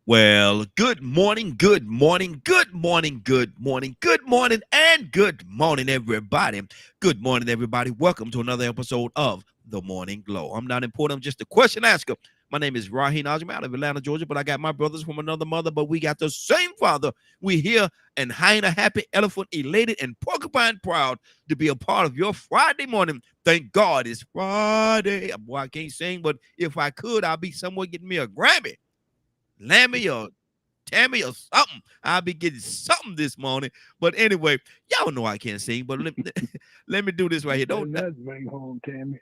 Well, good morning, good morning, good morning, good morning, good morning, and good morning, everybody. Good morning, everybody. Welcome to another episode of The Morning Glow. I'm not important, I'm just a question asker. My name is Raheem Ajman out of Atlanta, Georgia, but I got my brothers from another mother, but we got the same father. We here and hyena happy, elephant elated, and porcupine proud to be a part of your Friday morning. Thank God it's Friday. Boy, I can't sing, but if I could, I'll be somewhere getting me a Grammy. Lammy or Tammy or something. I'll be getting something this morning. But anyway, y'all know I can't sing, but let me do this right here. Better Don't not bring home Tammy.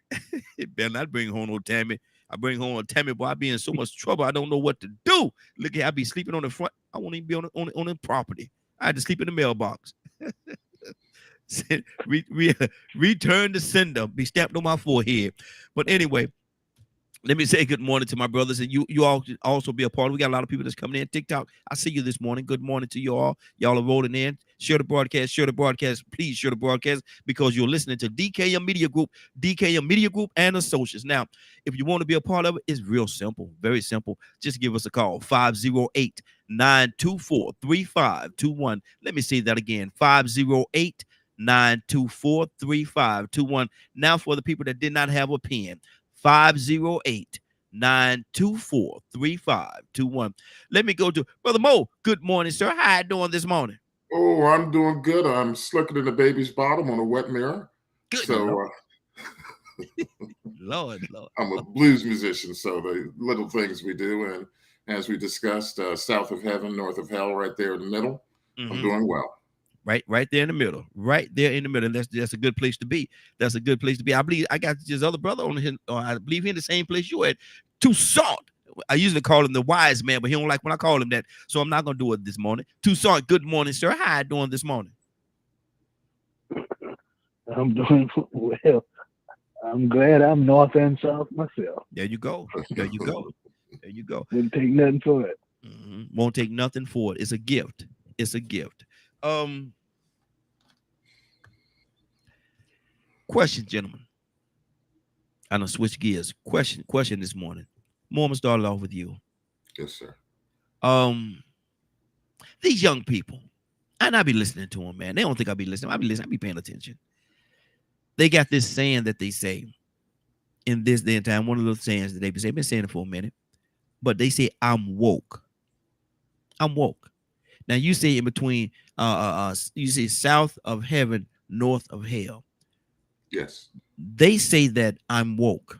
it better not bring home no Tammy. I bring home a Tammy, boy. I be in so much trouble. I don't know what to do. Look at I be sleeping on the front. I won't even be on the property. I had to sleep in the mailbox. Return the sender. Be stamped on my forehead. But anyway, let me say good morning to my brothers, and you all should also be a part. We got a lot of people that's coming in. TikTok, I see you this morning. Good morning to you all. Y'all are rolling in. Share the broadcast. Share the broadcast. Please share the broadcast because you're listening to DKM Media Group, DKM Media Group, and Associates. Now, if you want to be a part of it, it's real simple, very simple. Just give us a call 508-924-3521. Let me say that again 508-924-3521. Now, for the people that did not have a pen, 508-924-3521. Let me go to Brother Mo. Good morning, sir. How you doing this morning? Oh, I'm doing good. I'm slicking in the baby's bottom on a wet mirror. Good So Lord. I'm a blues musician. So the little things we do, and as we discussed, south of heaven, north of hell, right there in the middle. I'm doing well. Right there in the middle. Right there in the middle. And that's a good place to be. That's a good place to be. I believe I got this other brother on him. I believe he in the same place you at. Toussaint. I usually call him the wise man, but he don't like when I call him that. So I'm not gonna do it this morning. Toussaint, good morning, sir. How you doing this morning? I'm doing well. I'm glad I'm north and south myself. There you go. There you go. There you go. Wouldn't take nothing for it. Won't take nothing for it. It's a gift. It's a gift. Question, gentlemen. I'm gonna switch gears. Question this morning. Mormon started off with you. Yes, sir. These young people, and I be listening to them, man. They don't think I be listening. I be listening. I be paying attention. They got this saying that they say in this day and time. One of those sayings that they've been saying it for a minute, but they say, "I'm woke." I'm woke. Now you say in between, you say south of heaven, north of hell. Yes. They say that I'm woke.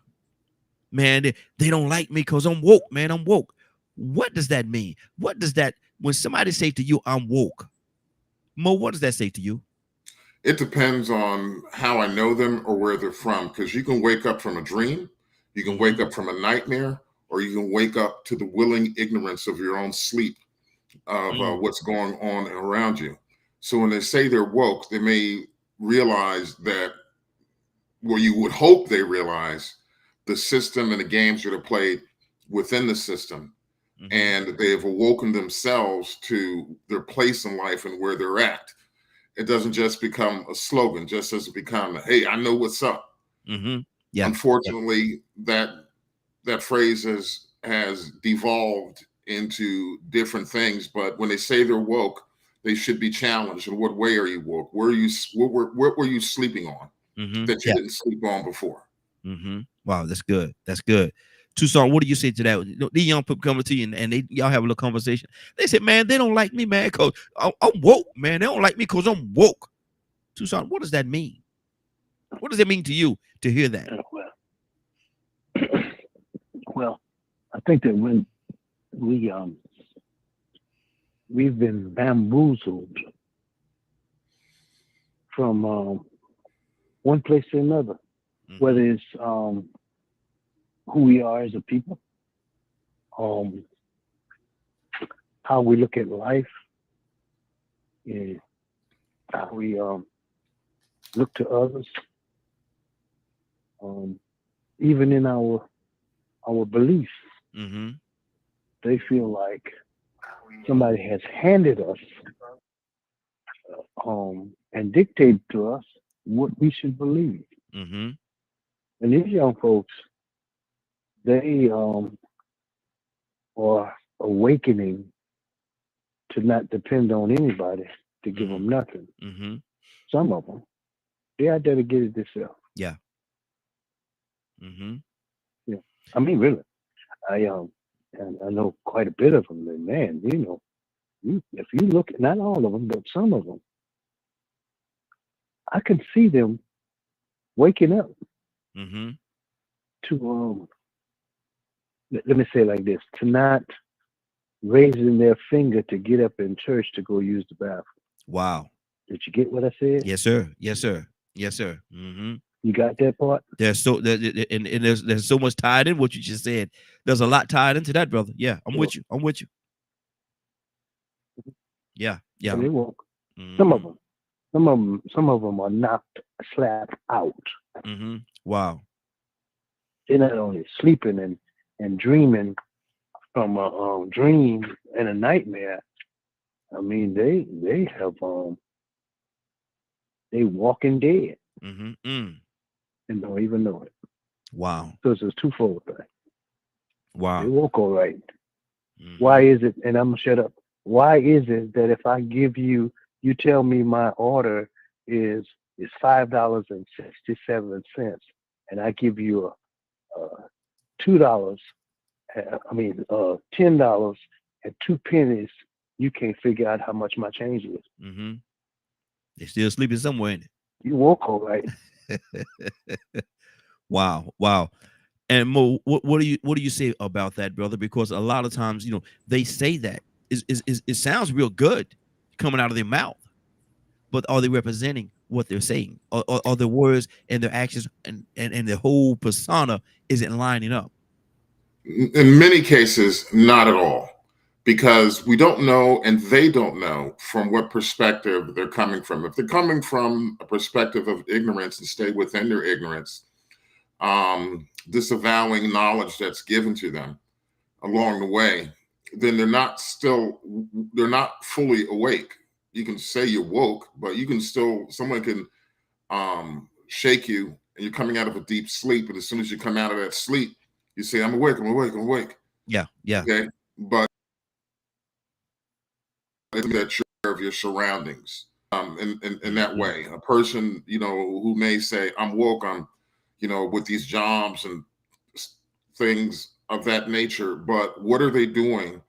Man, they don't like me because I'm woke, man. I'm woke. What does that mean? What does that, when somebody say to you, I'm woke, Mo, what does that say to you? It depends on how I know them or where they're from, because you can wake up from a dream, you can wake up from a nightmare, or you can wake up to the willing ignorance of your own sleep of what's going on around you. So when they say they're woke, they may realize that, well, you would hope they realize the system and the games that are played within the system, and they have awoken themselves to their place in life and where they're at. It doesn't just become a slogan, just as it become, hey, I know what's up. Yeah. Unfortunately, that phrase has devolved into different things. But when they say they're woke, they should be challenged. In what way are you woke? What were you sleeping on that you didn't sleep on before? Wow, that's good. That's good. Toussaint, what do you say to that? You know, these young people coming to you and y'all have a little conversation. They say, man, they don't like me, man, because I'm woke, man. They don't like me because I'm woke. Toussaint, what does that mean? What does it mean to you to hear that? Well, I think that when we've been bamboozled from one place to another, whether it's who we are as a people, how we look at life, how we look to others, even in our beliefs. Mm-hmm. They feel like somebody has handed us and dictated to us what we should believe. Mm-hmm. And these young folks, they are awakening to not depend on anybody to give them nothing. Mm-hmm. Some of them, they out there to get it themselves. Yeah. Mm-hmm. Yeah, I mean, really, and I know quite a bit of them. And man, if you look, not all of them, but some of them, I can see them waking up Mm-hmm. to let me say it like this: to not raising their finger to get up in church to go use the bathroom. Wow. Did you get what I said? Yes, sir. Yes, sir. Yes, sir. Mm-hmm. You got that part? There's and there's so much tied in what you just said. There's a lot tied into that, brother. Yeah, I'm with you. I'm with you. Yeah, yeah. And they woke. Mm-hmm. Some of them are knocked, slapped out. Mm-hmm. Wow. They're not only sleeping and dreaming from a dream and a nightmare. I mean, they have they walking dead Mm-hmm. Mm. and don't even know it. Wow. So it's a twofold thing. Wow. They woke all right. Mm-hmm. Why is it? And I'm gonna shut up. Why is it that if I give you tell me my order is $5.67, and I give you a $2, $10 and 2 pennies, you can't figure out how much my change is. Mm-hmm. They're still sleeping somewhere in You woke all right. it. Wow. Wow. And Mo, what do you say about that, brother? Because a lot of times, they say that it sounds real good coming out of their mouth, but are they representing what they're saying? Are their words and their actions and their whole persona isn't lining up? In many cases, not at all, because we don't know and they don't know from what perspective they're coming from. If they're coming from a perspective of ignorance and stay within their ignorance, disavowing knowledge that's given to them along the way, then they're not fully awake. You can say you're woke, but you can still, someone can shake you and you're coming out of a deep sleep. And as soon as you come out of that sleep, you say, I'm awake, I'm awake, I'm awake. Yeah, yeah. Okay. But that you're aware of your surroundings. In that way, a person, who may say, I'm woke, I'm, with these jobs and things of that nature, but what are they doing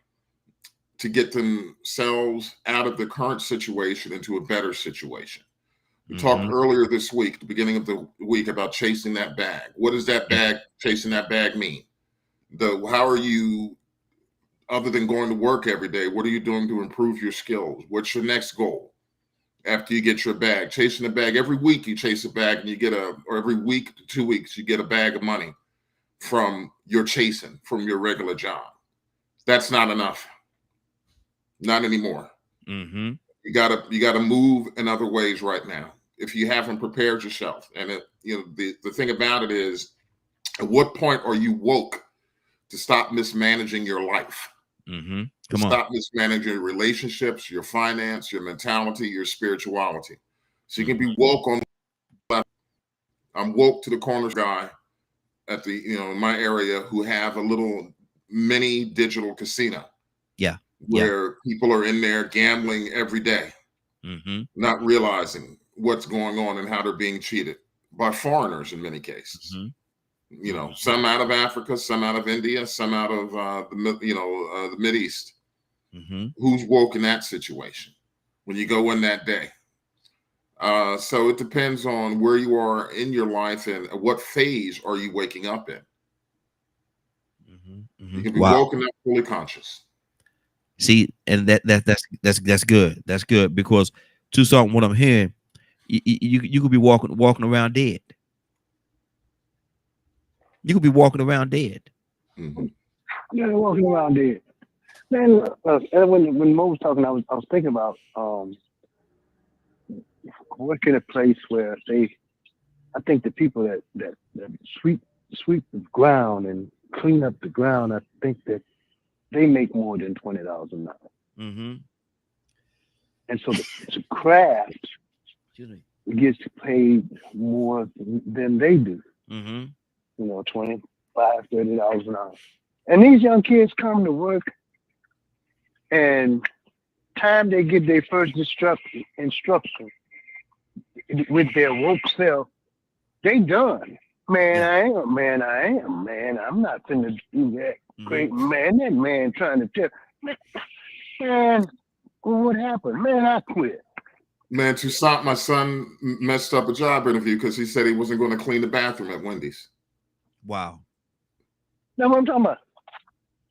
to get themselves out of the current situation into a better situation? We talked earlier this week, the beginning of the week, about chasing that bag. What does that bag, chasing that bag mean? How are you, other than going to work every day, what are you doing to improve your skills? What's your next goal after you get your bag? Chasing a bag, every week you chase a bag and you get or every week to 2 weeks, you get a bag of money from your chasing, from your regular job. That's not enough. Not anymore. Mm-hmm. You gotta move in other ways right now. If you haven't prepared yourself, and the thing about it is, at what point are you woke to stop mismanaging your life? Mm-hmm. Stop mismanaging your relationships, your finance, your mentality, your spirituality. So you can be woke on. I'm woke to the corner guy at the in my area who have a little mini digital casino. Yeah. Where people are in there gambling every day, not realizing what's going on and how they're being cheated by foreigners in many cases. Some out of Africa, some out of India, some out of the Mideast. Who's woke in that situation when you go in that day? So it depends on where you are in your life and what phase are you waking up in. You can be woken up fully conscious. See, and that's good. That's good, because to something what I'm hearing, you could be walking around dead. You could be walking around dead. Yeah, walking around dead. Man, and when Mo was talking, I was thinking about work in a place where I think the people that sweep the ground and clean up the ground, I think that they make more than $20 an hour. Mm-hmm. And so the craft Excuse me. gets paid more than they do. Mm-hmm. You know, $25, $30 an hour. And these young kids come to work, and time they get their first instruction with their woke self, they done. Man, Yeah. I am. Man, I am. Man, I'm not finna do that. Mm-hmm. Great man, that man trying to tell. Man, what happened? Man, I quit. Man, Toussaint, my son messed up a job interview because he said he wasn't going to clean the bathroom at Wendy's. Wow. That's what I'm talking about.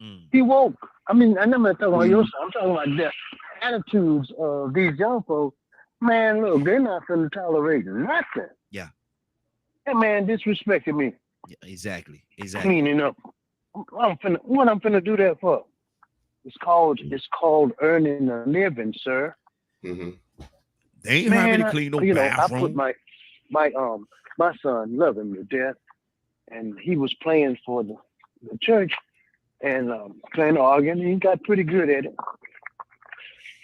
Mm. He woke. I mean, I'm not talking about Mhm. your son. I'm talking about the attitudes of these young folks. Man, look, they're not finna tolerate nothing. Yeah. That man disrespected me, Yeah, exactly. Exactly. cleaning up. What I'm finna do that for? It's called earning a living, sir. Mm-hmm. They ain't having Man, to clean no I bathroom. put my son, love him to death, and he was playing for the church and playing the organ, and he got pretty good at it.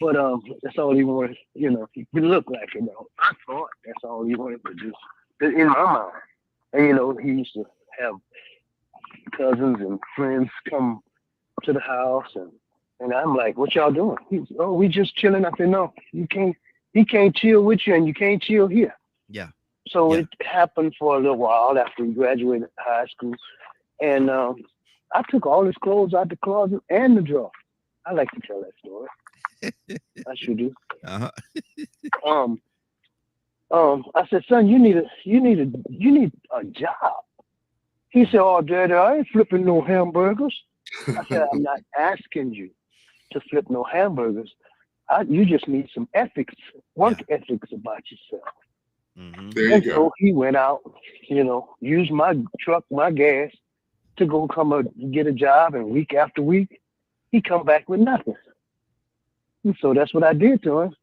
But that's all he wanted, you know. He looked like it. I thought that's all he wanted to do in my mind. And you know, he used to have cousins and friends come to the house, and I'm like, "What y'all doing?" He's, "Oh, we just chilling." I said, "No, you can't. He can't chill with you, and you can't chill here." Yeah. So Yeah. it happened for a little while after he graduated high school, and I took all his clothes out the closet and the drawer. I like to tell that story. I sure do. Uh-huh. I said, "Son, you need a job." He said, "Oh, Daddy, I ain't flipping no hamburgers." I said, "I'm not asking you to flip no hamburgers. You just need some ethics, work ethics about yourself." Mm-hmm. There you And go. so he went out, you know, used my truck, my gas to go get a job, and week after week, he come back with nothing. And so that's what I did to him.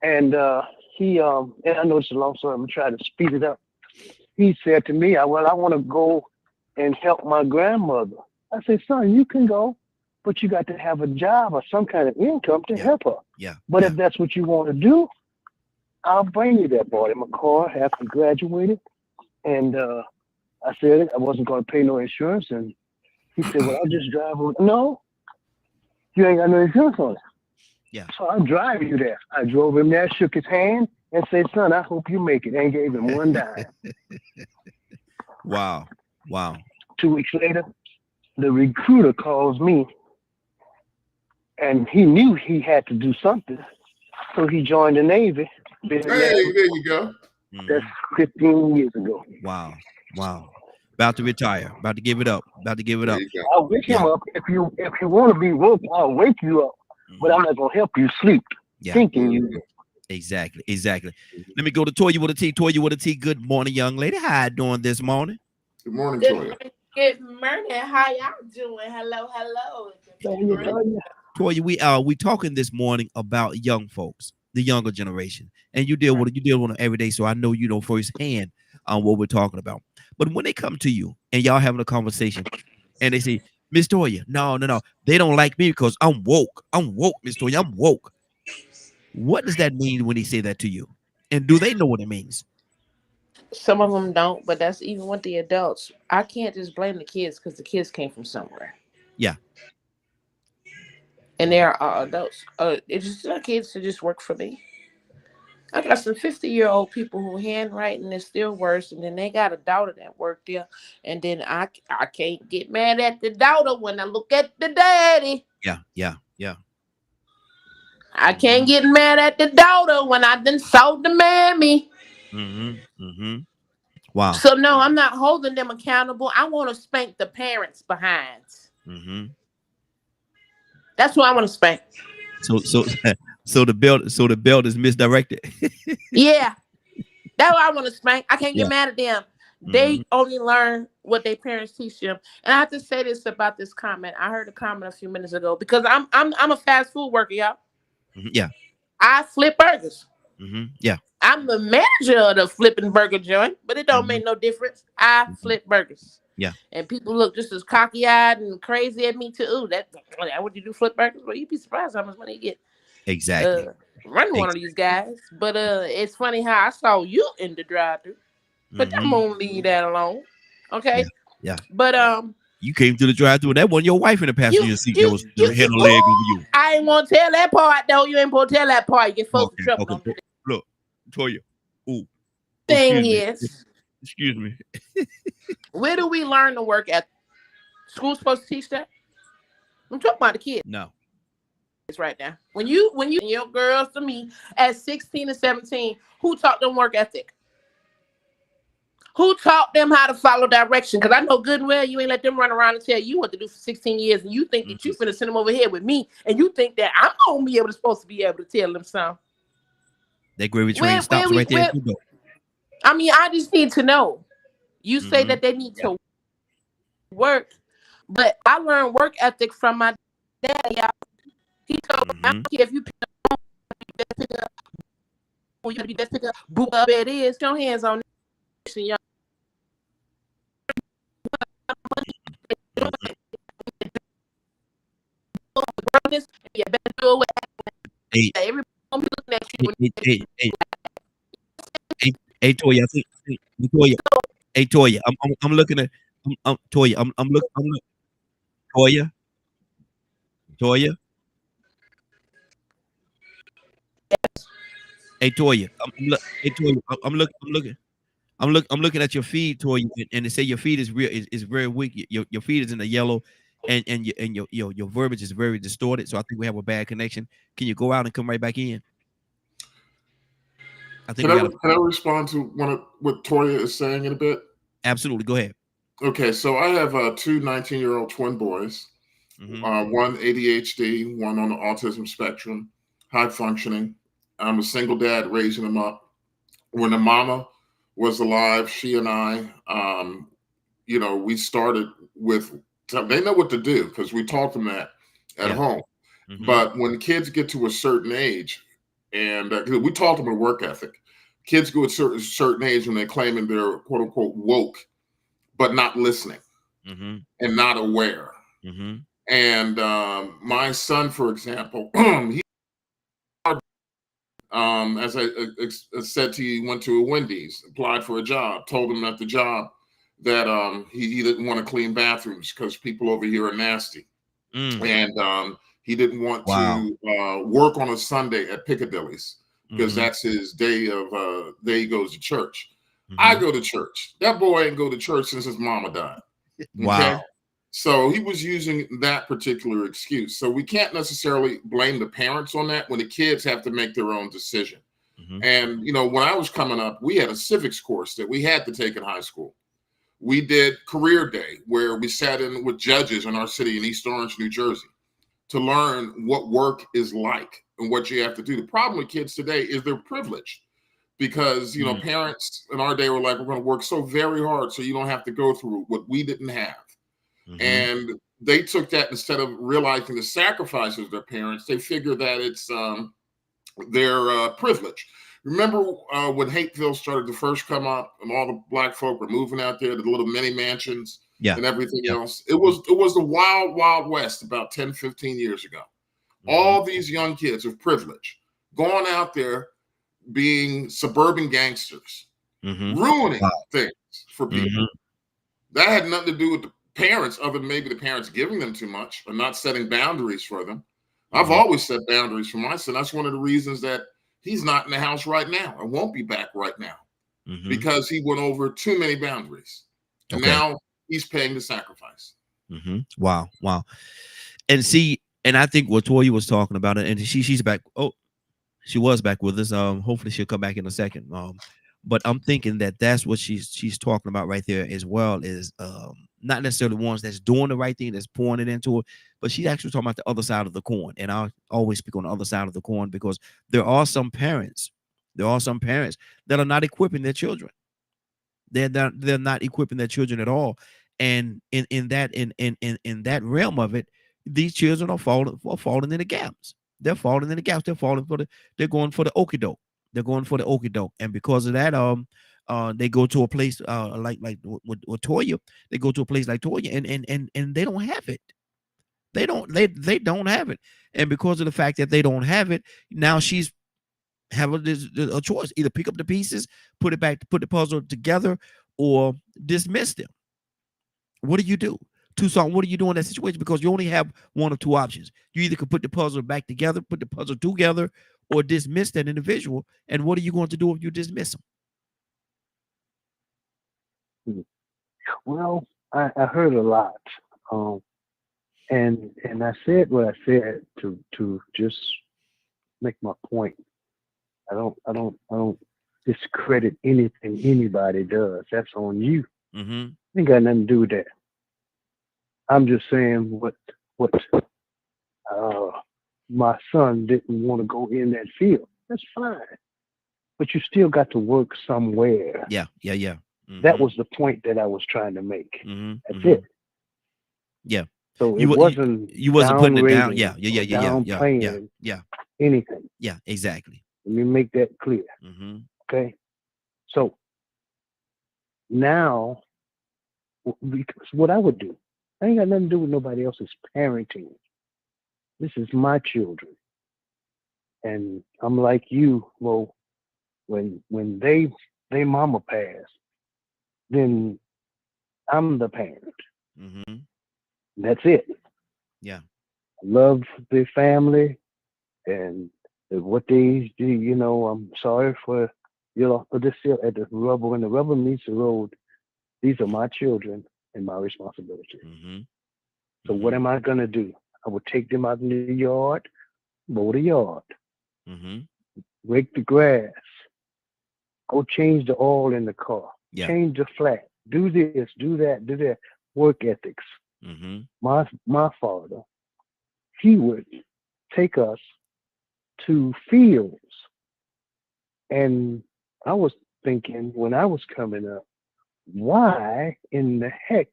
And and I know it's a long story, I'm gonna try to speed it up. He said to me, "Well, I want to go and help my grandmother." I said, "Son, you can go, but you got to have a job or some kind of income to Yeah. help her. Yeah. But Yeah. if that's what you want to do, I'll bring you there." Bought him a car after he graduated. And I said I wasn't going to pay no insurance. And he said, "Well, I'll just drive over." No, you ain't got no insurance on it. Yeah. So I'll drive you there. I drove him there, shook his hand, and said, "Son, I hope you make it," and gave him one dime. Wow. Wow. 2 weeks later, the recruiter calls me, and he knew he had to do something. So he joined the Navy. Been in Hey, there. there you go. That's Mhm. 15 years ago. Wow. Wow. About to retire. About to give it up. About to give it There up. you go. I'll wake him Yeah. up. If you want to be woke, I'll wake you up. But Mhm. I'm not going to help you sleep Yeah. thinking you. Exactly. Exactly. Let me go to Toya with a T. Toya with a T. Good morning, young lady. How you doing this morning? Good morning, Good Toya. morning. Good morning. How y'all doing? Hello, hello. Toya, we talking this morning about young folks, the younger generation, and you deal with them every day. So I know you know firsthand on what we're talking about. But when they come to you and y'all having a conversation, and they say, "Miss Toya, no, they don't like me because I'm woke. I'm woke, Miss Toya. I'm woke." What does that mean when they say that to you? And do they know what it means? Some of them don't, but that's even with the adults. I can't just blame the kids because the kids came from somewhere. Yeah. And there are adults. It's just not kids to just work for me. I got some 50-year-old people who handwriting is still worse, and then they got a daughter that worked there, and then I can't get mad at the daughter when I look at the daddy. Yeah. I can't get mad at the daughter when I done saw the mammy. Mm-hmm. Wow. So no, I'm not holding them accountable. I want to spank the parents behind. Mm-hmm. That's what I want to spank. So the belt is misdirected. Yeah, that's what I want to spank. I can't Yeah. get mad at them. Mhm. They only learn what their parents teach them. And I have to say this about this comment. I heard a comment a few minutes ago because I'm a fast food worker, y'all. Yeah. I flip burgers. Yeah. I'm the manager of the flipping burger joint, but it don't Mhm. make no difference. I flip burgers. Yeah. And people look just as cocky eyed and crazy at me too. Ooh, that what you do flip burgers? Well, you'd be surprised how much money you get. Exactly. Running one of these guys. But it's funny how I saw you in the drive thru. But I'm Mhm. gonna leave that alone. Okay. Yeah. But You came through the drive-through. That wasn't your wife in the passenger seat that was head or leg over you. I ain't want to tell that part though. You ain't supposed to tell that part. You get folks in trouble. Don't do that. Look, Toya. Ooh. Thing is, Excuse me. where do we learn to work at? School's supposed to teach that? I'm talking about the kids No. right now. When you and your girls to me at 16 and 17, who taught them work ethic? Who taught them how to follow direction? Because I know good and well you ain't let them run around and tell you what to do for 16 years, and you think that you finna send them over here with me, and you think that I'm gonna be supposed to be able to tell them something. That gravy train stops right there. I mean, I just need to know. You say that they need to work, but I learned work ethic from my dad. Y'all. He told me, I don't care if you pick up, you just pick up, boop up, it is. Your hands on this, young. You better do it. Everybody looking at you. Hey, Toya, Toya. Hey, Toya, I'm looking at, Toya, I'm looking, Toya. Hey, Toya, I'm looking at your feed, Toya, and they say your feed is real, is very weak. Your feed is in the yellow, and your verbiage is very distorted. So I think we have a bad connection. Can you go out and come right back in? I think can I respond to what Toya is saying in a bit? Absolutely, go ahead. Okay, so I have two 19-year-old twin boys, one ADHD, one on the autism spectrum, high functioning. I'm a single dad raising them up. When the mama was alive, she and I, we started with, they know what to do because we taught them that at home. But when kids get to a certain age, and we taught them a work ethic, kids go at a certain age when they're claiming they're quote unquote woke, but not listening and not aware. And my son, for example, he, as I said to you, went to a Wendy's, applied for a job, told him at the job that he didn't want to clean bathrooms because people over here are nasty. And he didn't want to work on a Sunday at Piccadilly's because that's his day he goes to church. I go to church. That boy ain't go to church since his mama died. Wow. Okay? So he was using that particular excuse. So we can't necessarily blame the parents on that when the kids have to make their own decision. And, when I was coming up, we had a civics course that we had to take in high school. We did career day where we sat in with judges in our city in East Orange, New Jersey, to learn what work is like and what you have to do. The problem with kids today is they're privileged because, parents in our day were like, we're going to work so very hard so you don't have to go through what we didn't have. And they took that, instead of realizing the sacrifices of their parents, they figure that it's their privilege. Remember when Hateville started to first come up and all the black folk were moving out there to the little mini mansions and everything else? It was the wild, wild west about 10, 15 years ago. All these young kids of privilege going out there being suburban gangsters, ruining things for people. That had nothing to do with the parents, other than maybe the parents giving them too much or not setting boundaries for them. I've always set boundaries for my son. That's one of the reasons that he's not in the house right now and won't be back right now because he went over too many boundaries. And now he's paying the sacrifice. Wow. And see, and I think what Toya was talking about, and she's back. Oh, she was back with us. Hopefully she'll come back in a second. But I'm thinking that that's what she's talking about right there as well, is not necessarily ones that's doing the right thing, that's pouring it into it, but she's actually talking about the other side of the coin. And I always speak on the other side of the coin because there are some parents that are not equipping their children. They're not equipping their children at all. And in that realm of it, these children are falling in the gaps. They're falling in the gaps. They're going for the okie doke. They're going for the okie doke, and because of that, they go to a place like with Toya. They go to a place like Toya, and they don't have it. They don't have it, and because of the fact that they don't have it, now she's have a choice: either pick up the pieces, put it back, put the puzzle together, or dismiss them. What do you do? Tucson, what do you do in that situation? Because you only have one or two options. You either could put the puzzle back together, put the puzzle together, or dismiss that individual. And what are you going to do if you dismiss them? Well, I heard a lot, and I said what I said to just make my point. I don't discredit anything anybody does. That's on you. Mm-hmm. Ain't got nothing to do with that. I'm just saying what my son didn't want to go in that field. That's fine, but you still got to work somewhere. Yeah. Mm-hmm. That was the point that I was trying to make. Mm-hmm. That's it. Yeah. So you wasn't putting it down. Yeah. Downplaying Yeah. anything. Yeah. Exactly. Let me make that clear. Mm-hmm. Okay. So now, because what I would do, I ain't got nothing to do with nobody else's parenting. This is my children, and I'm like you. Well, when they mama passed, then I'm the parent. Mm-hmm. That's it. Yeah. I love their family and what they do. I'm sorry for but this still at the rubber. When the rubber meets the road, these are my children and my responsibility. Mm-hmm. So what am I gonna do? I would take them out in the yard, mow the yard, rake the grass, go change the oil in the car, change the flat, do this, do that, do that. Work ethics. Mm-hmm. My father, he would take us to fields, and I was thinking when I was coming up, why in the heck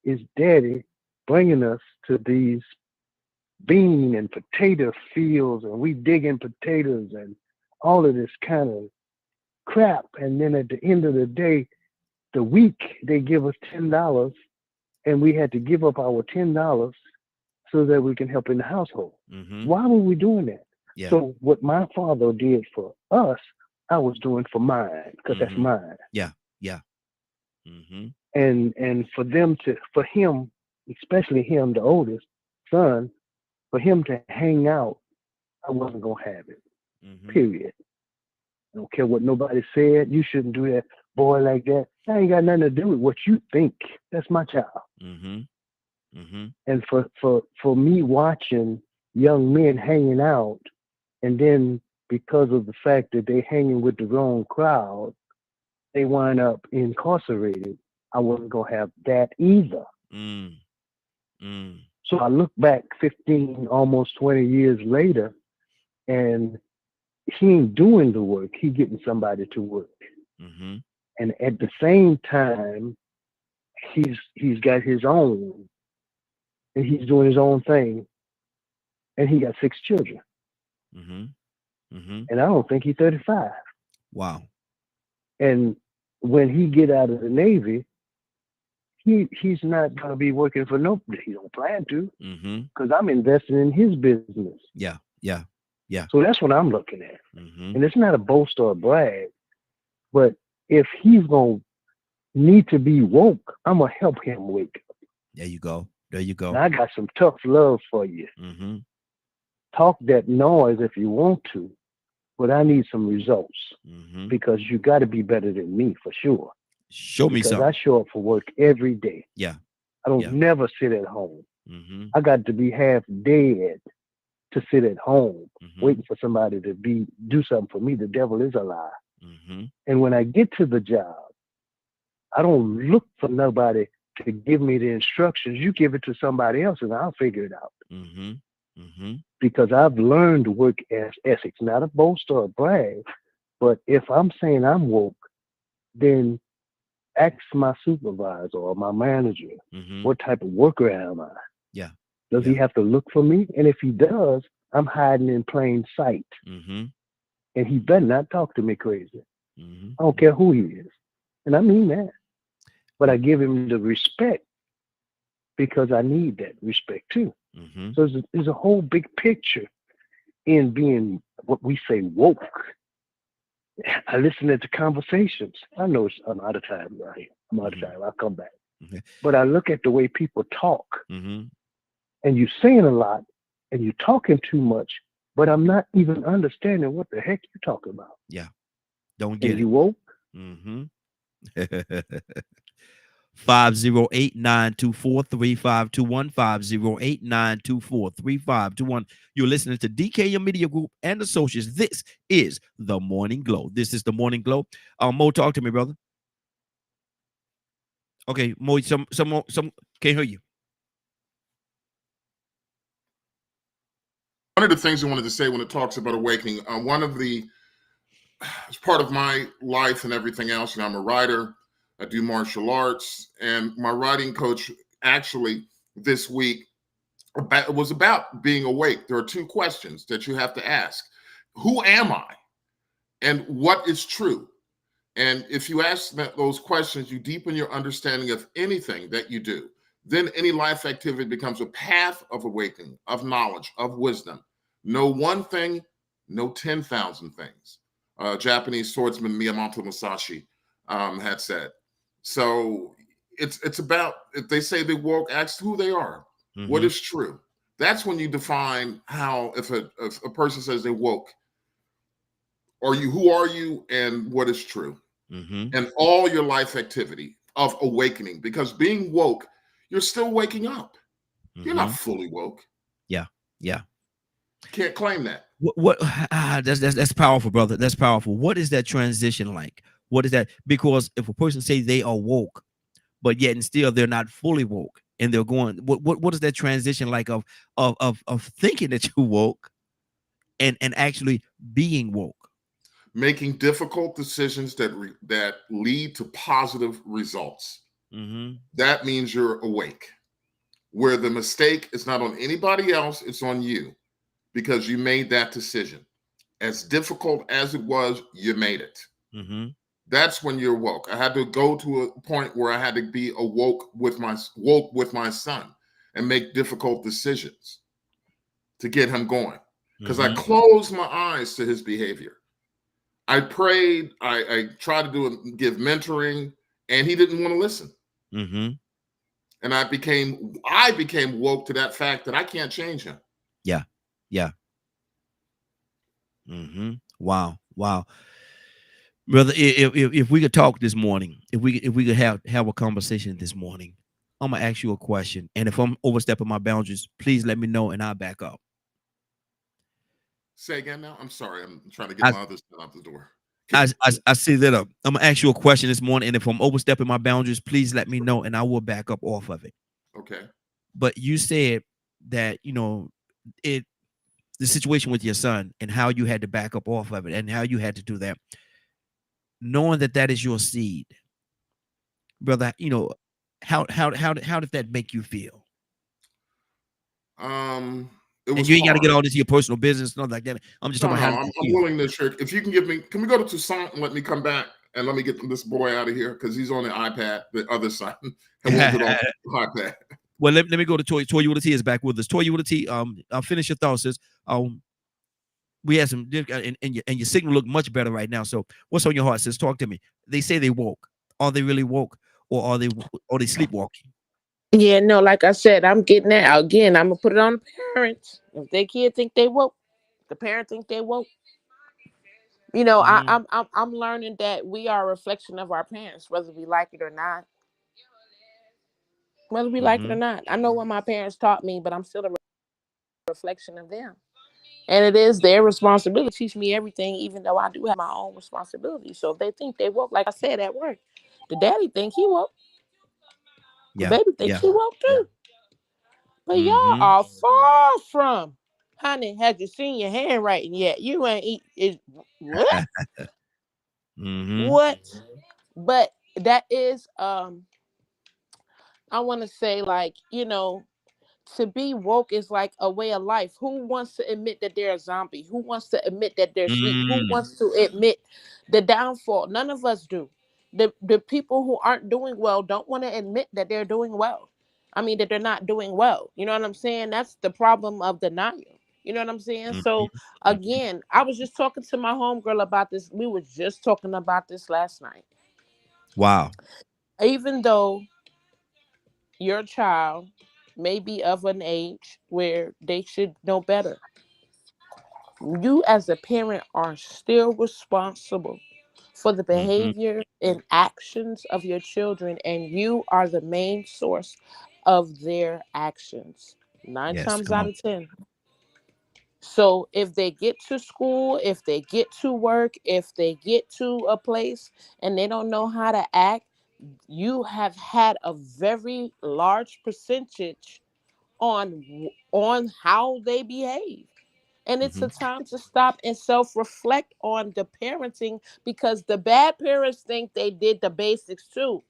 is Daddy bringing us to these bean and potato fields, and we digging potatoes and all of this kind of crap, and then at the end of the day, the week they give us $10, and we had to give up our $10 so that we can help in the household. Mm-hmm. Why were we doing that? Yeah. So what my father did for us, I was doing for mine, because that's mine. Yeah. Mm-hmm. And for him, especially him, the oldest son, for him to hang out, I wasn't gonna have it. Mm-hmm. Period. I don't care what nobody said. You shouldn't do that, boy, like that. That ain't got nothing to do with what you think. That's my child. Mm-hmm. Mm-hmm. And for me watching young men hanging out, and then because of the fact that they hanging with the wrong crowd, they wind up incarcerated. I wasn't gonna have that either. So I look back 15, almost 20 years later, and he ain't doing the work. He getting somebody to work. Mm-hmm. And at the same time, he's got his own, and he's doing his own thing, and he got 6 children. Mm-hmm. Mm-hmm. And I don't think he's 35. Wow. And when he get out of the Navy, he's not gonna be working for nobody. He don't plan to, because I'm investing in his business. Yeah. So that's what I'm looking at. Mm-hmm. And it's not a boast or a brag, but if he's gonna need to be woke, I'm gonna help him wake up. There you go. And I got some tough love for you. Mm-hmm. Talk that noise if you want to, but I need some results, because you got to be better than me for sure. Show me something. Because I show up for work every day. Yeah. I don't never sit at home. Mm-hmm. I got to be half dead to sit at home waiting for somebody to do something for me. The devil is a lie. Mm-hmm. And when I get to the job, I don't look for nobody to give me the instructions. You give it to somebody else and I'll figure it out. Mm-hmm. Mm-hmm. Because I've learned work as ethics, not a boast or a brag, but if I'm saying I'm woke, then ask my supervisor or my manager, what type of worker am I? Yeah. Does he have to look for me? And if he does, I'm hiding in plain sight. Mm-hmm. and he better not talk to me crazy. Mm-hmm. I don't care who he is. And I mean that. But I give him the respect because I need that respect too. Mm-hmm. So there's a whole big picture in being what we say woke. I listen to the conversations. I know I'm out of time right here. I'm out of Mm-hmm. time. I'll come back. Okay. But I look at the way people talk, Mm-hmm. and you're saying a lot, and you're talking too much, but I'm not even understanding what the heck you're talking about. Yeah. Don't And get you it. woke? Mm-hmm. 508-924-3521. 508-924-3521. You're listening to DKM Media Group and Associates. This is the Morning Glow. This is the Morning Glow. Mo, talk to me, brother. Okay, Mo, some can't hear you. One of the things I wanted to say when it talks about awakening, one of the, as part of my life and everything else, and I'm a writer, I do martial arts, and my writing coach actually this week was about being awake. There are two questions that you have to ask. Who am I? And what is true? And if you ask those questions, you deepen your understanding of anything that you do. Then any life activity becomes a path of awakening, of knowledge, of wisdom. Know one thing, know 10,000 things. Japanese swordsman Miyamoto Musashi had said. So it's about, if they say they woke, ask who they are. Mm-hmm. What is true? That's when you define how, if a person says they woke, who are you and what is true? Mm-hmm. And all your life activity of awakening, because being woke, you're still waking up. Mm-hmm. You're not fully woke. Yeah. Can't claim that. That's powerful, brother. That's powerful. What is that transition like? What is that? Because if a person say they are woke, but yet and still they're not fully woke, and they're going, what is that transition like of thinking that you woke and actually being woke? Making difficult decisions that lead to positive results. Mm-hmm. That means you're awake. Where the mistake is not on anybody else, it's on you, because you made that decision. As difficult as it was, you made it. Mm-hmm. That's when you're woke. I had to go to a point where I had to be woke with my son and make difficult decisions to get him going, because I closed my eyes to his behavior. I prayed. I tried to give mentoring, and he didn't want to listen. Mm-hmm. And I became woke to that fact that I can't change him. Yeah. Mm-hmm. Wow. Brother, if we could talk this morning, if we could have a conversation this morning, I'm gonna ask you a question, and if I'm overstepping my boundaries, please let me know, and I'll back up. Say again now. I'm sorry. I'm trying to get my other son out the door. I see that up. I'm gonna ask you a question this morning, and if I'm overstepping my boundaries, please let me know, and I will back up off of it. Okay. But you said that the situation with your son and how you had to back up off of it, and how you had to do that, knowing that is your seed, brother. How did that make you feel? It was and you ain't got to hard. get all this your personal business, nothing like that. I'm just talking about how I'm willing to share. If you can give me, can we go to Toussaint and let me come back and let me get this boy out of here, because he's on the iPad, the other side, and won't get off the iPad. Well, let me go to Toy with a T is back with us. Toy with a T. I'll finish your thoughts. Sis. We had some, and your signal look much better right now. So, what's on your heart, sis? Talk to me. They say they woke. Are they really woke, or are they sleepwalking? Yeah, no, like I said, I'm getting that again. I'm gonna put it on the parents. If their kid think they woke, the parent think they woke. Mm-hmm. I'm learning that we are a reflection of our parents, whether we like it or not. Whether we like it or not. I know what my parents taught me, but I'm still a reflection of them. And it is their responsibility to teach me everything, even though I do have my own responsibility. So if they think they woke, like I said at work, the daddy think he woke. The baby think he woke too. But y'all are far from. Honey, have you seen your handwriting yet? You ain't eat it. What? What? But that is I want to say, like, to be woke is like a way of life. Who wants to admit that they're a zombie? Who wants to admit that they're sleep? Who Mm, wants to admit the downfall? None of us do. The people who aren't doing well don't want to admit that they're doing well. I mean that they're not doing well. You know what I'm saying? That's the problem of denial. You know what I'm saying? mhm, So mhm. again, I was just talking to my homegirl about this. We were just talking about this last night. Wow. Even though your child may be of an age where they should know better, you as a parent are still responsible for the Mhm. behavior and actions of your children, and you are the main source of their actions nine Yes, times come out on. of ten. So if they get to school, if they get to work, if they get to a place and they don't know how to act, you have had a very large percentage on how they behave. And it's a Mhm, time to stop and self-reflect on the parenting, because the bad parents think they did the basics too,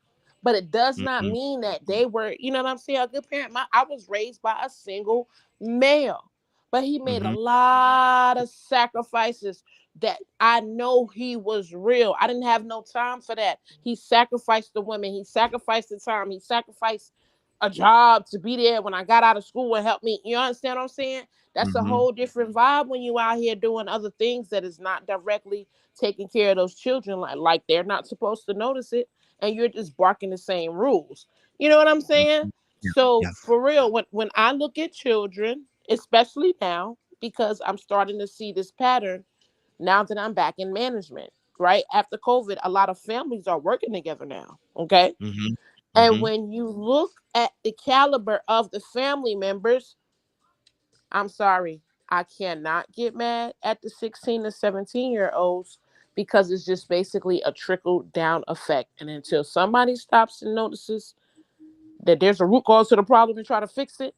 but it does not mhm, mean that they were, you know what I'm saying, a good parent. I was raised by a single male, but he made a mhm, lot of sacrifices that I know he was real. I didn't have no time for that. He sacrificed the women, he sacrificed the time, he sacrificed a job to be there when I got out of school and help me. You understand what I'm saying? That's a mhm, whole different vibe when you out here doing other things that is not directly taking care of those children, like they're not supposed to notice it, and you're just barking the same rules. You know what I'm saying? mhm. Yeah, So yeah. for real, when I look at children, especially now, because I'm starting to see this pattern now that I'm back in management, right? After COVID, a lot of families are working together now. Okay. Mhm, And mhm, when you look at the caliber of the family members, I'm sorry, I cannot get mad at the 16 to 17-year olds, because it's just basically a trickle down effect. And until somebody stops and notices that there's a root cause to the problem and try to fix it,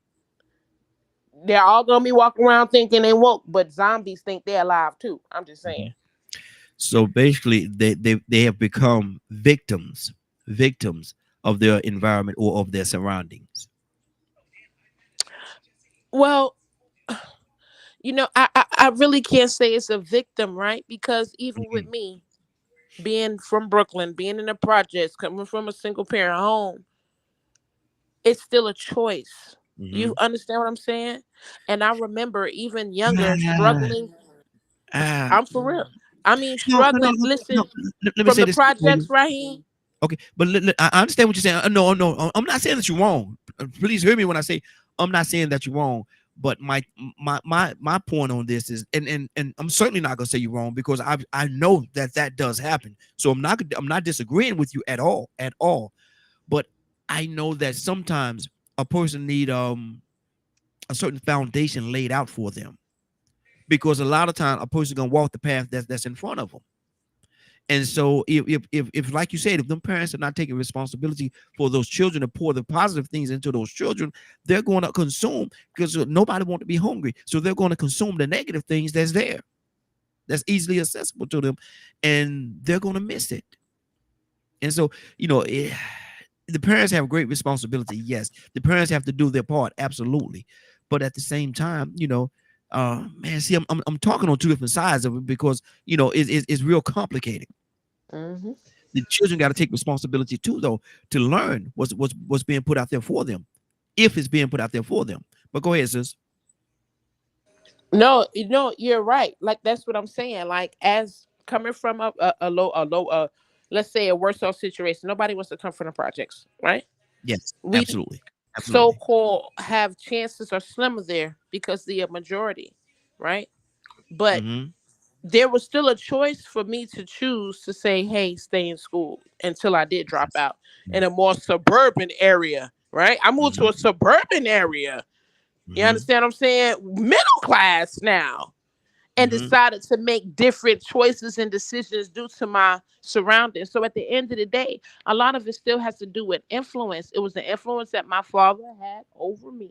they're all gonna be walking around thinking they woke, but zombies think they're alive too. I'm just saying. mhm. So basically, they have become victims of their environment or of their surroundings. Well, I really can't say it's a victim, right? Because even with Mhm, me being from Brooklyn, being in the projects, coming from a single parent home, it's still a choice. You mhm. understand what I'm saying? And I remember even younger Ah, struggling. ah. I'm for real. I mean, No, no, no, struggling. no, no. Listen, Let me from say the this. projects, Raheem. Okay, but I understand what you're saying. No, no, I'm not saying that you're wrong. Please hear me when I say I'm not saying that you're wrong. But my point on this is, and I'm certainly not gonna say you're wrong, because I know that that does happen. So I'm not disagreeing with you at all. But I know that sometimes a person need a certain foundation laid out for them, because a lot of time a person gonna walk the path that's in front of them. And so if like you said, if them parents are not taking responsibility for those children to pour the positive things into those children, they're going to consume, because nobody want to be hungry. So they're going to consume the negative things that's there, that's easily accessible to them, and they're going to miss it. And so, the parents have great responsibility. Yes, the parents have to do their part, absolutely. But at the same time, man, see, I'm talking on two different sides of it, because it's real complicated. Hmm. The children got to take responsibility too, though, to learn what's being put out there for them, if it's being put out there for them. But go ahead, sis. No, you're right. Like that's what I'm saying. Like as coming from a low, let's say a worse off situation. Nobody wants to come from the projects, right? Yes, We absolutely, absolutely. so-called have chances are slimmer there because the majority, right? But Mm-hmm. there was still a choice for me to choose to say, hey, stay in school until I did drop Yes. out in a more suburban area, right? I moved to a Mm-hmm. suburban area. You Mm-hmm. understand what I'm saying? Middle class now. And Mm-hmm. decided to make different choices and decisions due to my surroundings. So at the end of the day, a lot of it still has to do with influence. It was the influence that my father had over me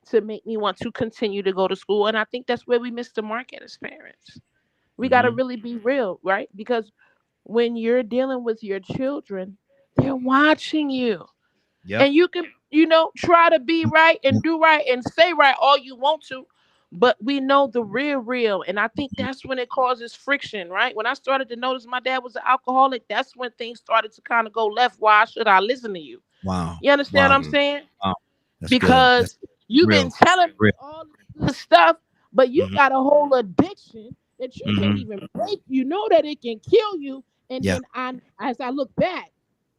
to make me want to continue to go to school. And I think that's where we missed the mark as parents. We got to Mm-hmm. really be real, right? Because when you're dealing with your children, they're watching you. Yep. And you can try to be right and do right and say right all you want to, but we know the real. And I think that's when it causes friction, right? When I started to notice my dad was an alcoholic, that's when things started to kind of go left. Why should I listen to you? Wow. You understand what Wow. I'm saying? Wow. That's good. Because you've real. been telling me Real. all this good stuff, but you Mhm. got a whole addiction that you can't Mhm. even break. You know that it can kill you. And Yeah. then as I look back,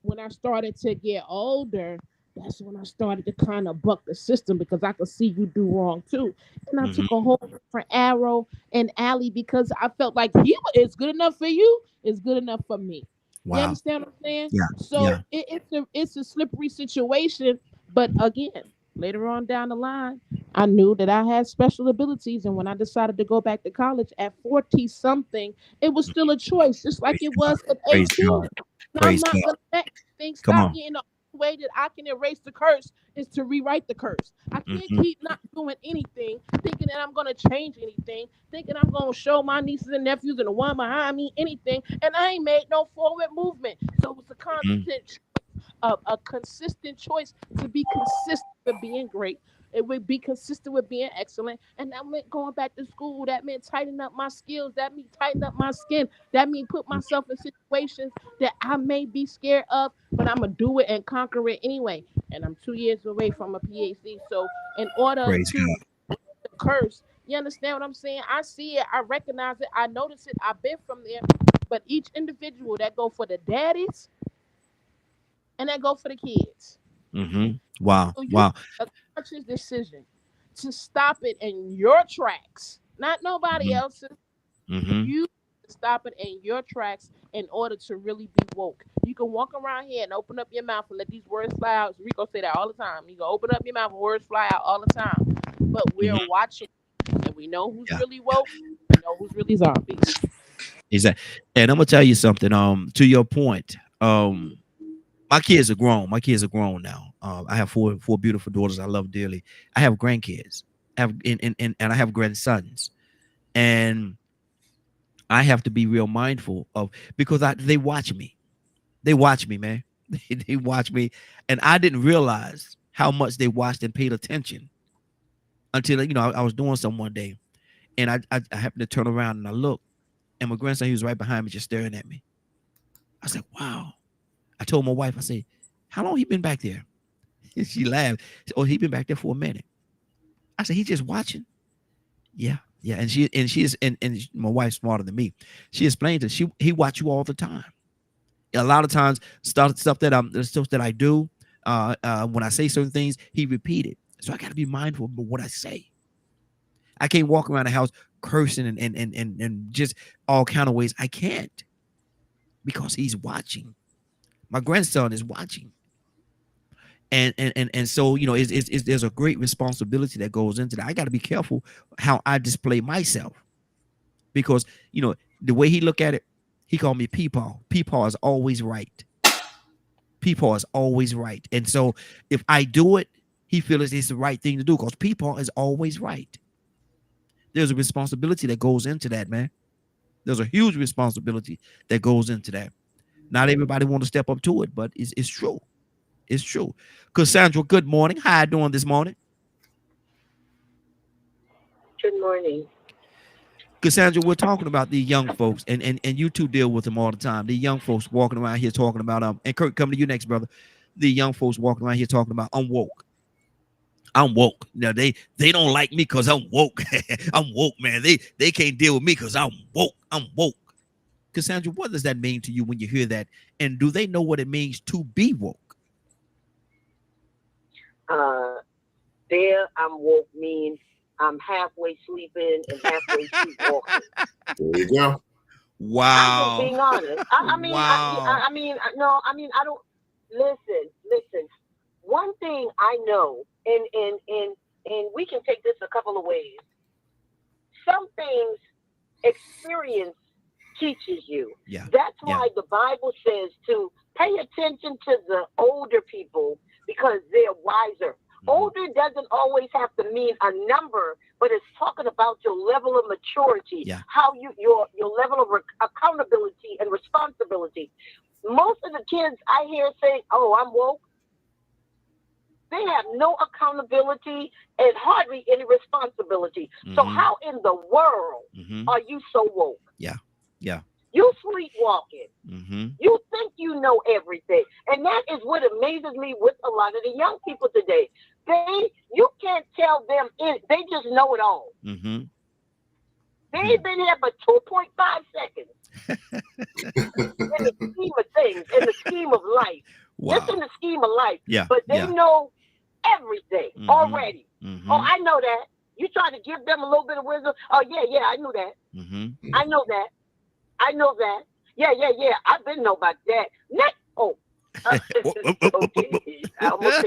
when I started to get older, that's when I started to kind of buck the system because I could see you do wrong too. And I Mhm. took a whole different arrow and alley because I felt like it's good enough for you, it's good enough for me. You Wow. understand what I'm saying? Yeah. So Yeah. it's a slippery situation. But again, later on down the line, I knew that I had special abilities. And when I decided to go back to college at 40 something, it was still a choice, just like Praise it God. was at Praise 18. God. And I'm Praise not God. going to let things Come stop on. me. And the only way that I can erase the curse is to rewrite the curse. I can't Mhm. keep not doing anything, thinking that I'm going to change anything, thinking I'm going to show my nieces and nephews and the one behind me anything. And I ain't made no forward movement. So it's a Mhm. constant a consistent choice to be consistent with being great. It would be consistent with being excellent. And that meant going back to school. That meant tightening up my skills. That meant tightening up my skin. That meant put myself in situations that I may be scared of, but I'm going to do it and conquer it anyway. And I'm 2 years away from a PhD. So in order Praise to God. curse, you understand what I'm saying? I see it. I recognize it. I notice it. I've been from there. But each individual that go for the daddies and that go for the kids. Mhm. Wow. So you Wow. make a conscious decision to stop it in your tracks, not nobody Mhm. else's. Mhm. You stop it in your tracks in order to really be woke. You can walk around here and open up your mouth and let these words fly out. Rico say that all the time. You can open up your mouth and words fly out all the time. But we're Mhm. watching and we know who's Yeah. really woke. We know who's really zombies. Exactly. And I'm gonna tell you something. To your point. My kids are grown. My kids are grown now. I have four beautiful daughters I love dearly. I have grandkids. I have and I have grandsons. And I have to be real mindful of because they watch me. They watch me, man. They watch me. And I didn't realize how much they watched and paid attention until I was doing something one day and I happened to turn around and I looked and my grandson, he was right behind me just staring at me. I said, wow. I told my wife, I said, how long he been back there? She laughed. Oh, he been back there for a minute. I said, he's just watching. Yeah, yeah. And my wife's smarter than me. She explained that he watch you all the time. A lot of times, stuff that I do, when I say certain things, he repeat it. So I got to be mindful of what I say. I can't walk around the house cursing and just all kind of ways. I can't because he's watching. My grandson is watching. And so there's a great responsibility that goes into that. I got to be careful how I display myself because the way he look at it, he called me Peepaw. Peepaw is always right. Peepaw is always right, and so if I do it, he feels it's the right thing to do because Peepaw is always right. There's a responsibility that goes into that, man. There's a huge responsibility that goes into that. Not everybody want to step up to it, but it's true. It's true. Cassandra, good morning. How you doing this morning? Good morning. Cassandra, we're talking about the young folks, and you two deal with them all the time. The young folks walking around here talking about and Kurt, coming to you next, brother. The young folks walking around here talking about I'm woke. I'm woke. Now they don't like me because I'm woke. I'm woke, man. They can't deal with me because I'm woke. I'm woke. Cassandra, what does that mean to you when you hear that? And do they know what it means to be woke? There, I'm woke means I'm halfway sleeping and halfway sleepwalking. There you go. I'm just Wow. being honest. Wow. No, I don't. Listen. One thing I know, and we can take this a couple of ways. Some things experience teaches you. Yeah. That's Yeah. why the Bible says to pay attention to the older people because they're wiser. Older doesn't always have to mean a number, but it's talking about your level of maturity, Yeah. how your level of accountability and responsibility. Most of the kids I hear say, "Oh, I'm woke." they have no accountability and hardly any responsibility. So Mhm. how in the world Mhm. are you so woke? Yeah. Yeah. You sleepwalking. Mhm. You think you know everything. And that is what amazes me with a lot of the young people today. You can't tell them, they just know it all. Mhm. They ain't been here but 2.5 seconds in the scheme of things, in the scheme of life, just in Wow. the scheme of life. Yeah. But they Yeah. know everything Mhm. already. Oh, Mhm. I know that. You trying to give them a little bit of wisdom? Oh, yeah, I knew that. Mhm. I know that. I know that. Yeah. I've been know about that. Next, okay. I almost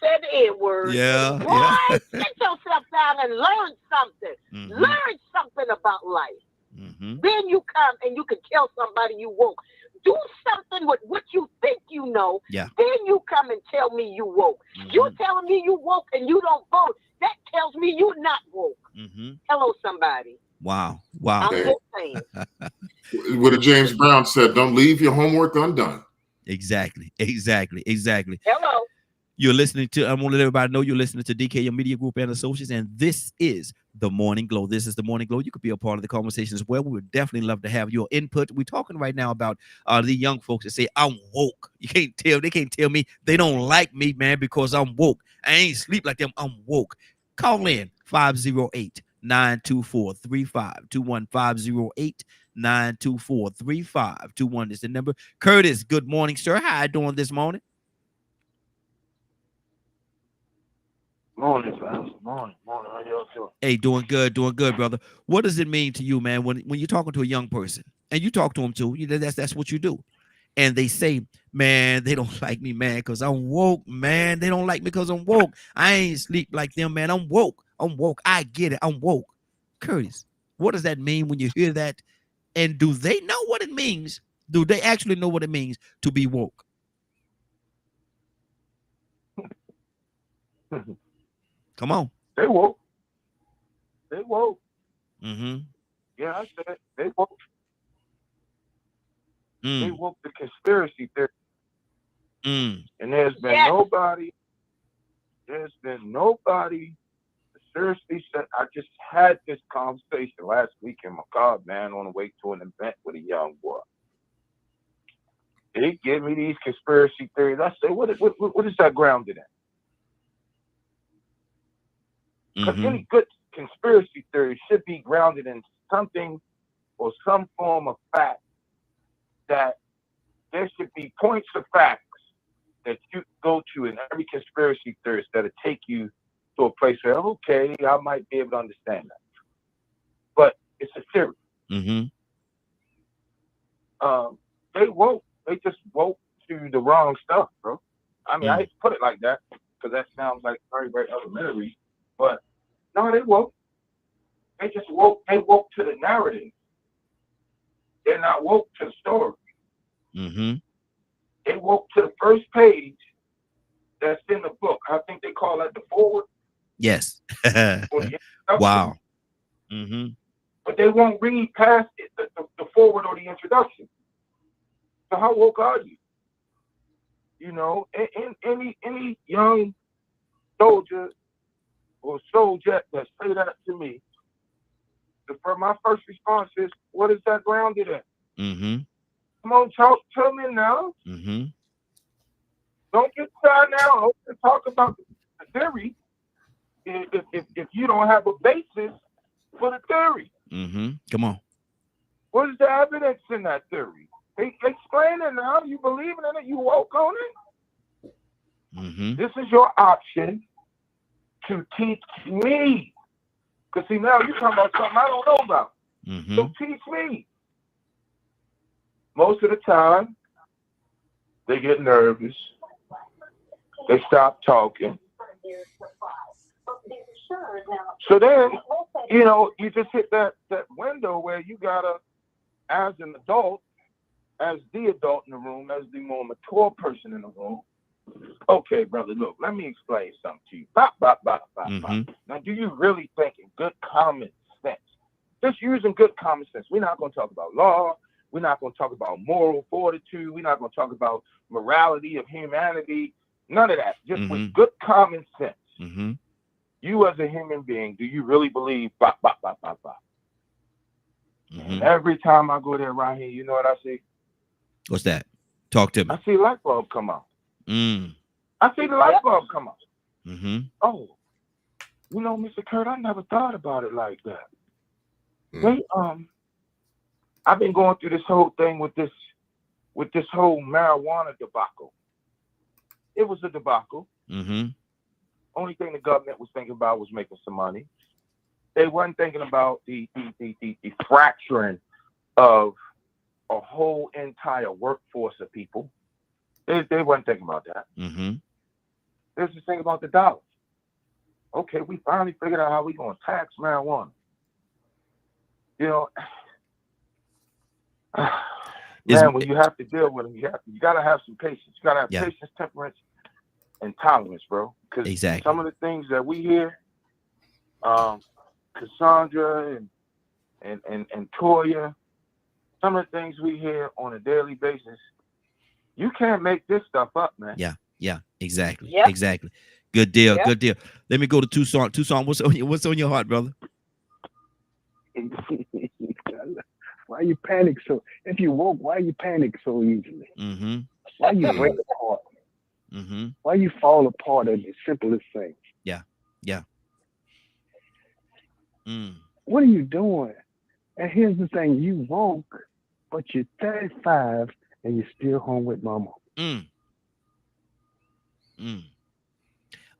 said the N word. Yeah. Yeah. Boy, sit yourself down and learn something. Mhm. Learn something about life. Mhm. Then you come and you can tell somebody you woke. Do something with what you think you know. Yeah. Then you come and tell me you woke. You Mhm. telling me you woke and you don't vote. That tells me you're not woke. Mhm. Hello, somebody. Wow. Wow. I'm Hey, just saying. what a James Brown said, don't leave your homework undone. Exactly. Exactly. Exactly. Hello. You're listening to, I want to let everybody know you're listening to DKM Media Group and Associates, and this is the Morning Glow. This is the Morning Glow. You could be a part of the conversation as well. We would definitely love to have your input. We're talking right now about the young folks that say, I'm woke. They can't tell me they don't like me, man, because I'm woke. I ain't sleep like them. I'm woke. Call in 508-924-3521. 508-924-3521 is the number. Curtis, good morning, sir. How you doing this morning? Morning, fellas. Morning. How y'all doing? Hey, doing good, brother. What does it mean to you, man, when you're talking to a young person and you talk to them too? That's what you do, and they say, man, they don't like me, man, because I'm woke, man. They don't like me because I'm woke. I ain't sleep like them, man. I'm woke. I'm woke. I get it. I'm woke. Curtis, what does that mean when you hear that? And do they know what it means? Do they actually know what it means to be woke? Come on. They woke. They woke. Mm-hmm. Yeah, I said they woke. They Mm. woke the conspiracy theory. Mm. And there's been Yes. nobody seriously said. I just had this conversation last week in my car, man, on the way to an event with a young boy. They give me these conspiracy theories. I say, what is that grounded in? Because Mm-hmm. any good conspiracy theory should be grounded in something or some form of fact, that there should be points of facts that you go to in every conspiracy theorist that'll take you to a place where, okay, I might be able to understand that. But it's a theory. Mm-hmm. They just woke to the wrong stuff, bro. I mean, I hate to put it like that because that sounds like very, very elementary. But no, they woke. They just woke. They woke to the narrative. They're not woke to the story. Mm-hmm. They woke to the first page that's in the book. I think they call that the forward. Yes. Or the introduction. Wow. Mm-hmm. But they won't read past it, the forward or the introduction. So how woke are you? You know, any young soldier or soldier that say that to me, my first response is, what is that grounded in? Mm-hmm. Come on, talk to me now. Mm-hmm. Don't get shy now. Don't talk about the theory if you don't have a basis for the theory. Mm-hmm. Come on. What is the evidence in that theory? Explain it now. You believe in it? You woke on it? Mm-hmm. This is your option to teach me. Because see, now you're talking about something I don't know about. Mm-hmm. So teach me. Most of the time, they get nervous. They stop talking. So then, you just hit that window where you gotta, as an adult, as the adult in the room, as the more mature person in the room, okay, brother, look, let me explain something to you. Mm-hmm. Now, do you really think in good common sense? Just using good common sense. We're not going to talk about law. We're not going to talk about moral fortitude. We're not going to talk about morality of humanity. None of that. Just Mhm. with good common sense. Mm-hmm. You as a human being, do you really believe bop, bop, bop, bop, bop? Mm-hmm. And every time I go there around here, you know what I see? What's that? Talk to me. I see a light bulb come on. Mm. I see the light bulb come on. Mm-hmm. Oh, you know, Mr. Kurt, I never thought about it like that. Mm. They I've been going through this whole thing with this whole marijuana debacle. It was a debacle. Mm-hmm. Only thing the government was thinking about was making some money. They weren't thinking about the fracturing of a whole entire workforce of people. They weren't thinking about that. Mm-hmm. They was just thinking about the dollars. Okay, we finally figured out how we're going to tax marijuana. You know, man, when you have to deal with them, you got to have some patience. You got to have patience, temperance, and tolerance, bro. Because some of the things that we hear, Cassandra and Toya, some of the things we hear on a daily basis, you can't make this stuff up, man. Yeah, exactly. Yep. Exactly. Good deal. Yep. Good deal. Let me go to Tucson. Tucson, what's on your heart, brother? Why you panic so? If you woke, why you panic so easily? Mm-hmm. Why you break apart? Mm-hmm. Why you fall apart at the simplest thing? Yeah. Mm. What are you doing? And here's the thing: you woke, but you're 35 and you're still home with mama. Mm. Mm.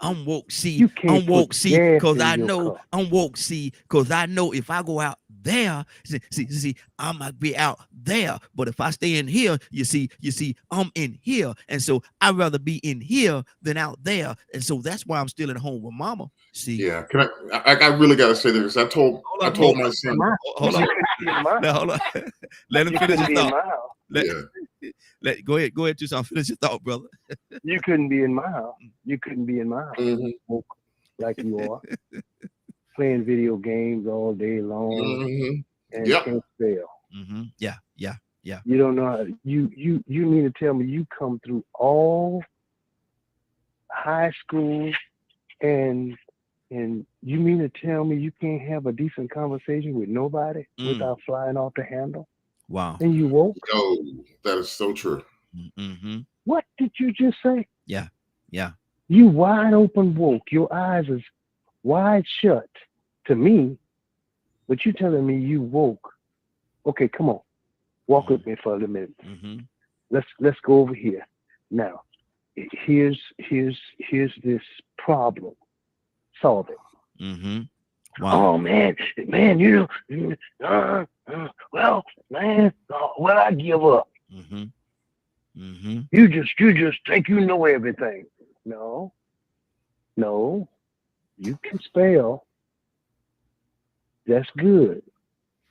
I'm woke, see. You can't I'm woke, put see, gas because in I your know. car. I'm woke, see, because I know if I go out there, see, I might be out there. But if I stay in here, you see, I'm in here, and so I'd rather be in here than out there, and so that's why I'm still at home with mama. See, Yeah, can I really got to say this. I told my son. Hold on. Now, Hold on. Let him you finish couldn't his be in thought. my house. Go ahead, Tucson. Finish your thought, brother. You couldn't be in my house. You couldn't be in my house. Mhm. Woke like you are, playing video games all day long Mhm. and Yep. can't spell. Mm-hmm. Yeah. You don't know how to, you mean to tell me you come through all high school and you mean to tell me you can't have a decent conversation with nobody without flying off the handle? Wow. And you woke? Oh, that is so true. Mm-hmm. What did you just say? Yeah. You wide open woke. Your eyes is wide shut to me, but you telling me you woke. Okay, come on. Walk with me for a minute. Mm-hmm. Let's go over here. Now, here's this problem. Solve it. Mm-hmm. Wow. Oh man, you know, well, man, well, I give up. Mm-hmm. Mm-hmm. You just think you know everything. No, you can spell. That's good,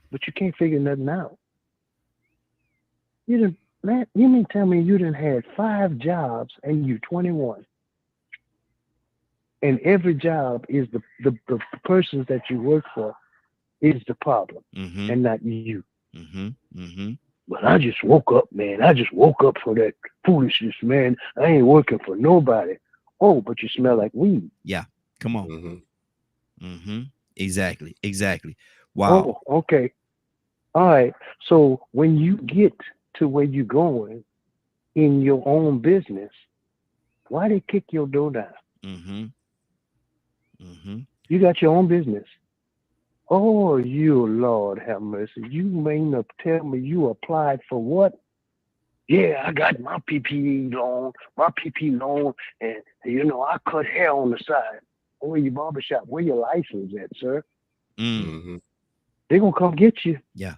but you can't figure nothing out. You mean tell me you done had 5 jobs and you 21, and every job is the persons that you work for is the problem, and not you. Mm-hmm. Mm-hmm. But I just woke up, man. I just woke up for that foolishness, man. I ain't working for nobody. Oh, but you smell like weed. Yeah. Come on. Mm-hmm. Mm-hmm. Exactly. Wow. Oh, okay. All right. So when you get to where you're going in your own business, why they kick your door down? Mm-hmm. Mm-hmm. You got your own business. Oh, you Lord have mercy. You mean to tell me you applied for what? Yeah, I got my PPP loan, and I cut hair on the side. Where your barbershop? Where your license at, sir? Mm-hmm. They're gonna come get you. Yeah.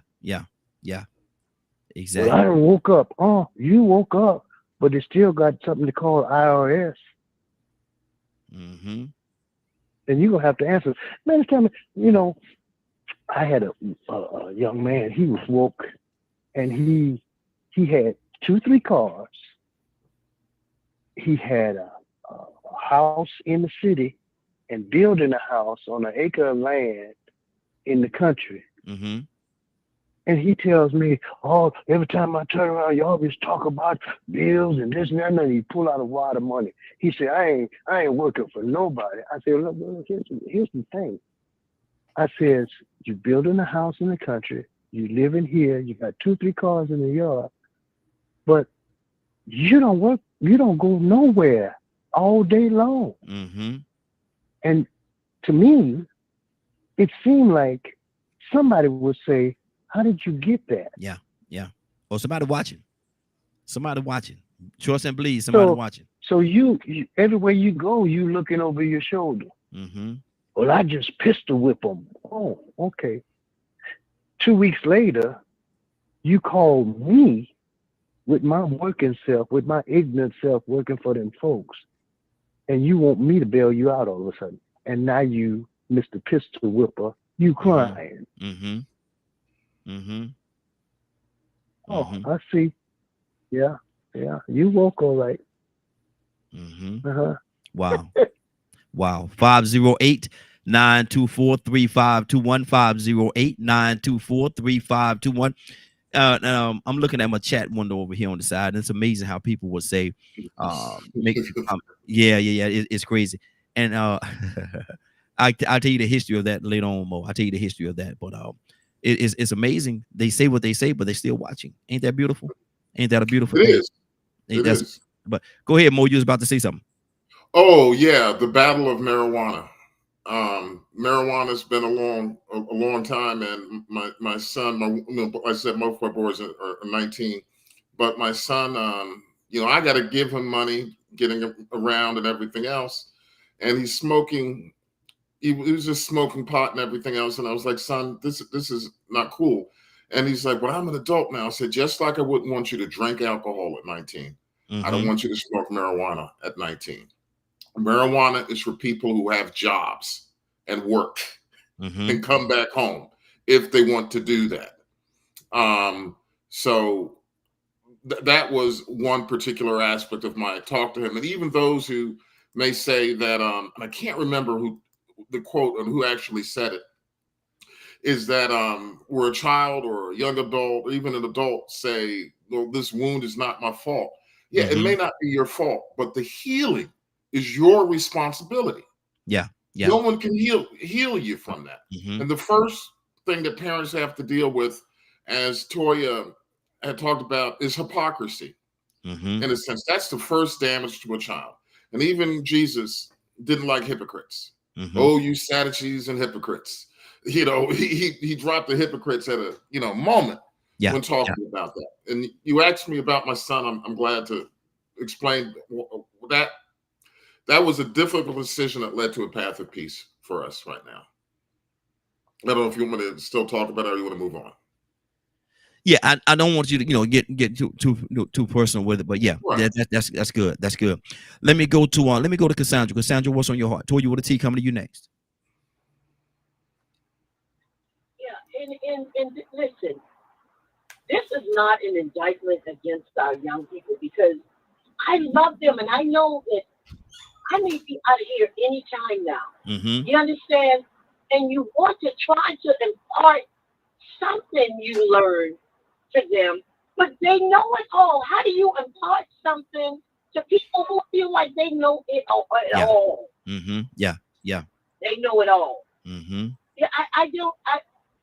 Exactly. Well, I done woke up. Oh, you woke up, but they still got something to call IRS. Mm-hmm. And you're gonna have to answer. Man, tell me, I had a young man, he was woke, and he had 2-3 cars. He had a house in the city and building a house on an acre of land in the country. Mm-hmm. And he tells me, oh, every time I turn around, you always talk about bills and this and that. And he pull out a wad of money. He said, I ain't working for nobody. I said, look, here's the thing. I said, you building a house in the country, you living here, you got 2-3 cars in the yard, but you don't work, you don't go nowhere all day long. Mm-hmm. And to me, it seemed like somebody would say, how did you get that? Yeah. Or somebody watching. Trust and believe somebody watching. So you everywhere you go, you looking over your shoulder. Mm-hmm. Well, I just pistol whip them. Oh, okay. 2 weeks later, you call me with my working self, with my ignorant self working for them folks, and you want me to bail you out all of a sudden. And now you, Mr. Pistol Whipper, you crying. Mm-hmm. Mm-hmm. Oh, Mm-hmm. I see. Yeah. You woke all right. Mm-hmm. Uh-huh. Wow. 508-924-3521. 508-924-3521. I'm looking at my chat window over here on the side, and it's amazing how people will say, make it's crazy. And I'll tell you the history of that later on, Mo. I'll tell you the history of that, but it's amazing. They say what they say, but they're still watching. Ain't that beautiful? Ain't that a beautiful thing? It is. But go ahead, Mo. You was about to say something. Oh yeah, the battle of marijuana. Marijuana's been a long time, and my son, I said most of my boys are 19, but my son, I got to give him money, getting him around and everything else, and he's smoking. He was just smoking pot and everything else, and I was like, son, this is not cool. And he's like, well, I'm an adult now. I said, just like I wouldn't want you to drink alcohol at 19, I don't want you to smoke marijuana at 19. Marijuana is for people who have jobs and work and come back home if they want to do that. So that was one particular aspect of my talk to him. And even those who may say that, and I can't remember who the quote and who actually said it, is that where a child or a young adult or even an adult say, well, this wound is not my fault. Yeah, it may not be your fault, but the healing is your responsibility. Yeah. No one can heal you from that. And the first thing that parents have to deal with, as Toya had talked about, is hypocrisy. In a sense, that's the first damage to a child. And even Jesus didn't like hypocrites. Oh, you Sadducees and hypocrites. He dropped the hypocrites at a moment when talking about that. And you asked me about my son. I'm glad to explain that. That was a difficult decision that led to a path of peace for us right now. I don't know if you want me to still talk about it or you want to move on. Yeah, I don't want you to get too personal with it, but yeah, right. That's good. That's good. Let me go to Cassandra. Cassandra, what's on your heart? Told you what a T coming to you next. Yeah, and listen, this is not an indictment against our young people because I love them and I know that I may be out of here anytime now. You understand? And you want to try to impart something you learn to them, but they know it all. How do you impart something to people who feel like they know it all? Yeah. They know it all. Yeah, I don't.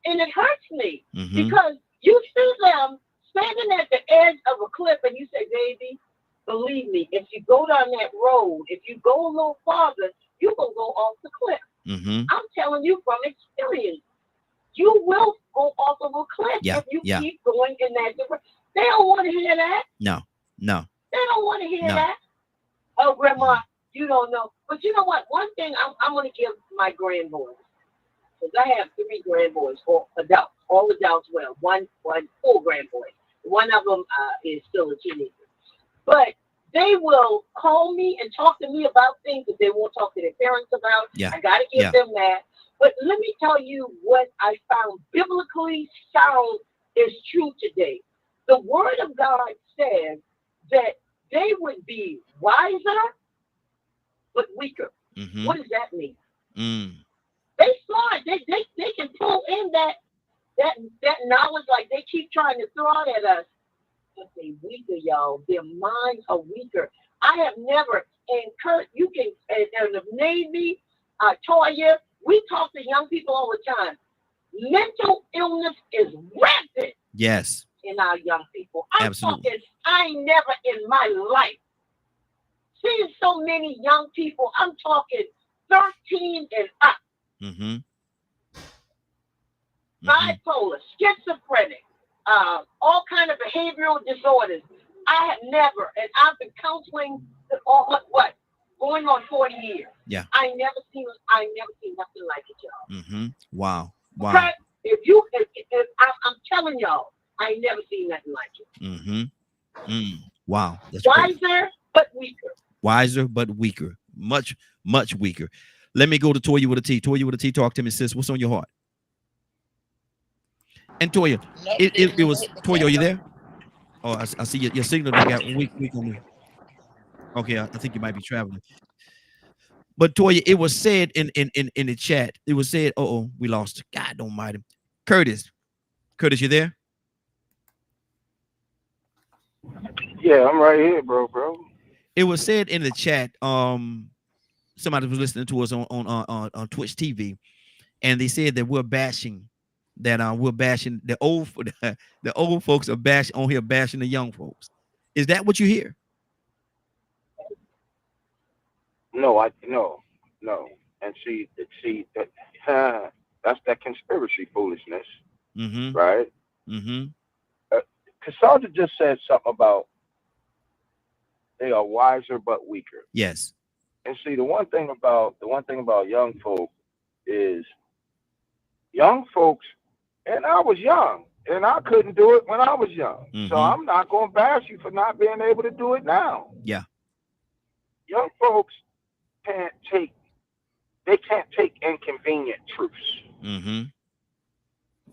And it hurts me because you see them standing at the edge of a cliff, and you say, "Baby, believe me, if you go down that road, if you go a little farther, you will go off the cliff." I'm telling you from experience, you will go off of a cliff if you keep going in that direction. They don't want to hear that. No. They don't want to hear that. Oh, Grandma, you don't know. But you know what? One thing I'm going to give my grandboys, because I have 3 grandboys, or adults, all adults. Well, one full grandboy. One of them is still a teenager. But they will call me and talk to me about things that they won't talk to their parents about. I got to give them that. But let me tell you what I found biblically sound is true today. The Word of God says that they would be wiser, but weaker. What does that mean? They smart. They can pull in that that knowledge, like they keep trying to throw it at us, but they weaker, y'all. Their minds are weaker. I have never, and Kurt, you can, and the Navy, Toya, we talk to young people all the time. Mental illness is rampant Yes, in our young people. I'm absolutely. talking, I ain't never in my life seen so many young people. I'm talking 13 and up, Mm-hmm. bipolar, schizophrenic, all kind of behavioral disorders. I have never, and I've been counseling for what, going on 40 years. Yeah. I never seen nothing like it, y'all. Mm-hmm. Wow. Wow. Okay? If I'm telling y'all, I ain't never seen nothing like it. Mm-hmm. Wow. That's great. Wiser, but weaker. Wiser, but weaker. Much, much weaker. Let me go to Toya with a T. Toya with a T, talk to me, sis. What's on your heart? And Toya, it was Toya. Are you there? Oh, I see your signal that got weak on me. Okay, I think you might be traveling. But Toya, it was said in the chat. It was said, oh, we lost. God almighty. Curtis, you there? Yeah, I'm right here, bro. It was said in the chat. Somebody was listening to us on Twitch TV, and they said that we're bashing the old folks are bashing the young folks. Is that what you hear? No. And see that that's that conspiracy foolishness, Mm-hmm. right? Mm-hmm. Cassandra just said something about they are wiser but weaker. Yes. And see, the one thing about young folk is young folks, and I was young, and I couldn't do it when I was young. Mm-hmm. So I'm not going to bash you for not being able to do it now. Yeah. Young folks can't take inconvenient truths. Mm-hmm.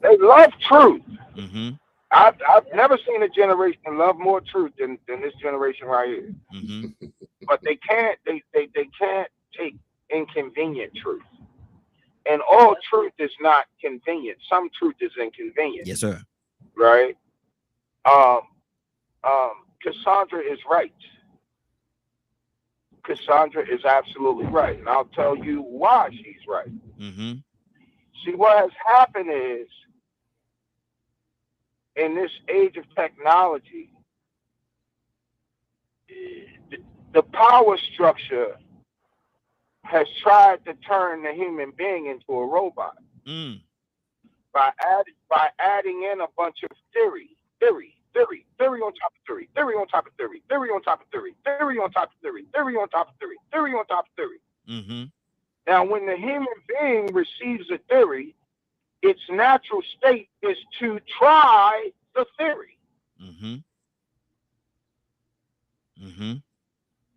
They love truth. Mm-hmm. I've never seen a generation love more truth than this generation right here. Mm-hmm. But they can't take inconvenient truth. And all truth is not convenient. Some truth is inconvenient. Yes, sir. Right? Cassandra is right. Cassandra is absolutely right. And I'll tell you why she's right. Mm-hmm. See, what has happened is, in this age of technology, the power structure has tried to turn the human being into a robot by adding in a bunch of theory on top of theory, theory on top of theory, theory on top of theory, theory on top of theory, theory on top of theory, theory on top of theory. Mm-hmm. Now, when the human being receives a theory, its natural state is to try the theory. Mm-hmm. Mm-hmm.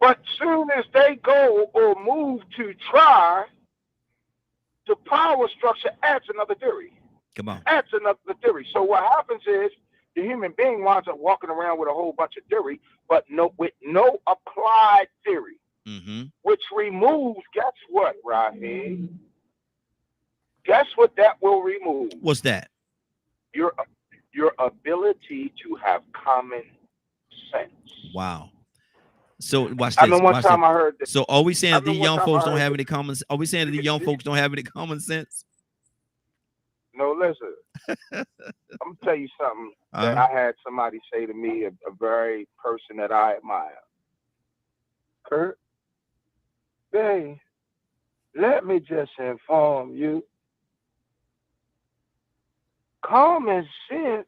But soon as they go or move to try, the power structure adds another theory. Come on. Adds another theory. So what happens is the human being winds up walking around with a whole bunch of theory, but with no applied theory. Mm-hmm. Which removes, guess what, Raheem? Guess what that will remove? What's that? Your ability to have common sense. Wow. So watch this. I remember one time I heard this. So are we saying that the young folks don't have any common? Are we saying that the young folks don't have any common sense? No, listen. I'm gonna tell you something that I had somebody say to me, a very person that I admire. Kurt, babe, let me just inform you. Common sense.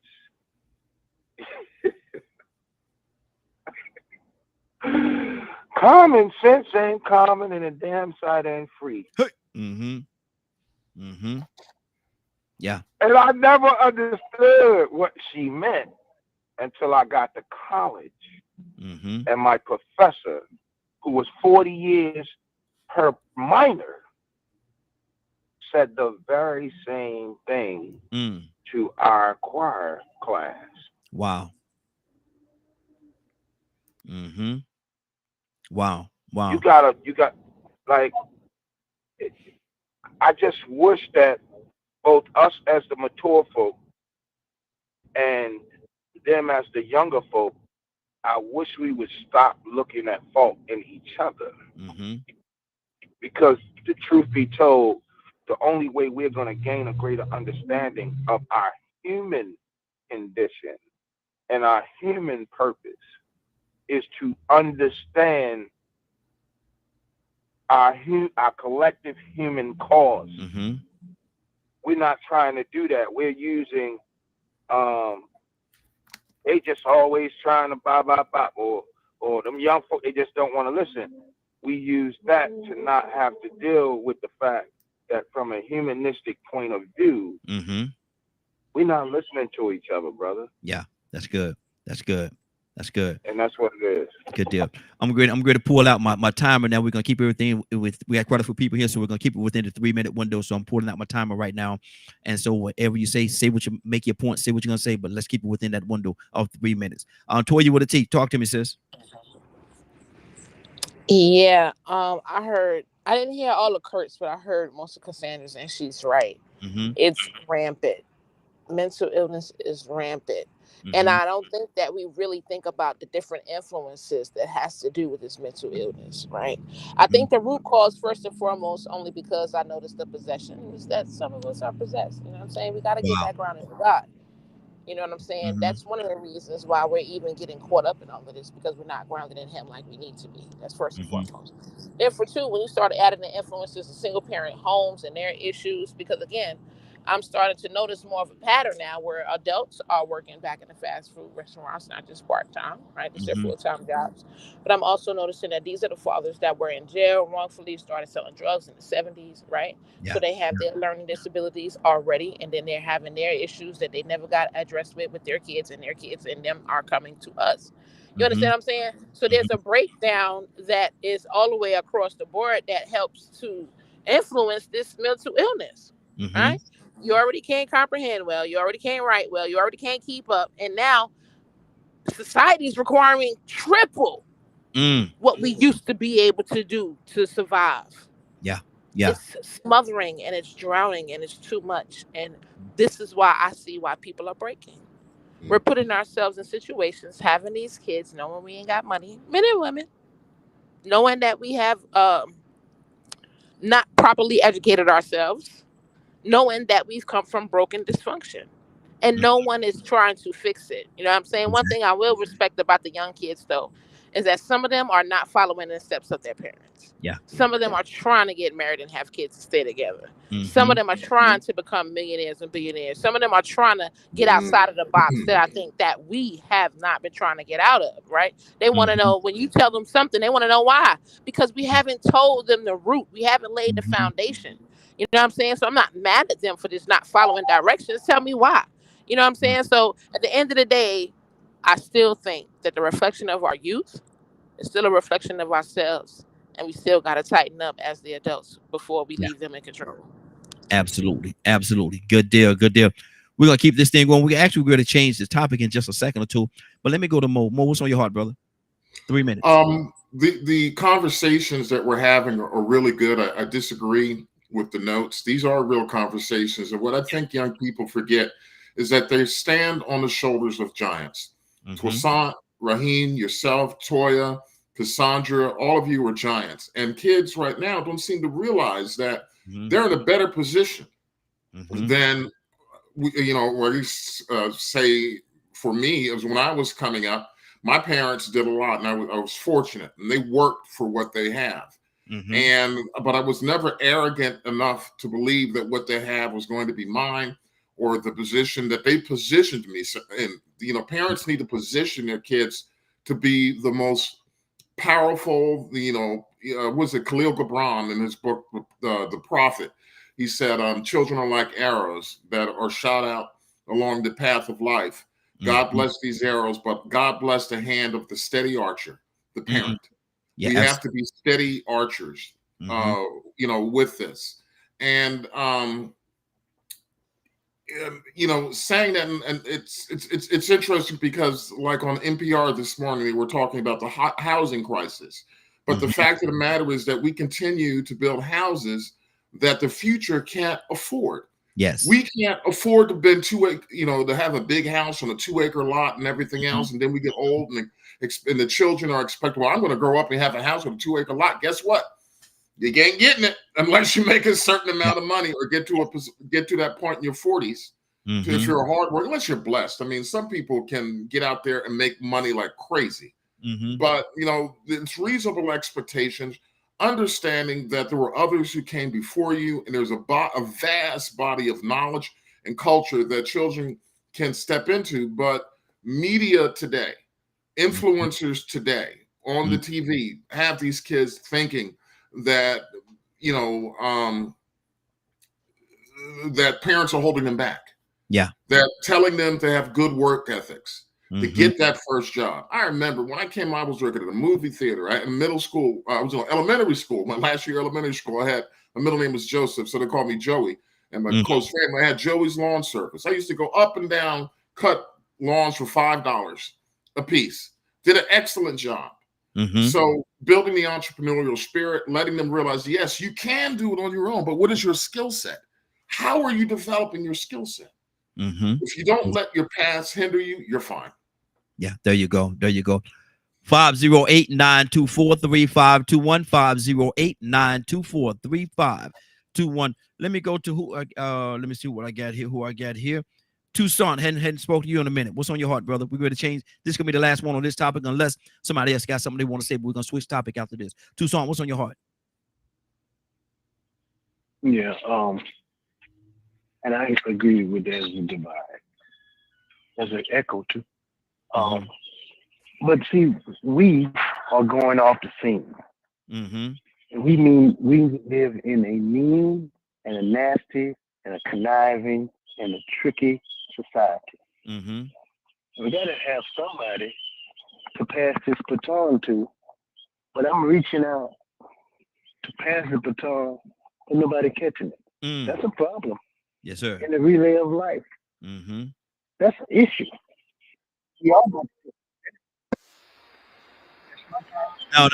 Common sense ain't common, and the damn sight ain't free. Mm-hmm. Mm-hmm. Yeah. And I never understood what she meant until I got to college. Mm-hmm. And my professor, who was 40 years her minor, said the very same thing to our choir class. Wow. Mm-hmm. Wow. Wow. You got like, I just wish that both us as the mature folk And them as the younger folk, I wish we would stop looking at fault in each other. Mm-hmm. Because the truth be told, the only way we're going to gain a greater understanding of our human condition and our human purpose is to understand our collective human cause. Mm-hmm. We're not trying to do that. We're using they just always trying to bop, or them young folk, they just don't want to listen. We use that to not have to deal with the fact that from a humanistic point of view, Mm-hmm. we're not listening to each other, brother. Yeah, that's good. That's good. That's good. And that's what it is. Good deal. I'm going to pull out my timer now. We're going to keep everything we got quite a few people here, so we're going to keep it within the 3-minute window. So I'm pulling out my timer right now. And so whatever you say what you make your point, say what you're going to say, but let's keep it within that window of 3 minutes. Toya with a T, talk to me, sis. Yeah, I didn't hear all of Kurt's, but I heard most of Cassandra's, and she's right. Mm-hmm. It's rampant. Mental illness is rampant. Mm-hmm. And I don't think that we really think about the different influences that has to do with this mental illness, right? I think the root cause, first and foremost, only because I noticed the possession, is that some of us are possessed. You know what I'm saying? We got to get back grounded in God. You know what I'm saying? Mm-hmm. That's one of the reasons why we're even getting caught up in all of this, because we're not grounded in Him like we need to be. That's first and foremost. Then for two, when you start adding the influences of single parent homes and their issues, because again, I'm starting to notice more of a pattern now where adults are working back in the fast food restaurants, not just part-time, right? It's their full-time jobs. But I'm also noticing that these are the fathers that were in jail wrongfully, started selling drugs in the 70s, right? Yeah. So they have their learning disabilities already, and then they're having their issues that they never got addressed with their kids, and their kids and them are coming to us. You understand what I'm saying? So there's a breakdown that is all the way across the board that helps to influence this mental illness, right? You already can't comprehend well. You already can't write well. You already can't keep up. And now society is requiring triple what we used to be able to do to survive. Yeah. Yeah. It's smothering and it's drowning and it's too much. And this is why I see why people are breaking. We're putting ourselves in situations, having these kids, knowing we ain't got money, men and women, knowing that we have not properly educated ourselves, knowing that we've come from broken dysfunction, and no one is trying to fix it. You know what I'm saying? One thing I will respect about the young kids, though, is that some of them are not following in the steps of their parents. Yeah. Some of them are trying to get married and have kids and stay together. Some of them are trying to become millionaires and billionaires. Some of them are trying to get outside of the box that I think that we have not been trying to get out of, right? They want to know, when you tell them something, they want to know why. Because we haven't told them the root. We haven't laid the foundation. You know what I'm saying? So I'm not mad at them for just not following directions. Tell me why. You know what I'm saying? So at the end of the day, I still think that the reflection of our youth is still a reflection of ourselves. And we still got to tighten up as the adults before we leave them in control. Absolutely. Absolutely. Good deal. Good deal. We're going to keep this thing going. We're going to change this topic in just a second or two. But let me go to Mo. Mo, what's on your heart, brother? 3 minutes. The conversations that we're having are really good. I disagree with the notes. These are real conversations. And what I think young people forget is that they stand on the shoulders of giants. Toussaint, Raheem, yourself, Toya, Cassandra, all of you are giants. And kids right now don't seem to realize that they're in a better position than, where you say, for me, it was when I was coming up, my parents did a lot, and I was fortunate, and they worked for what they have. But I was never arrogant enough to believe that what they have was going to be mine, or the position that they positioned me in. Parents need to position their kids to be the most powerful. Was it Khalil Gibran in his book, The Prophet? He said, children are like arrows that are shot out along the path of life. God bless these arrows, but God bless the hand of the steady archer, the parent. We have to be steady archers, with this. And, saying that, and it's interesting because, like on NPR this morning, they were talking about the housing crisis. But the fact of the matter is that we continue to build houses that the future can't afford. Yes. We can't afford to bend to have a big house on a 2-acre lot and everything else. And then we get old and the children are expected, well, I'm going to grow up and have a house with a 2-acre lot. Guess what? You ain't getting it unless you make a certain amount of money or get to that point in your 40s. If you're a hard worker, unless you're blessed. I mean, some people can get out there and make money like crazy. But, it's reasonable expectations, understanding that there were others who came before you, and there's a vast body of knowledge and culture that children can step into. But media today, influencers today on the TV have these kids thinking that, that parents are holding them back. Yeah. They're telling them to have good work ethics, to get that first job. I remember when I came, I was working at a movie theater, right? In middle school, I was in elementary school. My last year elementary school, my middle name was Joseph, so they called me Joey. And my close family, I had Joey's Lawn Service. I used to go up and down, cut lawns for $5 a piece. Did an excellent job. So building the entrepreneurial spirit, letting them realize, yes, you can do it on your own, but what is your skill set? How are you developing your skill set? If you don't let your past hinder you, you're fine. Yeah, there you go. 508-924-3521, 508-924-3521. Let me go to who let me see what I got here. Tucson, hadn't spoke to you in a minute. What's on your heart, brother? We're going to change. This is going to be the last one on this topic, unless somebody else got something they want to say, but we're going to switch topic after this. Tucson, what's on your heart? Yeah, and I agree with that as a divide. As an echo too. But see, we are going off the scene. And we live in a mean and a nasty and a conniving and a tricky society. We got to have somebody to pass this baton to, but I'm reaching out to pass the baton and nobody catching it. That's a problem. Yes, sir. In the relay of life. That's an issue. We all got No.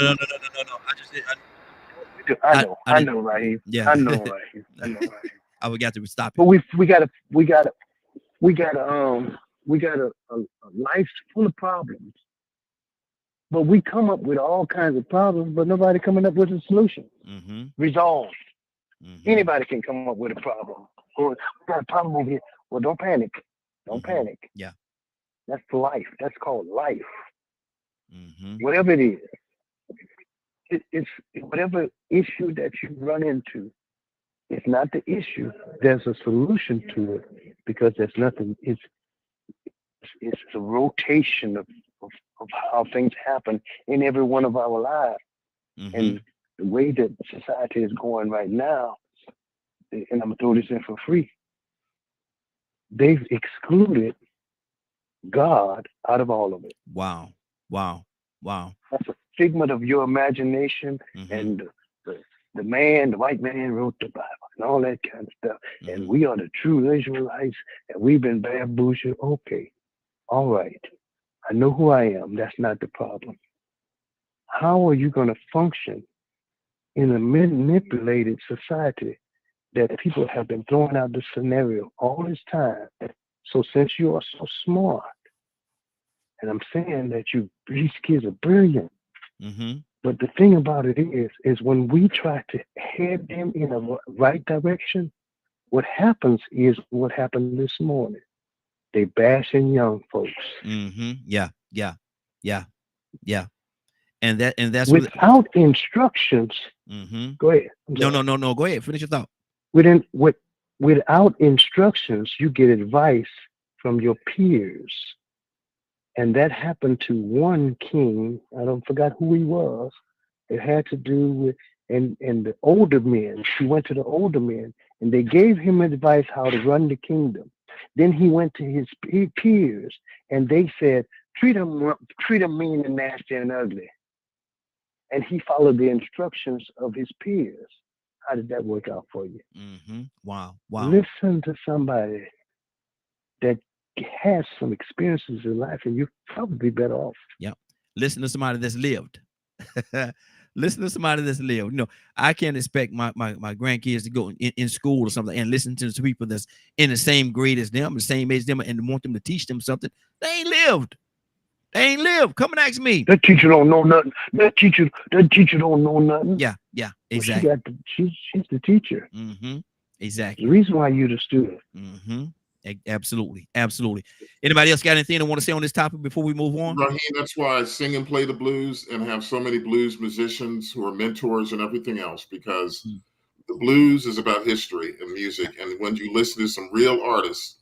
I know, Raheem. Yeah. I know, Raheem. I would got to stop it. But we got a life full of problems. But we come up with all kinds of problems, but nobody coming up with a solution. Resolve. Anybody can come up with a problem. Or we got a problem over here. Well, don't panic. Don't panic. Yeah. That's life. That's called life. Whatever it is. It's whatever issue that you run into, it's not the issue. There's a solution to it, because there's nothing. It's a rotation of how things happen in every one of our lives. And the way that society is going right now, and I'm gonna throw this in for free, they've excluded God out of all of it. Wow. That's a figment of your imagination, and the white man wrote the Bible and all that kind of stuff. And we are the true Israelites, and we've been bamboozled. Okay, all right. I know who I am. That's not the problem. How are you going to function in a manipulated society that people have been throwing out this scenario all this time? So since you are so smart, and I'm saying that these kids are brilliant, but the thing about it is when we try to head them in the right direction, what happens is what happened this morning. They bashing young folks. Yeah. And that's without instructions. Go ahead. No. Go ahead. Finish your thought. Without instructions, you get advice from your peers. And that happened to one king. I forgot who he was. It had to do with and the older men. He went to the older men, and they gave him advice how to run the kingdom. Then he went to his peers, and they said, treat him mean and nasty and ugly. And he followed the instructions of his peers. How did that work out for you? Wow. Listen to somebody that has some experiences in life, and you're probably better off. Yep. Listen to somebody that's lived. Listen to somebody that's lived. You know, I can't expect my grandkids to go in school or something and listen to people that's in the same grade as them, the same age as them, and want them to teach them something. They ain't lived. They ain't lived. Come and ask me. That teacher don't know nothing. That teacher don't know nothing. Yeah, exactly. Well, she's the teacher. Mm-hmm. Exactly. The reason why you're the student. Mm-hmm. Absolutely. Anybody else got anything they want to say on this topic before we move on? Raheem, that's why I sing and play the blues and have so many blues musicians who are mentors and everything else, because the blues is about history and music. And when you listen to some real artists,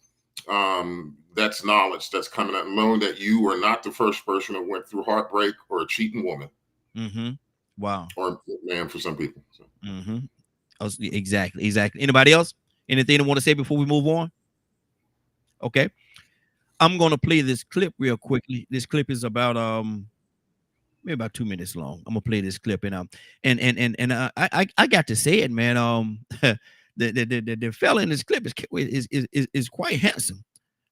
that's knowledge that's coming out, knowing that you are not the first person who went through heartbreak or a cheating woman. Mm-hmm. Wow. Or man for some people. So. Mm-hmm. Exactly. Anybody else? Anything they want to say before we move on? Okay. I'm gonna play this clip real quickly. This clip is about maybe about 2 minutes long. I'm gonna play this clip and I got to say it, man. The fella in this clip is quite handsome.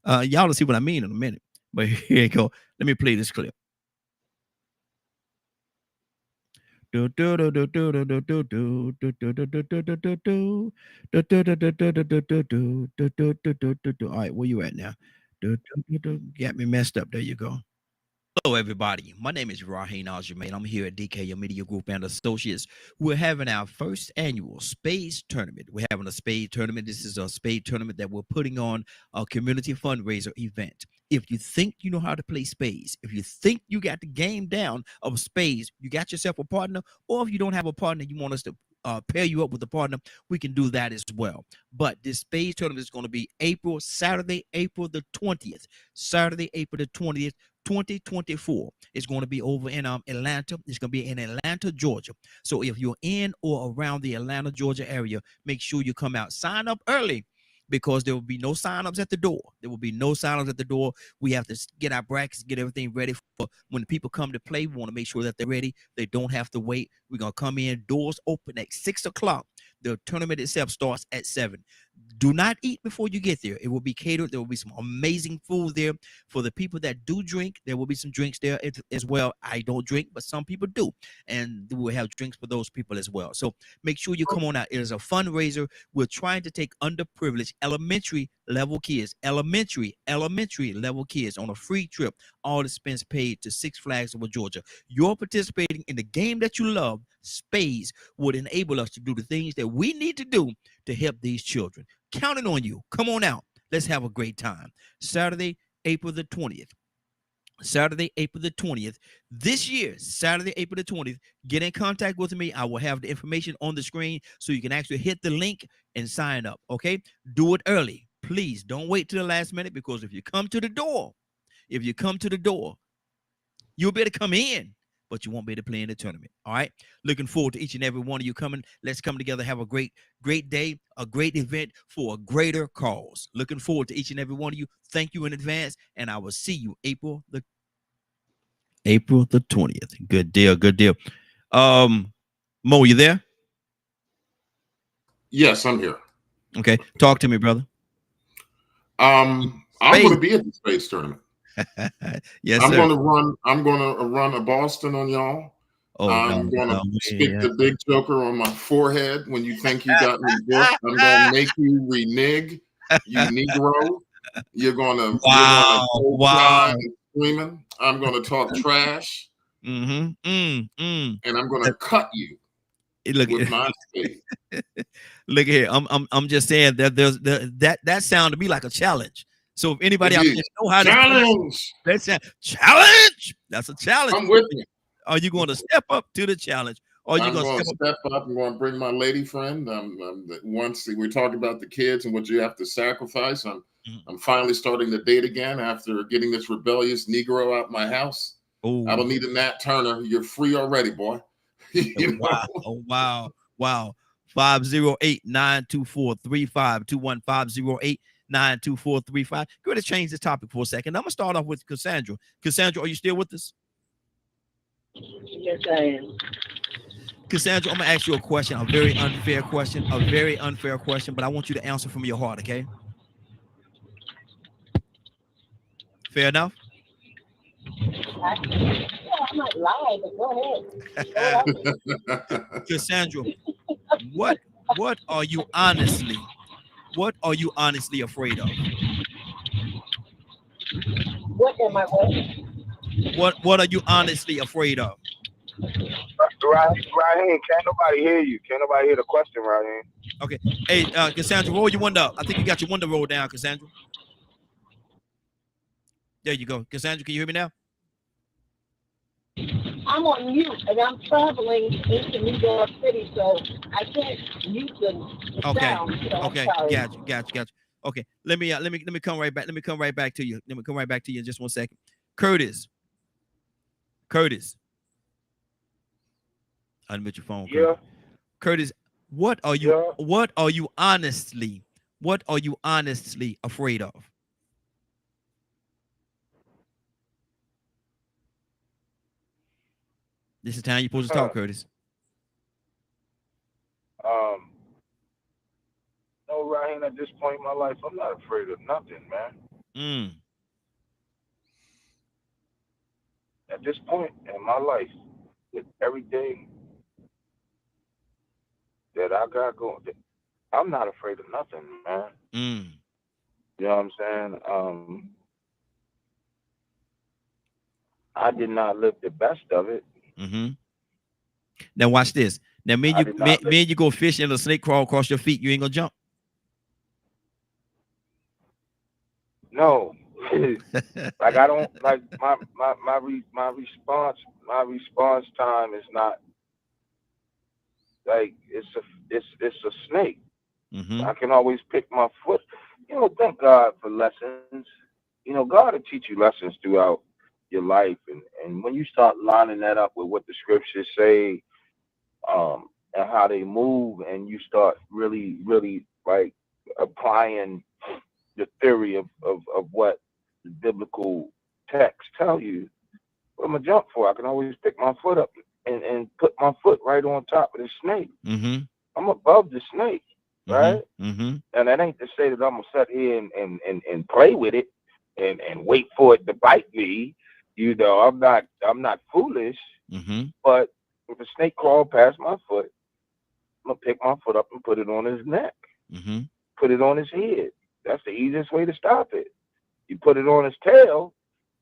Y'all will see what I mean in a minute. But here you go. Let me play this clip. All right, where you at now? Got me messed up. There you go. Hello, everybody. My name is Raheem Algermain. I'm here at DK Media Group and Associates. We're having our first annual Spades Tournament. We're having a Spade Tournament. This is a Spade Tournament that we're putting on a community fundraiser event. If you think you know how to play spades, if you think you got the game down of spades, you got yourself a partner, or if you don't have a partner, you want us to pair you up with a partner, we can do that as well. But this Spades Tournament is going to be Saturday, April the 20th. Saturday, April the 20th. 2024. It's going to be over in Atlanta. It's going to be in Atlanta, Georgia. So if you're in or around the Atlanta, Georgia area, make sure you come out. Sign up early, because there will be no sign-ups at the door. There will be no sign-ups at the door. We have to get our brackets, get everything ready for when people come to play. We want to make sure that they're ready. They don't have to wait. We're going to come in. Doors open at 6 o'clock. The tournament itself starts at 7. Do not eat before you get there. It will be catered. There will be some amazing food there. For the people that do drink, there will be some drinks there as well. I don't drink, but some people do. And we will have drinks for those people as well. So make sure you come on out. It is a fundraiser. We're trying to take underprivileged elementary level kids on a free trip, all expense paid, to Six Flags over Georgia. You're participating in the game that you love. Spades would enable us to do the things that we need to do to help these children. Counting on you. Come on out. Let's have a great time. Saturday, April the 20th. Saturday, April the 20th. This year, Saturday, April the 20th. Get in contact with me. I will have the information on the screen so you can actually hit the link and sign up. Okay? Do it early. Please don't wait till the last minute, because if you come to the door, you'll be able to come in, but you won't be able to play in the tournament. All right. Looking forward to each and every one of you coming. Let's come together, have a great day, a great event for a greater cause. Looking forward to each and every one of you. Thank you in advance, and I will see you April the 20th. Good deal. Mo, you there? Yes, I'm here. Okay. Talk to me, brother. I'm going to be at the Spades Tournament. Yes, I'm sir. I'm gonna run a Boston on y'all. I'm gonna stick the big joker on my forehead when you think you got me booked. I'm gonna make you renege, you Negro. You're gonna cry and screaming. I'm gonna talk trash. And I'm gonna cut you. With my spade. Look here, I'm just saying that that sound to me like a challenge. So if anybody out there know how to challenge, that's a challenge. That's a challenge. I'm with you. Are you going to step up to the challenge? Or are you going to step up? I'm going to bring my lady friend. Once we're talking about the kids and what you have to sacrifice, I'm finally starting to date again after getting this rebellious Negro out my house. Oh, I don't need a Nat Turner. You're free already, boy. Wow. Oh, wow. 508-924-3521. 508-924-35. Go ahead and change this topic for a second. I'm gonna start off with Cassandra. Cassandra, are you still with us? Yes, I am. Cassandra, I'm gonna ask you a question, a very unfair question, but I want you to answer from your heart, okay? Fair enough? Yeah, I might lie, but go ahead. Throw it out there. Cassandra, what are you honestly afraid of? What am I what? What are you honestly afraid of? Raheem, can't nobody hear you. Can't nobody hear the question, Raheem. Okay. Hey, Cassandra, roll your window up. I think you got your window rolled down, Cassandra. There you go. Cassandra, can you hear me now? I'm on mute and I'm traveling into New York City, so I can't mute the Okay. sound. So Okay. I'm sorry. Gotcha. Okay. Let me come right back. Let me come right back to you. Let me come right back to you in just 1 second. Curtis. Unmute your phone. Yeah. Curtis, what are you honestly afraid of? This is the time you're supposed to talk, Curtis. No, Raheem, at this point in my life, I'm not afraid of nothing, man. At this point in my life, with everything that I got going, I'm not afraid of nothing, man. You know what I'm saying? I did not live the best of it. Now watch this. Now, me and you go fishing and a snake crawl across your feet. You ain't gonna jump. No, like I don't like my response time is not like it's a snake. I can always pick my foot. You know, thank God for lessons. You know, God will teach you lessons throughout your life, and when you start lining that up with what the scriptures say, and how they move, and you start really like applying the theory of what the biblical texts tell you, what am I jump for? I can always pick my foot up and put my foot right on top of the snake. I'm above the snake, right? And that ain't to say that I'm gonna sit here and play with it and wait for it to bite me. You know, I'm not foolish. But if a snake crawl past my foot, I'm gonna pick my foot up and put it on his neck, put it on his head. That's the easiest way to stop it. You put it on his tail,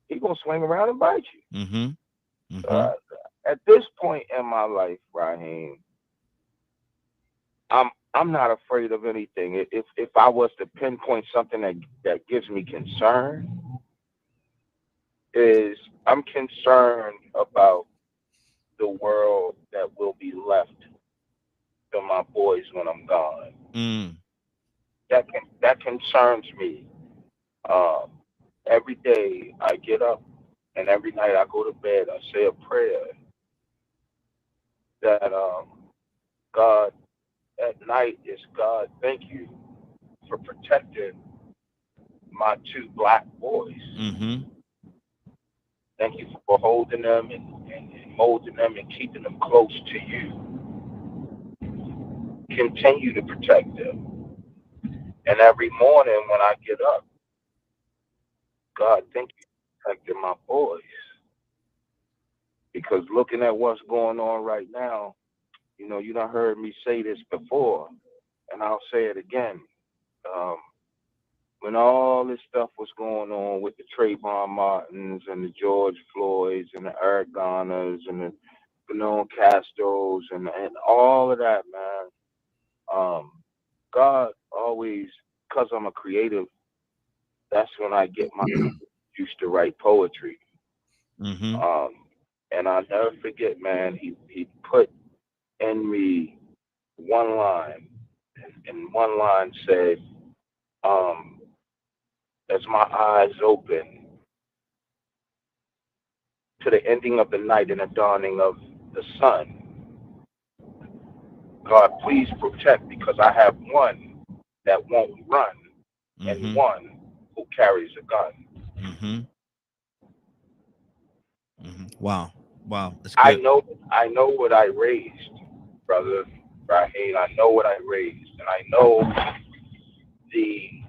he's gonna swing around and bite you. At this point in my life, Raheem, I'm not afraid of anything. If I was to pinpoint something that gives me concern, is I'm concerned about the world that will be left to my boys when I'm gone. That concerns me. Every day I get up and every night I go to bed, I say a prayer that God, at night is God, thank you for protecting my 2 black boys. Thank you for holding them and molding them and keeping them close to you. Continue to protect them. And every morning when I get up, God, thank you for protecting my boys. Because looking at what's going on right now, you know, you done heard me say this before, and I'll say it again. When all this stuff was going on with the Trayvon Martins and the George Floyds and the Eric Garners and the Bernard Castros and all of that, man, God always, because I'm a creative, that's when I get my used to write poetry. And I'll never forget, man, he put in me one line, and one line said, as my eyes open to the ending of the night and the dawning of the sun, God, please protect, because I have one that won't run and one who carries a gun. Wow. That's I good. know what I raised, brother Raheem. I know what I raised, and I know the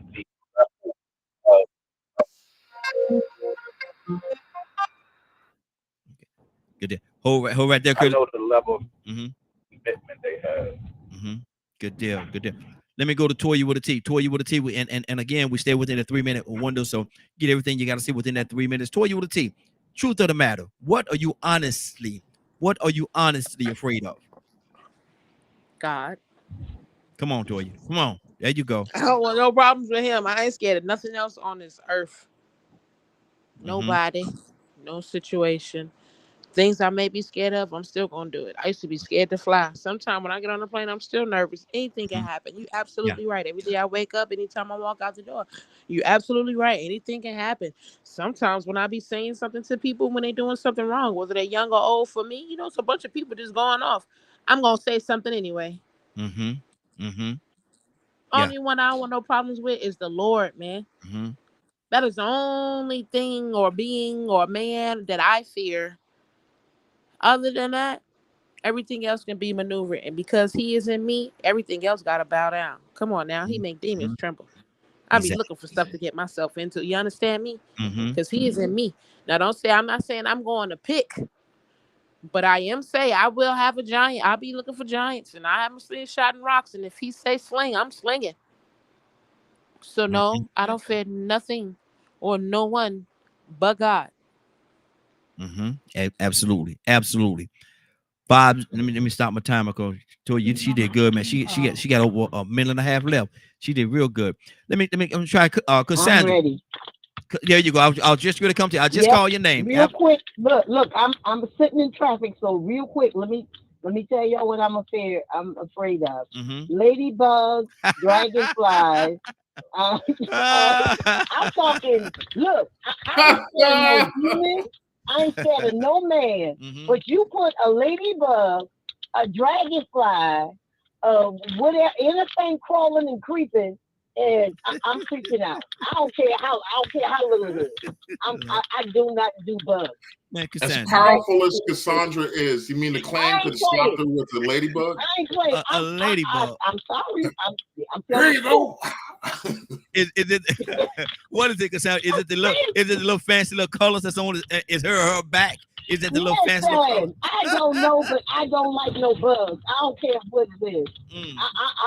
Good deal. Hold right there, I Curtis. know the level of Mm-hmm. commitment they have. Mm-hmm. Good deal. Good deal. Let me go to Toya with a T. Toya with a T. And again, we stay within a 3-minute window. So get everything you got to see within that 3 minutes. Toya with a T. Truth of the matter. What are you honestly afraid of? God. Come on, Toya. Come on. There you go. I don't want no problems with him. I ain't scared of nothing else on this earth. Mm-hmm. Nobody, no situation. Things I may be scared of, I'm still gonna do it. I used to be scared to fly. Sometimes when I get on the plane, I'm still nervous. Anything can Mm-hmm. happen. You're Yeah. absolutely right. Every day I wake up, anytime I walk out the door, you're absolutely right. Anything can happen. Sometimes when I be saying something to people when they doing something wrong, whether they're young or old, for me, it's a bunch of people just going off. I'm gonna say something anyway. Mm-hmm. Mm-hmm. Yeah. Only one I don't want no problems with is the Lord, man. Mm-hmm. That is the only thing or being or man that I fear. Other than that, everything else can be maneuvered. And because he is in me, everything else got to bow down. Come on now. He make demons tremble. I be Exactly. looking for stuff to get myself into. You understand me? Mm-hmm. Because he is in me. Now, I'm not saying I'm going to pick, but I am saying I will have a giant. I'll be looking for giants. And I haven't seen shot in rocks. And if he say sling, I'm slinging. So Mm-hmm. no, I don't fear nothing or no one but God. Mm-hmm. Absolutely. Absolutely. Bob, let me stop my timer, because Toya, she did good, man. She got over a minute and a half left. She did real good. I'm try I'm Cassandra. ready. There you go. I was just going to come to you. I just Yep. call your name. Real quick. Look. I'm sitting in traffic, so real quick. Let me tell y'all what I'm afraid of. Mm-hmm. Ladybugs, dragonflies. I'm talking. Look, I ain't scared of no human. I ain't scared of no man. Mm-hmm. But you put a ladybug, a dragonfly, whatever, anything crawling and creeping, and I'm freaking out. I don't care how little it is. I do not do bugs. Man, As Cassandra. powerful as Cassandra is, you mean the clan I could ain't stop playing. her with the ladybug? I ain't playing. A ladybug. I'm sorry. I'm There telling you go. Is it what is it, Cassandra? Is it the little fancy little colors that's on is her back? Is it the little fancy little colors? Listen, I don't know, but I don't like no bugs. I don't care what it is. Mm.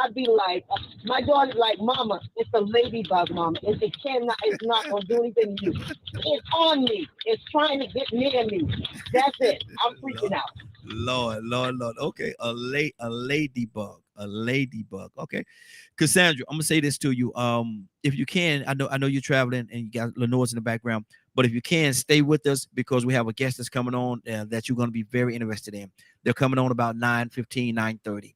I'd be like, my daughter's like, Mama, it's a ladybug, Mama. It's not gonna do anything to you. It's on me. It's trying to get near me. That's it. I'm freaking out. Lord. Okay, a ladybug. Okay, Cassandra, I'm gonna say this to you. If you can, I know you're traveling and you got Lenore's in the background, but if you can, stay with us, because we have a guest that's coming on that you're gonna be very interested in. They're coming on about 9:15, 9:30.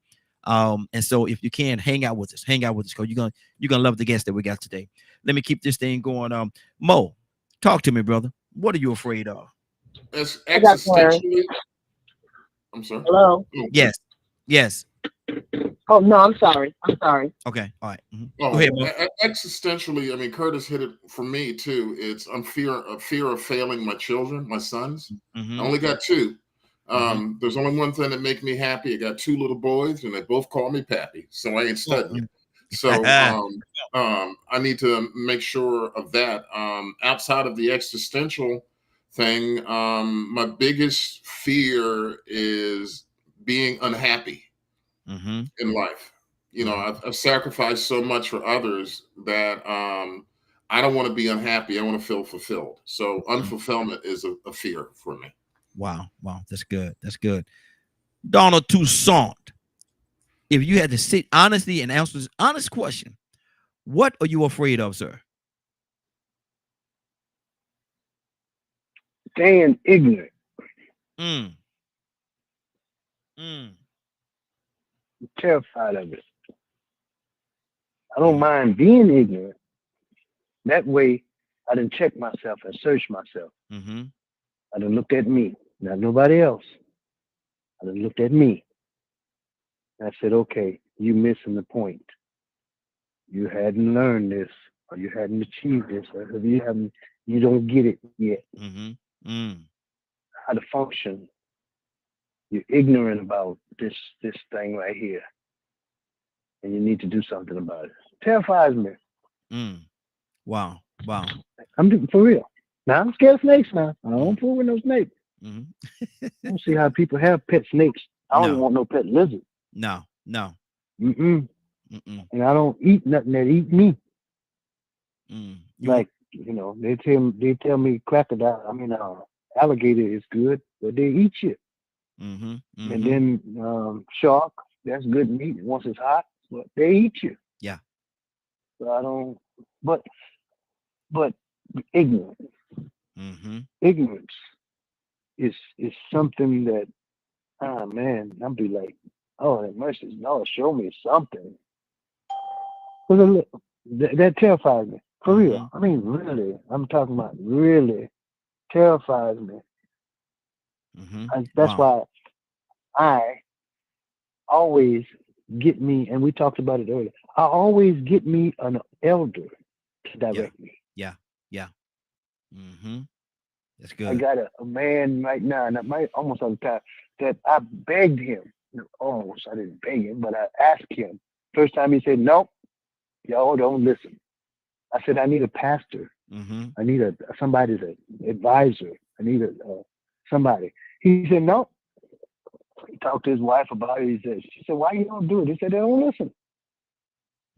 And so if you can, hang out with us, because you're gonna love the guest that we got today. Let me keep this thing going. Mo, talk to me, brother. What are you afraid of? As I got existentially, I'm sorry. Hello. Yes. Oh no, I'm sorry. Okay. All right. Mm-hmm. Oh, Go ahead, Mo. existentially, I mean, Curtis hit it for me too. It's fear of failing my children, my sons. Mm-hmm. I only got two. There's only one thing that make me happy. I got two little boys, and they both call me Pappy, so I ain't studying. So I need to make sure of that. Outside of the existential thing, my biggest fear is being unhappy in life. You know, I've sacrificed so much for others that I don't want to be unhappy. I want to feel fulfilled. So unfulfillment is a fear for me. Wow. That's good. Donald Toussaint, if you had to sit honestly and answer this honest question, what are you afraid of, sir? Staying ignorant. Mm. I'm terrified of it. I don't mind being ignorant. That way, I done check myself and search myself. Mm-hmm. I done looked at me, not nobody else. I done looked at me. And I said, okay, you missing the point. You hadn't learned this, or you hadn't achieved this, or you don't get it yet. How to function. You're ignorant about this thing right here. And you need to do something about it. Terrifies me. Wow. I'm for real. Now I'm scared of snakes now. I don't fool with no snakes. Mm-hmm. I don't see how people have pet snakes. I don't even No, want no pet lizard. no, no. Mm-mm. Mm-mm. And I don't eat nothing that eat me. Mm. You Like, they tell me crocodile, alligator is good, but they eat you. mm-hmm. And Mm-hmm. then shark, that's good meat once it's hot, but they eat you. Yeah. So I don't. But but ignorance, Mm-hmm. ignorance is something that, ah man, I'll be like, oh, that mercy, no, show me something. Because that terrifies me for Mm-hmm. real. I mean, really, I'm talking about really terrifies me. Mm-hmm. And that's Wow. why I always get me, and we talked about it earlier. I always get me an elder to Yeah. direct me. Yeah. Yeah. Mm-hmm. That's I good. got a man right now, and I might almost on the time that I begged him. No, almost, I didn't beg him, but I asked him. First time he said, "Nope, y'all don't listen." I said, "I need a pastor. Mm-hmm. I need somebody to advisor. I need somebody." He said, "Nope." He talked to his wife about it. She said, "Why you don't do it?" He said, "They don't listen."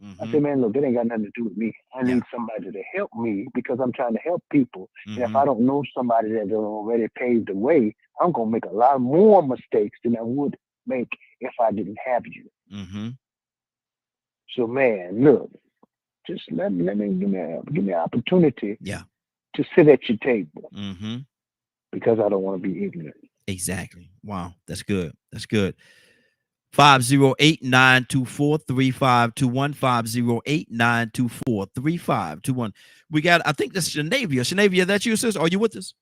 I Mm-hmm. said, "Man, look, it ain't got nothing to do with me. I Yeah. need somebody to help me because I'm trying to help people. And if Mm-hmm. I don't know somebody that already paved the way, I'm gonna make a lot more mistakes than I would make if I didn't have you. Mm-hmm. So, man, look, just give me an opportunity Yeah. to sit at your table Mm-hmm. because I don't want to be ignorant." Exactly. Wow. That's good. That's good. 508-924-3521. 508-924-3521. We got, I think that's Shanavia. Shanavia, that's you, sis? Are you with us?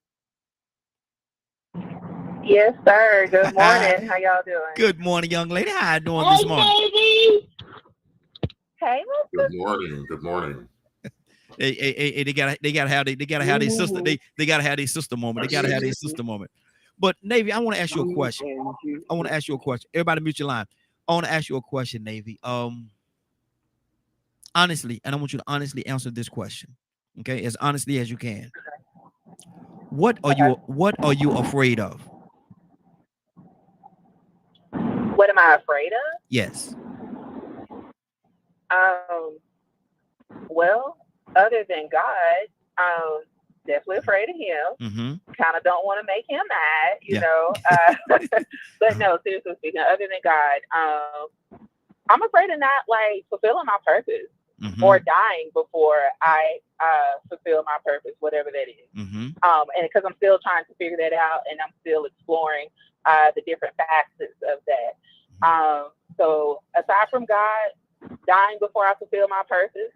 Yes, sir. Good morning. How y'all doing? Good morning, young lady. How you doing Hey, this morning? baby. Hey, Good morning. Good morning. Hey, they gotta have their sister. Ooh, They gotta have their sister moment. They gotta have their sister moment. But Navy, I want to ask you a ooh, question. and you- I want to ask you a question. Everybody mute your line. I want to ask you a question, Navy. Honestly, and I want you to honestly answer this question. Okay, as honestly as you can. What are okay. you afraid of? What am I afraid of? Yes. Um, well, other than God, definitely afraid of him. Mm-hmm. Kind of don't want to make him mad, Yeah. But no, seriously speaking, other than God, I'm afraid of not like fulfilling my purpose Mm-hmm. or dying before I fulfill my purpose, whatever that is. Mm-hmm. And because I'm still trying to figure that out and I'm still exploring the different facets of that. So aside from God, dying before I fulfill my purpose,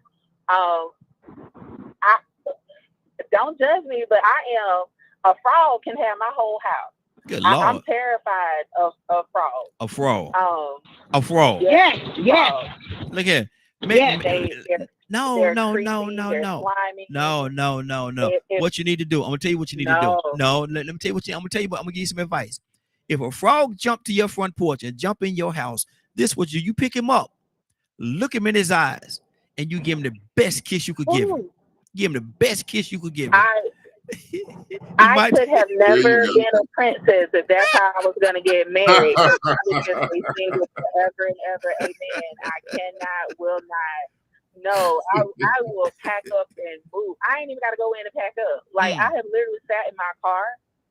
I don't judge me, but I am a frog can have my whole house. Good I'm Lord. terrified of frogs. A frog. Um, A frog. yes, Yes. frogs. Look here. Yes. No, They're no, no, creepy. no, They're no. slimy. No, no, no, no. If What you need to do, I'm gonna tell you what you need to do. no, No, let me tell you I'm gonna tell you what I'm gonna give you some advice. If a frog jump to your front porch and jump in your house, this what you pick him up, look him in his eyes, and you give him the best kiss you could give him. ooh, Give him the best kiss you could give him. He I might could have There never you been a princess if that's how I was going to get married. I would just be single forever and ever. Amen. I cannot, will not. No, I will pack up and move. I ain't even got to go in and pack up. Like, I have literally sat in my car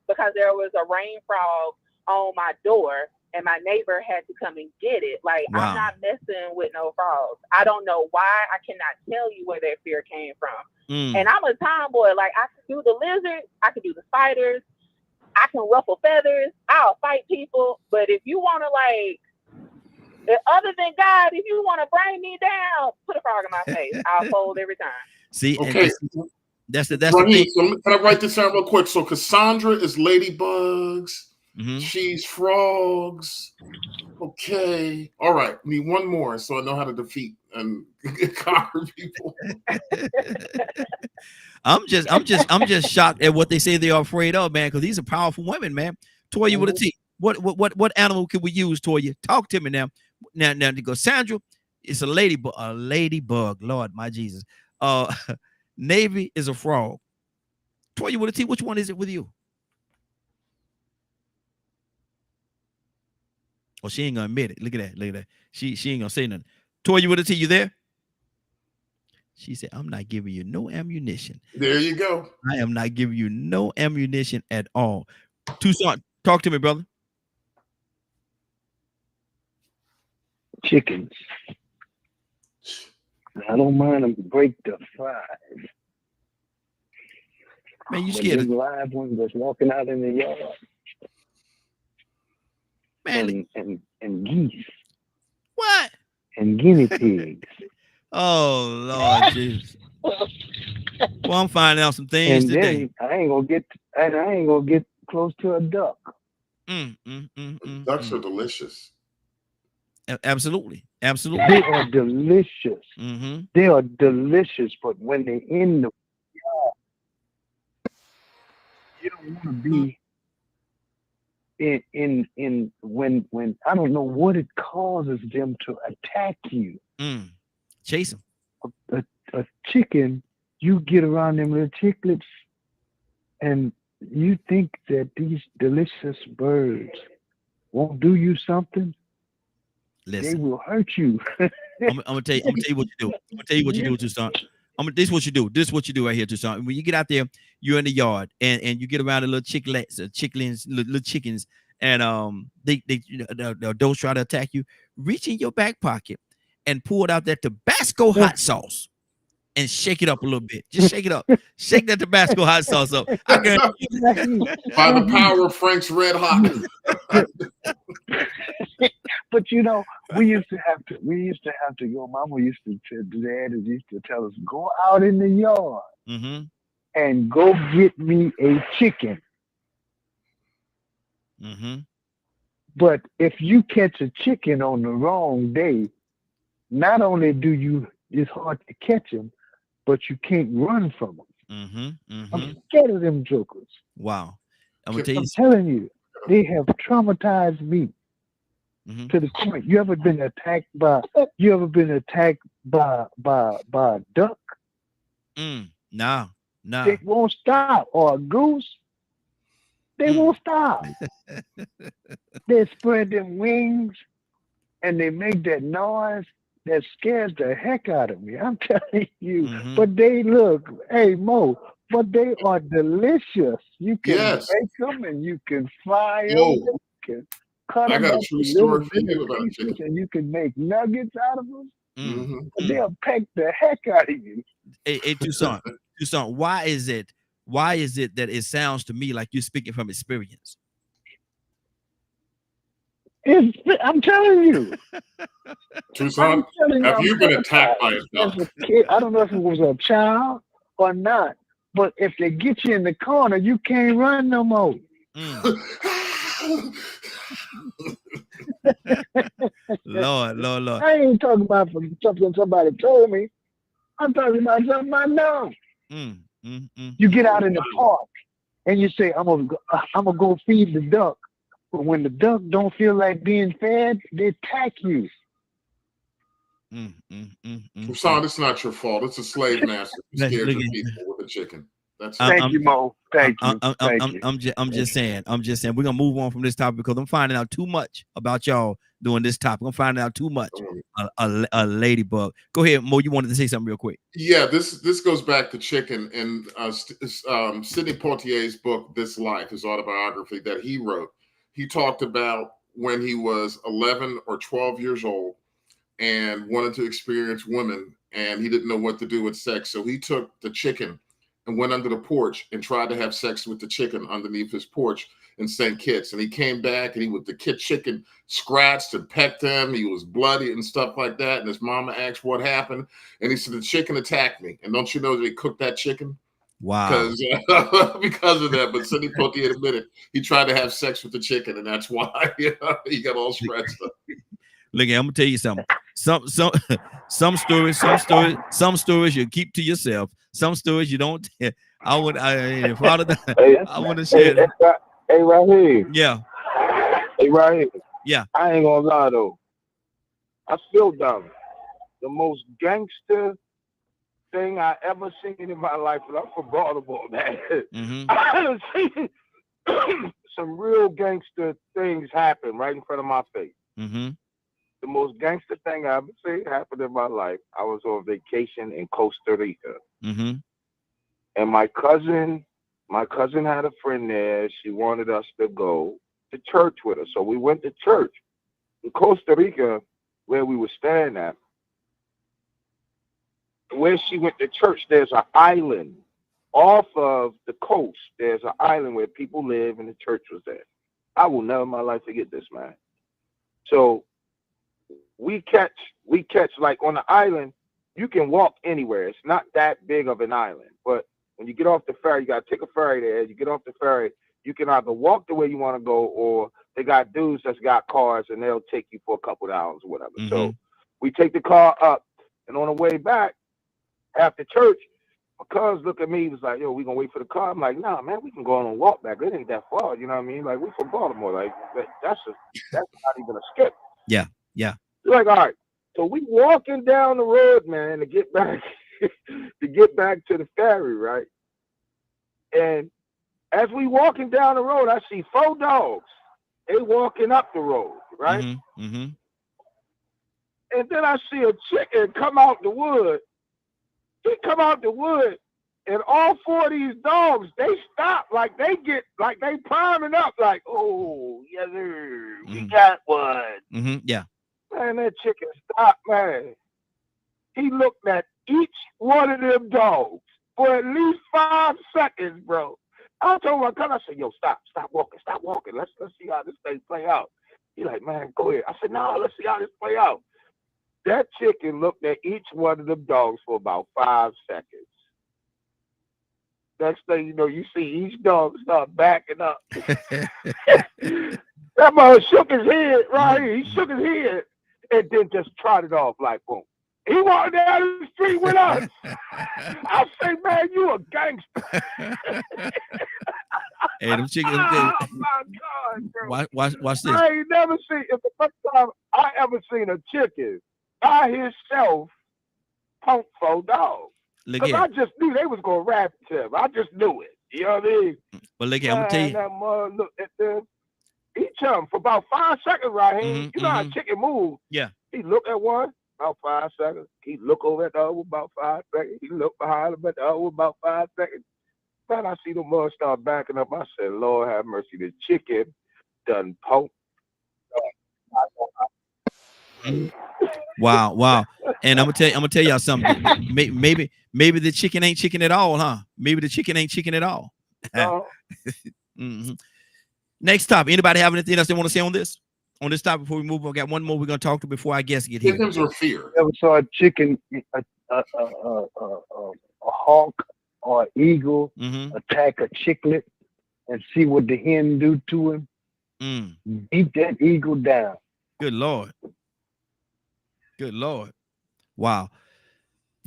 because there was a rain frog on my door and my neighbor had to come and get it. Like, I'm Wow. not messing with no frogs. I don't know why. I cannot tell you where that fear came from. And I'm a tomboy. Like, I can do the lizard, I can do the spiders, I can ruffle feathers, I'll fight people. But if you want to, like, other than God, if you want to bring me down, put a frog in my face. I'll fold every time. See, Okay. that's the Raheem, thing. so can I write this down real quick? So Cassandra is ladybugs. Mm-hmm. She's frogs. Okay. All right. Need one more so I know how to defeat and conquer people. I'm just shocked at what they say they are afraid of, man, because these are powerful women, man. Toya with a T. What animal can we use, Toya? Talk to me now. Now to go. Sandra, it's a ladybug. Lord, my Jesus. Navy is a frog. Toya with a T. Which one is it with you? Oh, she ain't gonna admit it. Look at that. Look at that. She ain't gonna say nothing. Toya with a T, you there? She said, I'm not giving you no ammunition. There you go. I am not giving you no ammunition at all. Tucson, talk to me, brother. Chickens. I don't mind them break the 5. Man, you But scared them of live ones that's walking out in the yard man. and geese What? and guinea pigs. Oh Lord Jesus. Well, I'm finding out some things And today. then I ain't gonna get close to a duck. Ducks are delicious. Absolutely. They Absolutely. are delicious. Mm-hmm. They are delicious, but when they're in the yard, you don't want to be in when I don't know what it causes them to attack you. Chase them. A chicken, you get around them little chicklets, and you think that these delicious birds won't do you something. Listen. They will hurt you. I'm gonna tell you what you do. I'm gonna tell you what you do, Tucson. This is what you do. This is what you do right here, Tucson. When you get out there, you're in the yard, and you get around the little chicklets, little chickens, and those try to attack you. Reach in your back pocket and pull out that Tabasco hot sauce and shake it up a little bit. Just shake it up. Shake that Tabasco hot sauce up. I guarantee you. By the power of Frank's Red Hot. But you know, we used to have to go. Mama used to Dad used to tell us, go out in the yard and go get me a chicken. But if you catch a chicken on the wrong day, not only it's hard to catch them, but you can't run from them. I'm scared of them jokers. Wow. I'm telling you, they have traumatized me. To the point. You ever been attacked by a duck? No. They won't stop. Or a goose. They won't stop. They spread them wings and they make that noise that scares the heck out of me. I'm telling you. But they look, hey Mo, but they are delicious. You can bake them and you can fry them. You can cut I them got up a true in story for little you about pieces chicken. and you can make nuggets out of them. They'll peck the heck out of you. Hey, Tucson, why is it that it sounds to me like you're speaking from experience? I'm telling you. Tucson, have you been attacked by a duck? As a kid, I don't know if it was a child or not, but if they get you in the corner, you can't run no more. Lord. I ain't talking about something somebody told me. I'm talking about something I know. You get out in the park and you say, I'm gonna go feed the duck. But when the duck don't feel like being fed, they attack you. Tucson, it's not your fault. It's a slave master who scared the people with a chicken. Thank you, Mo. Thank you. I'm just saying. We're gonna move on from this topic because I'm finding out too much about y'all doing this topic. I'm finding out too much. A ladybug. Go ahead, Mo. You wanted to say something real quick. Yeah, this goes back to chicken and Sidney Poitier's book, This Life, his autobiography that he wrote. He talked about when he was 11 or 12 years old and wanted to experience women, and he didn't know what to do with sex. So he took the chicken and went under the porch and tried to have sex with the chicken underneath his porch in St. Kitts. And he came back and the chicken scratched and pecked him. He was bloody and stuff like that. And his mama asked what happened. And he said, the chicken attacked me. And don't you know they cooked that chicken? Wow. Because of that. But Sidney Poitier admitted he tried to have sex with the chicken, and that's why he got all scratched up. Look, I'm gonna tell you something. Some stories you keep to yourself. Some stories you don't. I want to share. Hey, right here. Yeah. Hey, right here. Yeah. I ain't gonna lie though. I feel dumb. The most gangster thing I ever seen in my life, and I'm from Baltimore, man. I have seen some real gangster things happen right in front of my face. Mm-hmm. The most gangster thing I ever seen happened in my life. I was on vacation in Costa Rica, Mm-hmm. and my cousin had a friend there. She wanted us to go to church with her, so we went to church in Costa Rica, where we were staying at. Where she went to church, there's an island off of the coast. There's an island where people live, and the church was there. I will never in my life forget this, man. So we catch like on the island, you can walk anywhere. It's not that big of an island, but when you get off the ferry, you gotta take a ferry there. You get off the ferry, you can either walk the way you want to go, or they got dudes that's got cars and they'll take you for a couple of hours or whatever. Mm-hmm. So we take the car up, and on the way back after church, my cousin looked at me, he was like, yo, we gonna wait for the car? I'm like, nah, man, we can go on and walk back. It ain't that far, you know what I mean? Like, we from Baltimore, like that's not even a skip. Yeah, yeah. You're like, all right. So we walking down the road, man, to get back to the ferry, right? And as we walking down the road, I see 4 dogs. They walking up the road, right? Mm-hmm. Mm-hmm. And then I see a chicken come out the wood. They come out the wood, and all 4 of these dogs, they stop, like they priming up, like, oh, yes, sir, we got one. Mm-hmm. Yeah. Man, that chicken stopped, man. He looked at each one of them dogs for at least 5 seconds, bro. I told my cousin, I said, yo, stop walking. Let's see how this thing play out. He like, man, go ahead. I said, no, let's see how this play out. That chicken looked at each one of them dogs for about 5 seconds. Next thing you know, you see each dog start backing up. That man shook his head right here. He shook his head and then just trotted off like boom. He walked down the street with us. I say, man, you a gangster. Hey, them chickens. Oh my God, bro. Watch this. I ain't never seen. It's the first time I ever seen a chicken by himself punk 4 dogs. Look Because here. I just knew they was gonna rap him. I just knew it. You know what I mean? But look here, I'm gonna tell you. That mother looked at them. He jumped for about 5 seconds right here. You know how chicken move. Yeah. He looked at one about 5 seconds. He look over at the other about 5 seconds. He looked behind him at the other about 5 seconds. Man, I see the mud start backing up. I said, Lord have mercy, the chicken done poked. Wow. And I'm gonna tell y'all something. Maybe the chicken ain't chicken at all, huh? Maybe the chicken ain't chicken at all. Mm-hmm. Next topic. Anybody have anything else they want to say on this topic before we move on? I got one more we're gonna talk to before our guests get here. Chickens or fear? Ever saw a chicken, a hawk or an eagle attack a chicklet and see what the hen do to him? Beat that eagle down. Good Lord. Wow.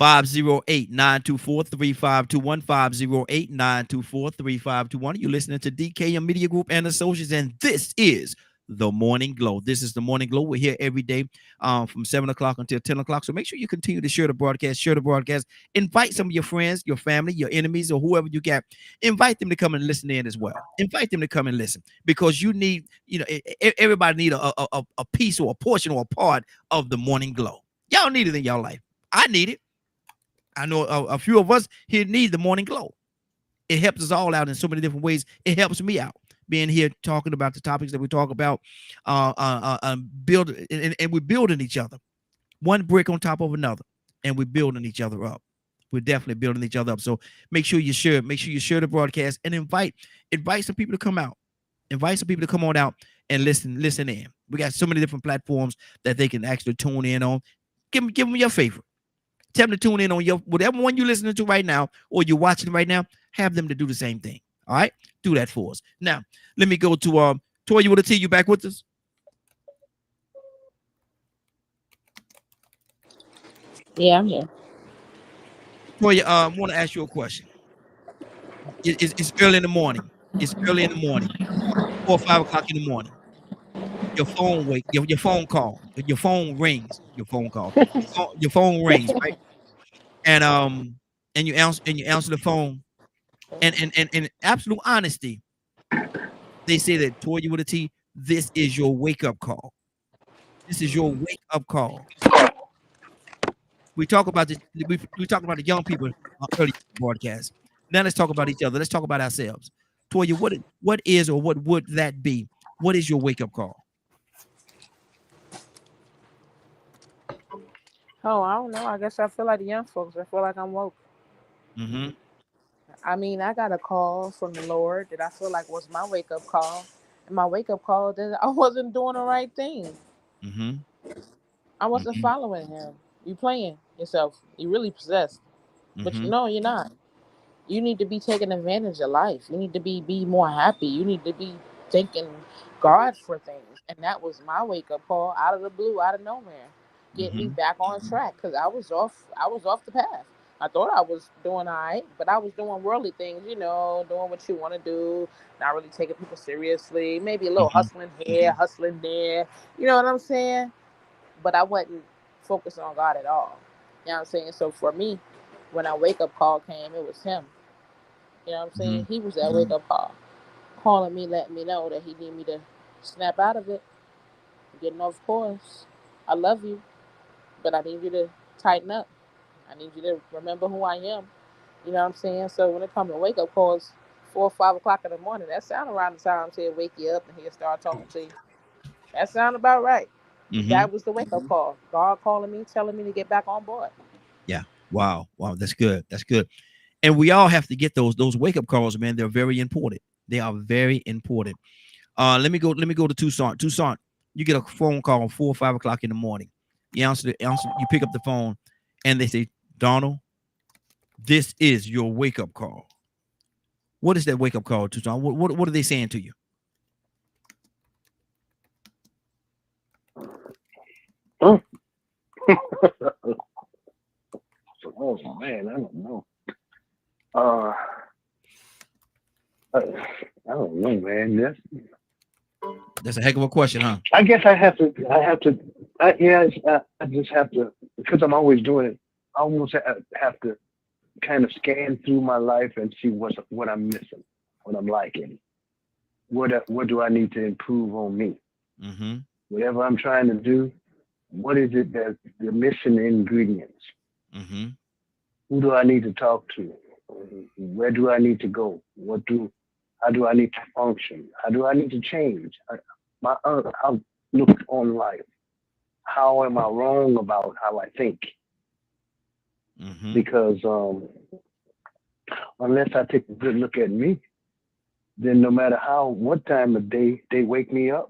508-924-3521. 508-924-3521. You're listening to DKM Media Group and Associates, and this is The Morning Glow. This is The Morning Glow. We're here every day from 7 o'clock until 10 o'clock. So make sure you continue to share the broadcast. Invite some of your friends, your family, your enemies, or whoever you got. Invite them to come and listen in as well. Invite them to come and listen, because you need, everybody need a piece or a portion or a part of The Morning Glow. Y'all need it in y'all life. I need it. I know a few of us here need The Morning Glow. It helps us all out in so many different ways. It helps me out being here talking about the topics that we talk about, build, and we're building each other, one brick on top of another, and we're building each other up. We're definitely building each other up. So make sure you share the broadcast and invite some people to come out. Invite some people to come on out and listen in. We got so many different platforms that they can actually tune in on. Give them your favorite. Tell them to tune in on whatever one you're listening to right now or you're watching right now. Have them to do the same thing. All right? Do that for us. Now, let me go to Toya with a T. You back with us? Yeah, I'm here. Toya, I want to ask you a question. It's early in the morning. 4 or 5 o'clock in the morning. Your phone rings. Your phone rings, right? And you answer the phone, and in absolute honesty, they say that Toya with a T, this is your wake up call. This is your wake up call. We talk about this. We talked about the young people earlier in the broadcast. Now let's talk about each other. Let's talk about ourselves. Toya, what is or what would that be? What is your wake up call? Oh, I don't know. I guess I feel like the young folks. I feel like I'm woke. Mm-hmm. I mean, I got a call from the Lord that I feel like was my wake up call. And my wake up call that I wasn't doing the right thing. Mm-hmm. I wasn't Mm-hmm. following him. You playing yourself. You really possessed. But Mm-hmm. no, you're not. You need to be taking advantage of life. You need to be more happy. You need to be thanking God for things. And that was my wake up call out of the blue, out of nowhere. Get me Mm-hmm. back on track because I was off the path. I thought I was doing all right, but I was doing worldly things, doing what you want to do, not really taking people seriously, maybe a little Mm-hmm. hustling here, hustling there. You know what I'm saying? But I wasn't focused on God at all. You know what I'm saying? So for me, when our wake up call came, it was him. You know what I'm Mm-hmm. saying? He was that wake up call, calling me, letting me know that he need me to snap out of it, getting off course. I love you, but I need you to tighten up. I need you to remember who I am. You know what I'm saying? So when it comes to wake up calls, 4 or 5 o'clock in the morning, that sound around the time he'll wake you up and he'll start talking to you. That sound about right. Mm-hmm. That was the wake up call. God calling me, telling me to get back on board. Yeah. Wow. Wow. That's good. That's good. And we all have to get those wake up calls, man. They're very important. They are very important. Let me go to Tucson. Tucson, you get a phone call 4 or 5 o'clock in the morning. You pick up the phone and they say, Donald, this is your wake up call. What is that wake up call, Tucson? What are they saying to you? Oh. Oh man, I don't know. I don't know, man. That's a heck of a question, huh? I guess I just have to, because I'm always doing it. I almost have to kind of scan through my life and see what I'm missing, what I'm liking, what do I need to improve on me. Mm-hmm. Whatever I'm trying to do, what is it that's the missing ingredients? Mm-hmm. Who do I need to talk to? Where do I need to go? How do I need to function? How do I need to change? My outlook on life. How am I wrong about how I think? Mm-hmm. Because unless I take a good look at me, then no matter what time of day they wake me up,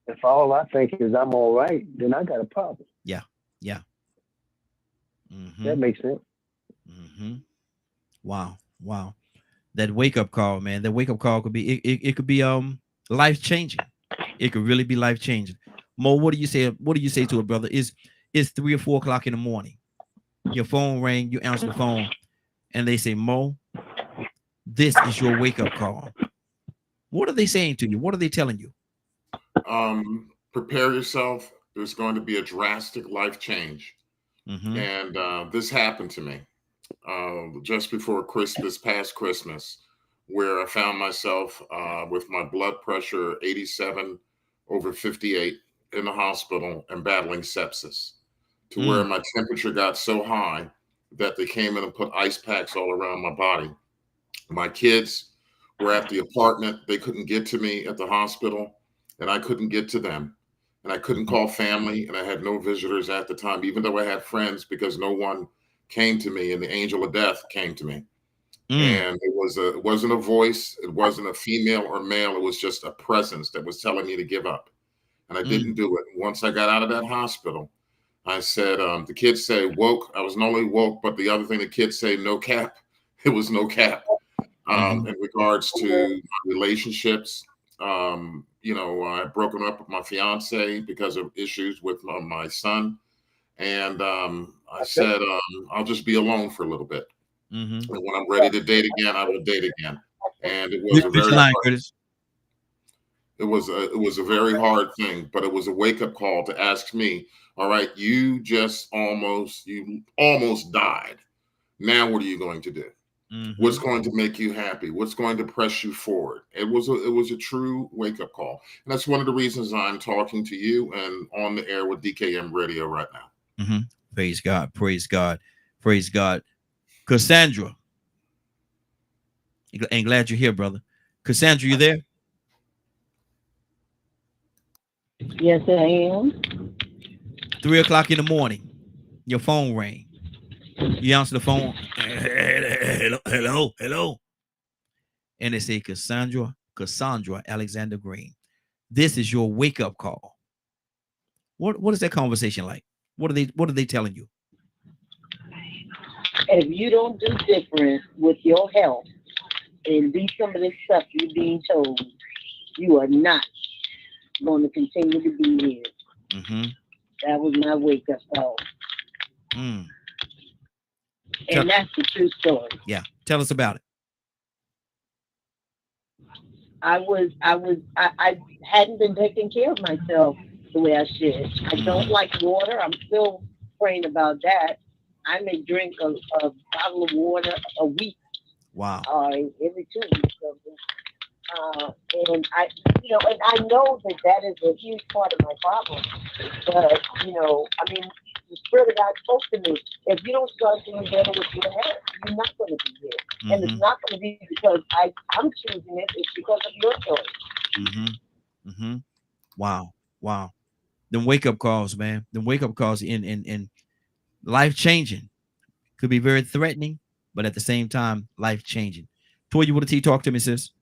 if all I think is I'm all right, then I got a problem. Yeah. Yeah. Mm-hmm. That makes sense. Mm-hmm. Wow. Wow. That wake up call, man. That wake up call could be it could be life changing. It could really be life changing. Mo, what do you say? What do you say to a brother? It's 3 or 4 o'clock in the morning. Your phone rang, you answer the phone, and they say, Mo, this is your wake up call. What are they saying to you? What are they telling you? Prepare yourself. There's going to be a drastic life change. Mm-hmm. And this happened to me just before past Christmas, where I found myself with my blood pressure 87/58 in the hospital and battling sepsis, to where my temperature got so high that they came in and put ice packs all around my body. My kids were at the apartment. They couldn't get to me at the hospital, and I couldn't get to them. And I couldn't call family, and I had no visitors at the time, even though I had friends, because no one came to me, and the angel of death came to me. And it wasn't a voice, it wasn't a female or male, it was just a presence that was telling me to give up. And I didn't do it. Once I got out of that hospital, I said, the kids say woke. I was not only woke, but the other thing the kids say, no cap. It was no cap. In regards to my relationships, I had broken up with my fiance because of issues with my son. And I said, I'll just be alone for a little bit. And when I'm ready to date again, I will date again. And it was it was a very hard thing, but it was a wake up call to ask me, all right, you almost died. Now what are you going to do? What's going to make you happy? What's going to press you forward? It was a true wake up call, and that's one of the reasons I'm talking to you and on the air with DKM Radio right now. Praise God, praise God, praise God. Cassandra, and glad you're here, brother. Cassandra, you there? Yes, I am. 3 o'clock in the morning, your phone rang. You answer the phone. Hello. And they say, Cassandra Alexander Green, this is your wake up call. What is that conversation like? What are they telling you? If you don't do different with your health and do some of the stuff you're being told, you are not going to continue to be here. That was my wake up call. And that's the true story. Yeah. Tell us about it. I hadn't been taking care of myself the way I should. I don't like water. I'm still praying about that. I may drink a bottle of water a week. Wow. Every 2 weeks. And I know that is a huge part of my problem. But the Spirit of God spoke to me. If you don't start doing better with your health, you're not going to be here. And it's not going to be because I'm choosing it. It's because of your choice. Wow. Them wake up calls, man. Them wake up calls in life changing. Could be very threatening, but at the same time, life changing. Toya, you want to talk to me, sis?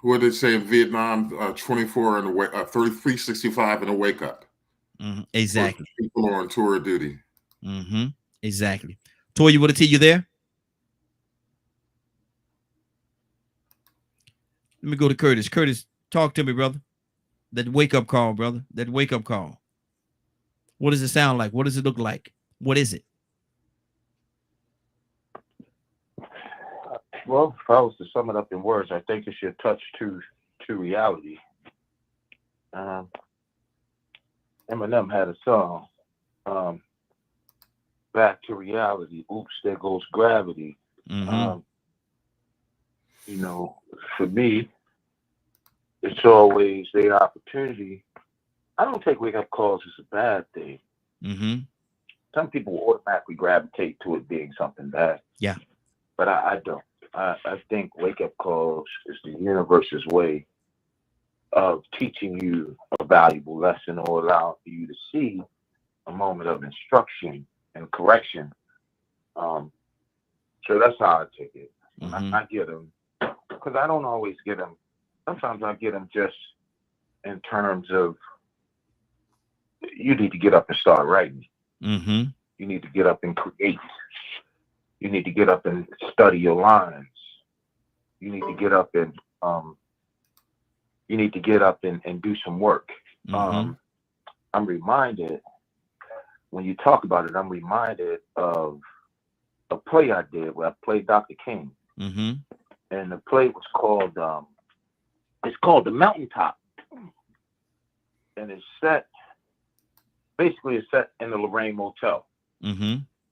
What did it say in Vietnam? 24 and 3365 and a wake up. Exactly. People are on tour of duty. Exactly. Toya, you want to you there? Let me go to Curtis. Curtis, talk to me, brother. That wake up call, brother. That wake up call. What does it sound like? What does it look like? What is it? Well, if I was to sum it up in words, I think it's your touch to reality. Eminem had a song, Back to Reality. Oops, there goes gravity. For me, it's always the opportunity. I don't take wake-up calls as a bad thing. Some people automatically gravitate to it being something bad. Yeah. But I don't. I think wake-up calls is the universe's way of teaching you a valuable lesson or allowing you to see a moment of instruction and correction. So that's how I take it. I get them because I don't always get them. Sometimes I get them just in terms of you need to get up and start writing. You need to get up and create. You need to get up and study your lines. You need to get up and do some work. I'm reminded when you talk about it. I'm reminded of a play I did where I played Dr. King, and the play was called The Mountaintop, and it's set in the Lorraine Motel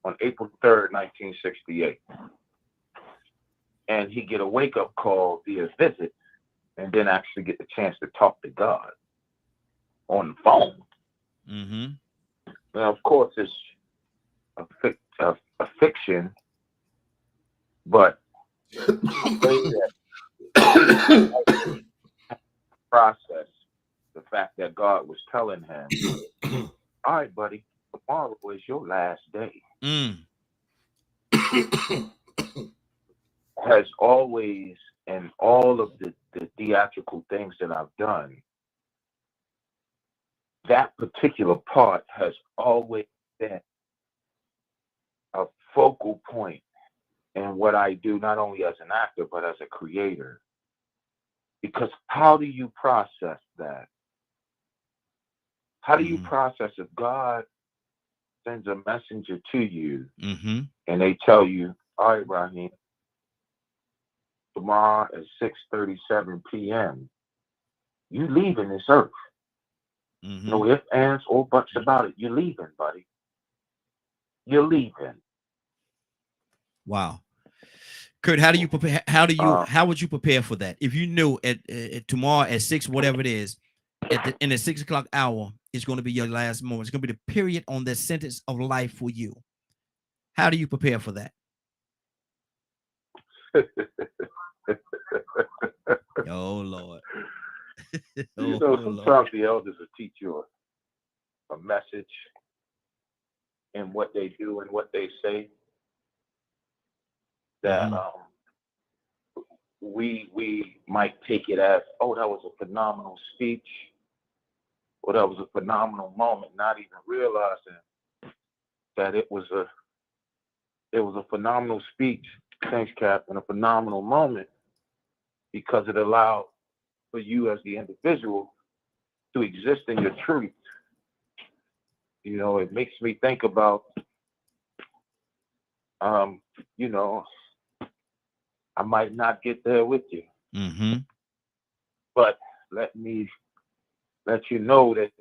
on April 3rd, 1968. And he get a wake-up call via visit and then actually get the chance to talk to God on the phone. Now, of course, it's a fiction, but process, the fact that God was telling him, all right, buddy, tomorrow is your last day. Has always, in all of the theatrical things that I've done, that particular part has always been a focal point in what I do, not only as an actor, but as a creator. Because how do you process that? How do you process if God sends a messenger to you and they tell you, all right, Raheem, tomorrow at 6:37 p.m., you leaving this earth. No ifs, ands, or buts about it. You're leaving, buddy. you're leaving. Wow. Kurt, how do you prepare? How would you prepare for that? If you knew at tomorrow at 6, whatever it is, in the 6 o'clock hour, it's going to be your last moment. It's going to be the period on that sentence of life for you. How do you prepare for that? Oh Lord. You know, sometimes the elders will teach you a message in what they do and what they say that we might take it as, oh, that was a phenomenal speech, or that was a phenomenal moment, not even realizing that it was a phenomenal speech, thanks, Cap, and a phenomenal moment because it allowed for you as the individual to exist in your truth. You know, it makes me think about, you know, I might not get there with you, but let me let you know that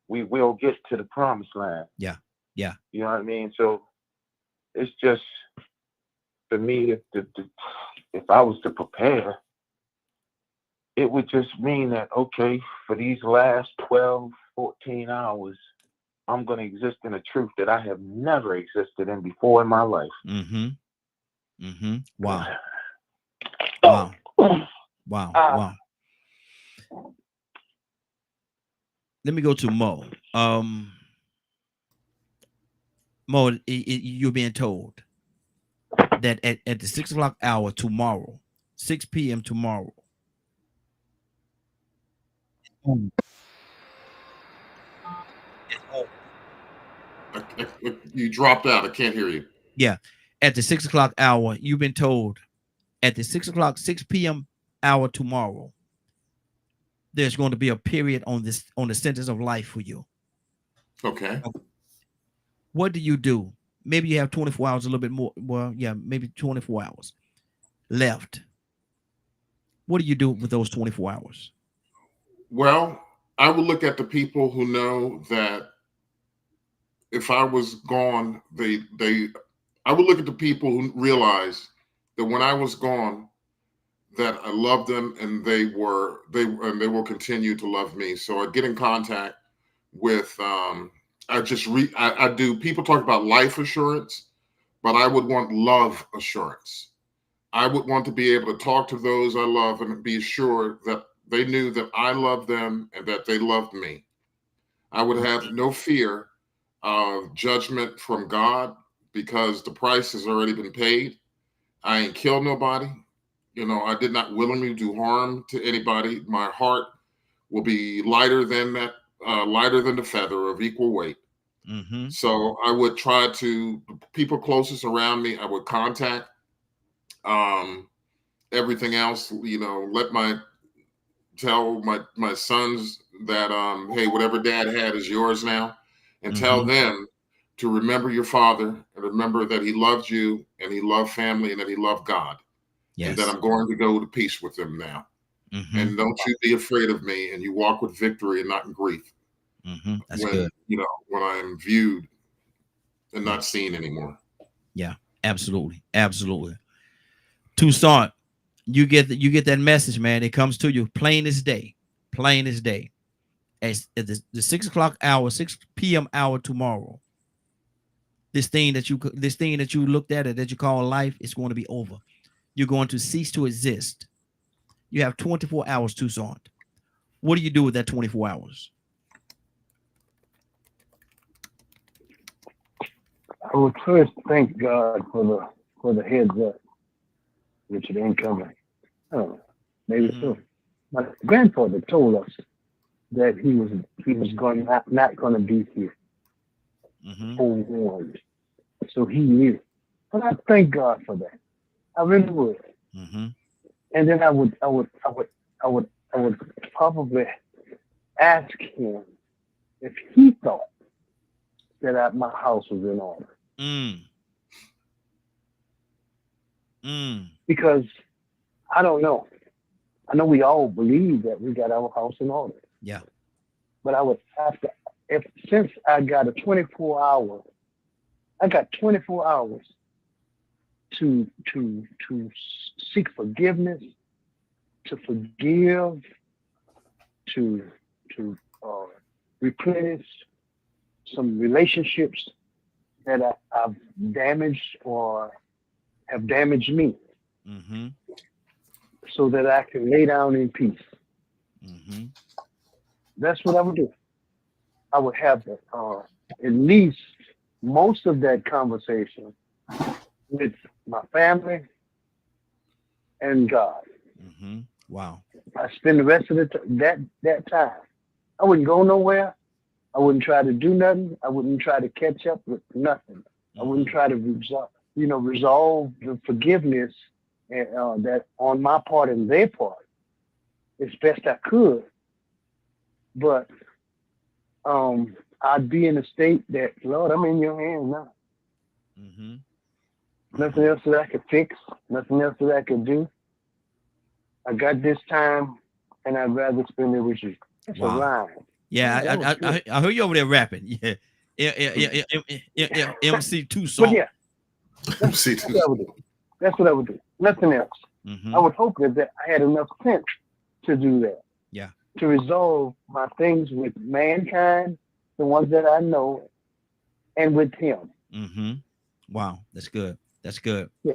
we will get to the promised land. Yeah. Yeah. You know what I mean? So it's just, for me, if I was to prepare, it would just mean that, okay, for these last 12, 14 hours, I'm going to exist in a truth that I have never existed in before in my life. Wow. Wow. Wow. Let me go to Mo. Mo, you're being told that at the 6 o'clock hour tomorrow, 6 p.m. tomorrow. You dropped out. I can't hear you. Yeah. At the 6 o'clock hour, you've been told at the 6 p.m. hour tomorrow, there's going to be a period on the sentence of life for you. Okay. What do you do? Maybe you have 24 hours, a little bit more. Well, yeah, maybe 24 hours left. What do you do with those 24 hours? Well, I would look at the people who know that if I was gone, I would look at the people who realize that when I was gone, that I loved them and they will continue to love me. So I get in contact with, I do, people talk about life assurance, but I would want love assurance. I would want to be able to talk to those I love and be sure that they knew that I loved them and that they loved me. I would have no fear of judgment from God because the price has already been paid. I ain't killed nobody. You know, I did not willingly do harm to anybody. My heart will be lighter than the feather, of equal weight. So I would try to, people closest around me, I would contact. Everything else, you know, tell my sons that hey, whatever dad had is yours now, and tell them to remember your father and remember that he loved you and he loved family and that he loved God. Yes. And that I'm going to go to peace with them now. And don't you be afraid of me, and you walk with victory and not in grief. That's good. You know, when I'm viewed and not seen anymore. Yeah, absolutely. Toussaint, you get that message, man. It comes to you plain as day. At the 6 o'clock hour, 6 p.m. hour tomorrow. This thing that you looked at, that you call life, is going to be over. You're going to cease to exist. You have 24 hours, Toussaint. What do you do with that 24 hours? I would first thank God for the heads up, which it ain't coming. I don't know, maybe so. My grandfather told us that he was not going to be here. Forewarned. So he knew. But I thank God for that. I really would. And then I would probably ask him if he thought that my house was in order. Because I don't know. I know we all believe that we got our house in order. Yeah. But I would have to, since I got a 24-hour, I got 24 hours to seek forgiveness, to forgive, to replenish some relationships that I've damaged or have damaged me, Mm-hmm. so that I can lay down in peace. Mm-hmm. That's what I would do. I would have at least most of that conversation with my family and God. Mm-hmm. Wow. I spend the rest of that time. I wouldn't go nowhere. I wouldn't try to do nothing. I wouldn't try to catch up with nothing. I wouldn't try to resolve the forgiveness and that on my part and their part as best I could. But I'd be in a state that, Lord, I'm in your hands now. Mm-hmm. Nothing else that I could fix. Nothing else that I could do. I got this time, and I'd rather spend it with you. That's a Wow. line. Yeah, That was good. I heard you over there rapping. Yeah. MC2 But song. yeah, See, that's what I would do. That's what I would do. Nothing else. Mm-hmm. I would hope that I had enough sense to do that. Yeah. To resolve my things with mankind, the ones that I know, and with him. Mm-hmm. Wow, that's good. That's good. Yeah.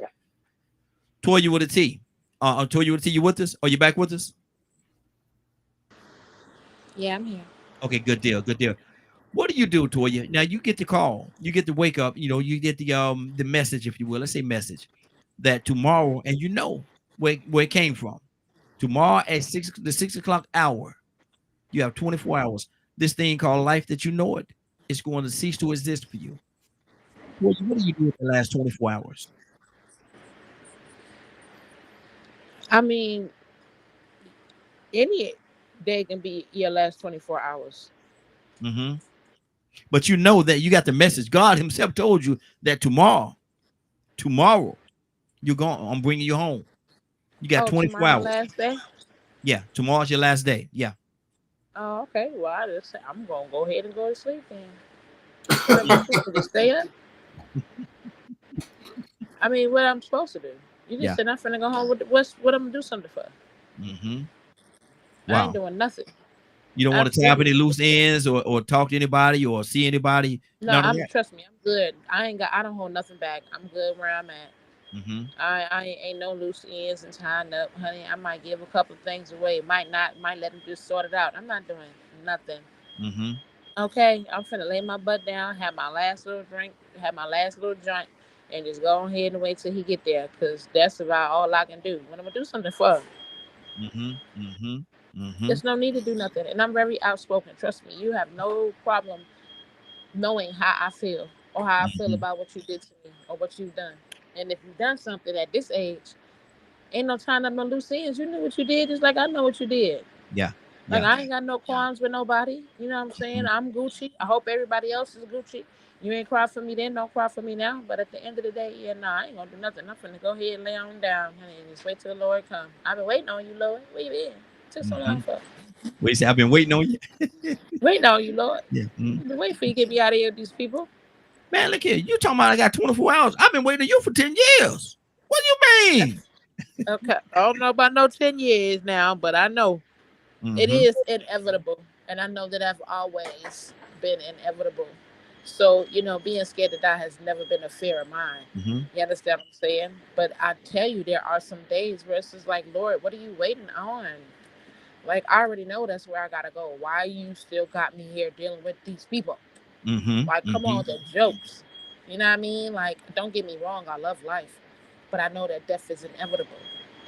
Toya with a T. Toya with a T, you with us? Are you back with us? Yeah, I'm here. Okay, good deal. Good deal. What do you do, Toya? Now you get the call. You get to wake up. You know, you get the message, if you will. Let's say message that tomorrow, and you know where it came from. Tomorrow at the 6 o'clock hour, you have 24 hours. This thing called life that you know it is going to cease to exist for you. What do you do in the last 24 hours? I mean, any day can be your last 24 hours. Mm-hmm. But you know that you got the message. God himself told you that tomorrow, you're going. I'm bringing you home. You got 24 Tomorrow hours. last day? Yeah, tomorrow's your last day. Yeah. Oh, okay. Well, I'm going to go ahead and go to sleep then. What am I supposed to do? Stay up? I mean, what I'm supposed to do? You just said I'm finna go home. What I'm going to do something for? Mm-hmm. I Wow. ain't doing nothing. You don't want to tie up any loose ends or talk to anybody or see anybody. No, trust me, I'm good. I don't hold nothing back. I'm good where I'm at. Mm-hmm. I ain't no loose ends and tying up, honey. I might give a couple of things away. Might let them just sort it out. I'm not doing nothing. Mm-hmm. Okay, I'm finna lay my butt down, have my last little drink, have my last little joint, and just go ahead and wait till he get there, cause that's about all I can do. When I'm gonna do something for him. Mm-hmm. Mm-hmm. Mm-hmm. There's no need to do nothing, and I'm very outspoken. Trust me, you have no problem knowing how I feel or how I feel about what you did to me or what you've done. And if you've done something at this age, ain't no tying up no loose ends. You knew what you did, just like I know what you did. Yeah. Like I ain't got no qualms with nobody. You know what I'm saying? I'm Gucci. I hope everybody else is Gucci. You ain't cry for me then, don't cry for me now. But at the end of the day, I ain't gonna do nothing. I'm finna go ahead and lay on down, honey, and just wait till the Lord come. I've been waiting on you, Lord. Where you been? Took so long for. Wait, say I've been waiting on you. Waiting on you, Lord. Yeah. Mm-hmm. I've been waiting for you to get me out of here with these people. Man, look here. You talking about I got 24 hours. I've been waiting on you for 10 years. What do you mean? Okay. I don't know about no 10 years now, but I know it is inevitable. And I know that I've always been inevitable. So, being scared to die has never been a fear of mine. Mm-hmm. You understand what I'm saying? But I tell you, there are some days where it's just like, Lord, what are you waiting on? Like, I already know that's where I got to go. Why you still got me here dealing with these people? Mm-hmm. Like, come on, the jokes. You know what I mean? Like, don't get me wrong. I love life. But I know that death is inevitable.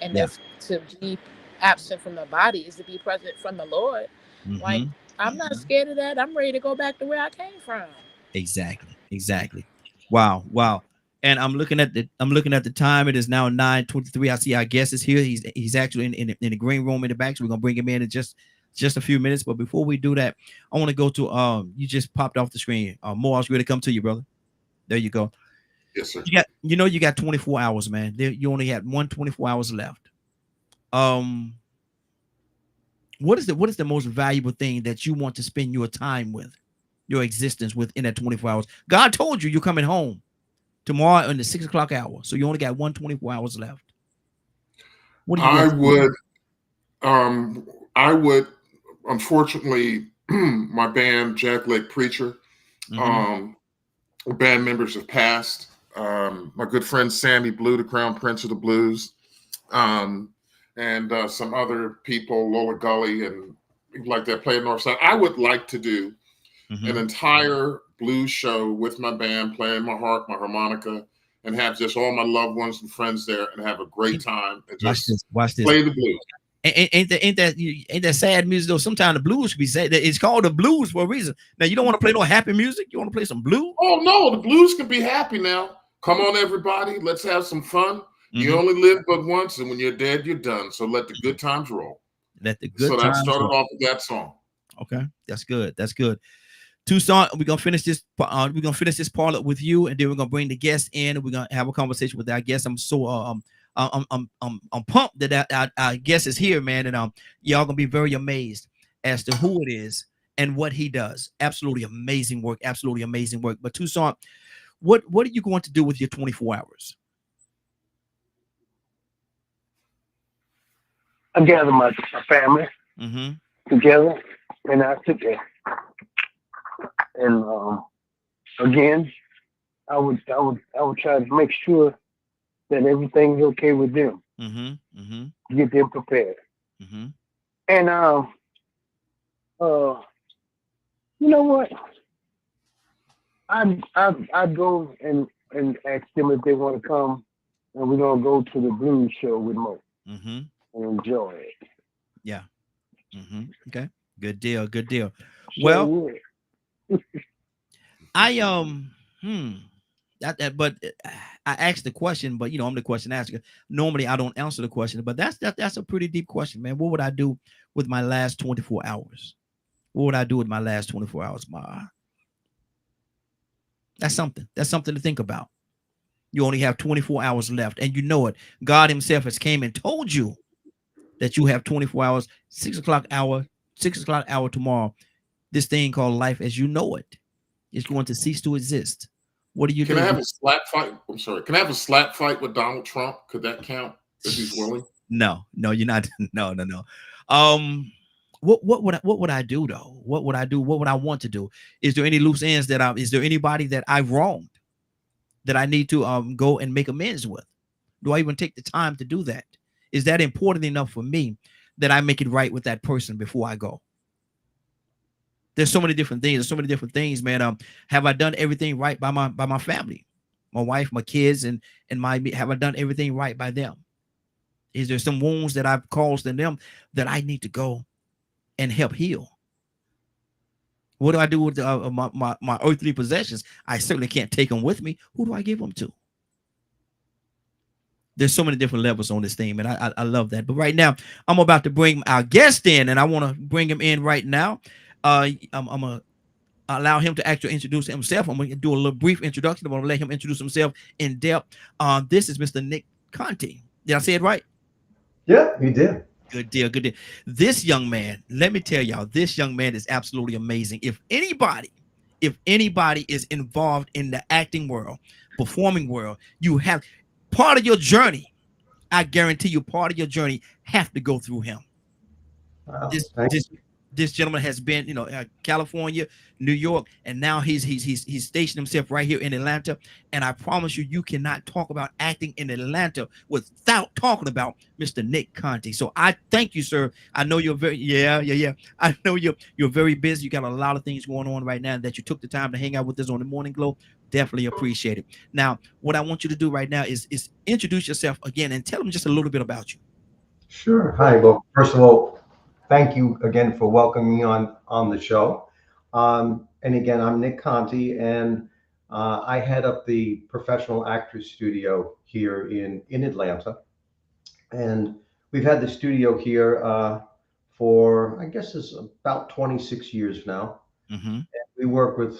And if to be absent from the body is to be present from the Lord. Mm-hmm. Like, I'm not scared of that. I'm ready to go back to where I came from. Exactly. Wow. And I'm looking at the time. It is now 9:23. I see our guest is here. He's actually in the green room in the back. So we're gonna bring him in just a few minutes. But before we do that, I want to go to you just popped off the screen. More, I was ready to come to you, brother. There you go. Yes, sir. You got 24 hours, man. You only had 24 hours left. What is the most valuable thing that you want to spend your time with, your existence with in that 24 hours? God told you you're coming home. tomorrow in the 6 o'clock hour. So you only got 124 hours left. What are you I going to do? I would, unfortunately, my band, Jack Lake Preacher, Mhm. band members have passed. My good friend Sammy Blue, the Crown Prince of the Blues, and some other people, Lola Gully and people like that, play at Northside. I would like to do an Mhm. entire blues show with my band, playing my harp, my harmonica, and have just all my loved ones and friends there and have a great time and Watch just this. Watch this. play the blues. Ain't that sad music though? Sometimes the blues should be sad. It's called the blues for a reason. Now you don't want to play no happy music. You want to play some blues. Oh no, the blues can be happy now. Come on, everybody, let's have some fun. You Mhm. only live but once, and when you're dead, you're done. So let the good times roll. Let the So good that times started roll. off with that song. Okay, that's good. That's good. Tucson, we're gonna finish this. We're gonna finish this part with you, and then we're gonna bring the guests in, and we're gonna have a conversation with our guests. I'm so I'm pumped that our guest is here, man, and y'all gonna be very amazed as to who it is and what he does. Absolutely amazing work. Absolutely amazing work. But Tucson, what are you going to do with your 24 hours? I gather my family Mm-hmm. together, and I took it. And again, I would try to make sure that everything's okay with them. Mm-hmm. Mm-hmm. Get them prepared. Mm-hmm. And uh, you know what? I'd go and ask them if they want to come, and we're gonna go to the blues show with Mo Mm-hmm. and enjoy it. Yeah. Mm-hmm. Okay. Good deal. Good deal. Sure Well, would. I but I asked the question, but I'm the question asker. Normally I don't answer the question, but that's a pretty deep question, man. What would I do with my last 24 hours? What would I do with my last 24 hours? That's something. That's something to think about. You only have 24 hours left, and you know it. God Himself has came and told you that you have 24 hours, 6 o'clock hour tomorrow. This thing called life as you know it is going to cease to exist. What do you Can I do? have a slap fight? I'm sorry. Can I have a slap fight with Donald Trump? Could that count if he's willing? No, you're not. No, no, no. Um, what would I do though? What would I do? What would I want to do? Is there any loose ends that is there anybody that I've wronged that I need to go and make amends with? Do I even take the time to do that? Is that important enough for me that I make it right with that person before I go? There's so many different things. There's so many different things, man. Have I done everything right by my family, my wife, my kids, and have I done everything right by them? Is there some wounds that I've caused in them that I need to go and help heal? What do I do with my earthly possessions? I certainly can't take them with me. Who do I give them to? There's so many different levels on this thing, and I love that. But right now, I'm about to bring our guest in, and I want to bring him in right now. I'm gonna allow him to actually introduce himself. I'm going to do a little brief introduction. I'm going to let him introduce himself in depth. This is Mr. Nick Conti. Did I say it right? Yeah, you did. Good deal. Good deal. This young man, let me tell y'all, this young man is absolutely amazing. If anybody is involved in the acting world, performing world, you have part of your journey. I guarantee you, part of your journey have to go through him. Wow, This thank this you. this gentleman has been, California, New York, and now he's stationed himself right here in Atlanta. And I promise you, you cannot talk about acting in Atlanta without talking about Mr. Nick Conti. So I thank you, sir. I know you're very yeah. I know you're very busy. You got a lot of things going on right now that you took the time to hang out with us on the Morning Glow. Definitely appreciate it. Now, what I want you to do right now is introduce yourself again and tell them just a little bit about you. Sure. Hi. Well, first of all, thank you again for welcoming me on the show. And again, I'm Nick Conti, and I head up the professional actors studio here in Atlanta. And we've had the studio here for, I guess, it's about 26 years now. Mm-hmm. We work with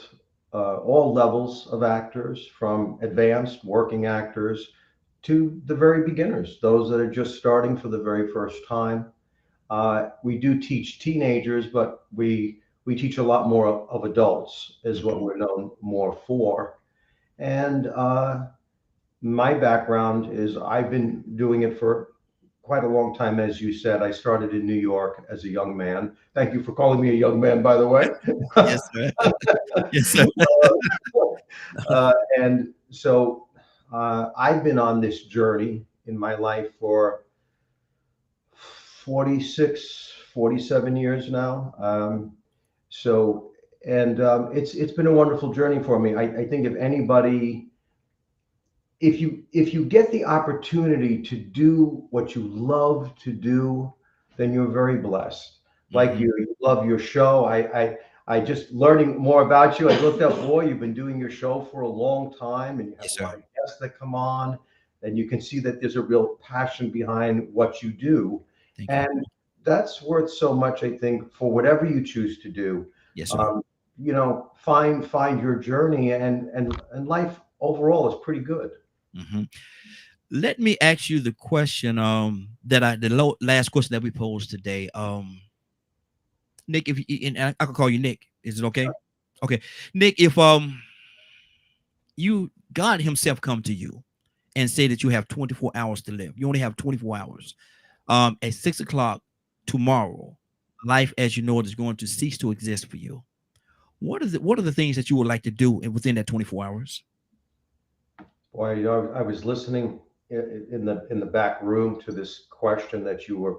all levels of actors, from advanced working actors to the very beginners, those that are just starting for the very first time. We do teach teenagers, but we teach a lot more of adults, is what we're known more for. And my background is I've been doing it for quite a long time, as you said. I started in New York as a young man. Thank you for calling me a young man, by the way. Yes, sir. Yes, sir. And so I've been on this journey in my life for 46, 47 years now. It's been a wonderful journey for me. I think if anybody, if you get the opportunity to do what you love to do, then you're very blessed. Like Mhm. you love your show. I just learning more about you. I looked up, boy, you've been doing your show for a long time, and you have Yes, a lot sir. of guests that come on, and you can see that there's a real passion behind what you do, Thank you. and that's worth so much, I think, for whatever you choose to do. Yes, sir. Find your journey, and life overall is pretty good. Hmm. Let me ask you the question last question that we posed today. Nick, if you, and I could call you Nick, is it okay? Okay, Nick, if you God Himself come to you and say that you have 24 hours to live, you only have 24 hours. At 6 o'clock tomorrow, life as you know it is going to cease to exist for you. What are the things that you would like to do within that 24 hours? Boy, I was listening in the back room to this question that you were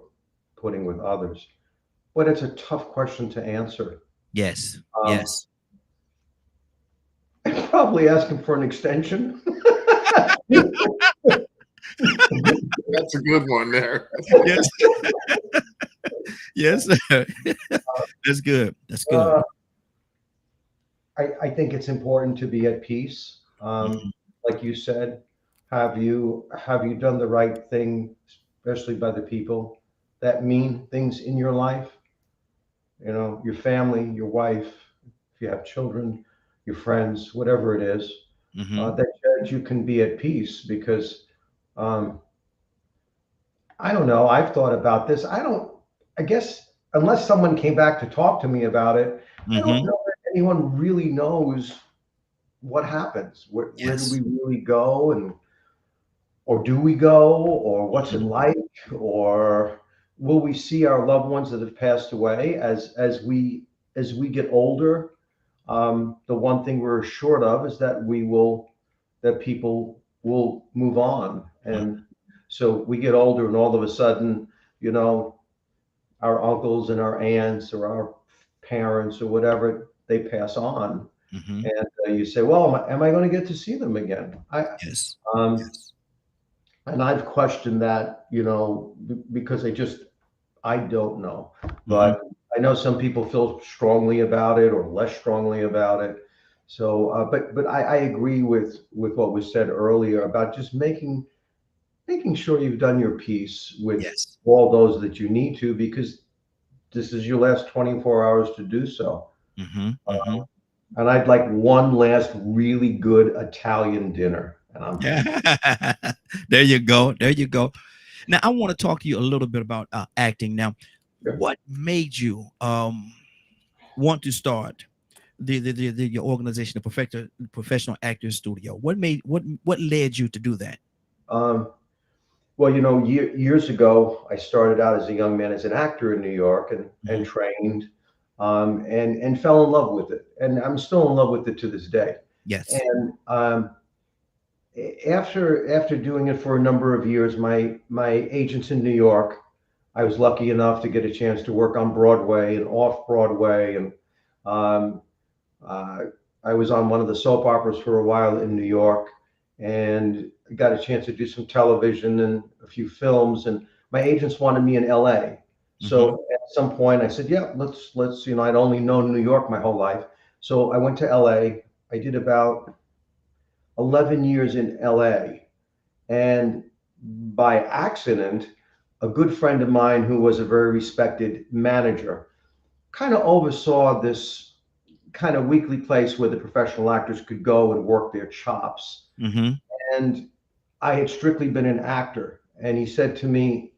putting with others, but it's a tough question to answer. Yes, Um, yes. Probably asking for an extension. That's a good one there. Yes. Yes. That's good. That's good. Uh, I think it's important to be at peace. Mhm. Like you said, have you done the right thing, especially by the people that mean things in your life? You know, your family, your wife, if you have children, your friends, whatever it is, Mhm. that you can be at peace because um, I don't know. I've thought about this. I guess unless someone came back to talk to me about it, I don't Mhm. know that anyone really knows what happens. Where do we Yes. really go, and or do we go, or what's it Mhm. like, or will we see our loved ones that have passed away as we get older? The one thing we're assured of is that people will move on, Mhm. and so we get older, and all of a sudden, you know, our uncles and our aunts or our parents or whatever, they pass on, Mhm. and you say, well, am I going to get to see them again? Yes. Um, Yes. and I've questioned that, because I don't know, Mhm. but I know some people feel strongly about it or less strongly about it. So, but I agree with what was said earlier about just making sure you've done your piece with Yes. all those that you need to, because this is your last 24 hours to do so. Mhm. Mhm. And I'd like one last really good Italian dinner, and I'm Yeah. finished. There you go. There you go. Now I want to talk to you a little bit about acting. Now, Sure. what made you want to start your organization, the professional actors studio? What led you to do that? Um, well, years ago, I started out as a young man as an actor in New York, and Mhm. trained, and fell in love with it, and I'm still in love with it to this day. Yes. And after doing it for a number of years, my agents in New York, I was lucky enough to get a chance to work on Broadway and off Broadway, and um, uh, I was on one of the soap operas for a while in New York, and got a chance to do some television and a few films. And my agents wanted me in LA. Mhm. So at some point, I said, "Yeah, let's." I'd only known New York my whole life, so I went to LA. I did about 11 years in LA, and by accident, a good friend of mine who was a very respected manager kind of oversaw this kind of weekly place where the professional actors could go and work their chops. Mhm. And I had strictly been an actor. And he said to me,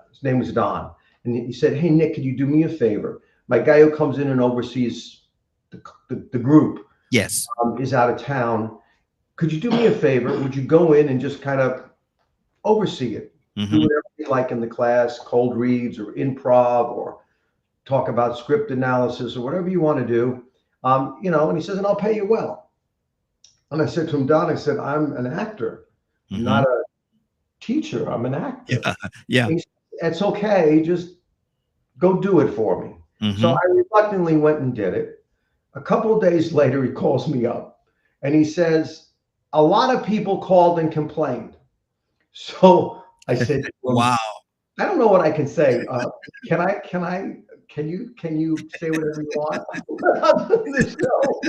his name was Don, and he said, "Hey, Nick, could you do me a favor? My guy who comes in and oversees the group Yes. is out of town. could you do me a favor? Would you go in and just kind of oversee it? Do Mhm. whatever you like in the class, cold reads or improv, or talk about script analysis or whatever you want to do. And he says, and I'll pay you well. And I said to him, Don, I said, I'm an actor, Mhm. not a teacher. I'm an actor. Yeah. Yeah. He said, it's okay. Just go do it for me. So Mhm. I reluctantly went and did it. A couple of days later, he calls me up and he says, a lot of people called and complained. So I said, to him, Wow. I don't know what I can say. Can you say whatever you want on this show?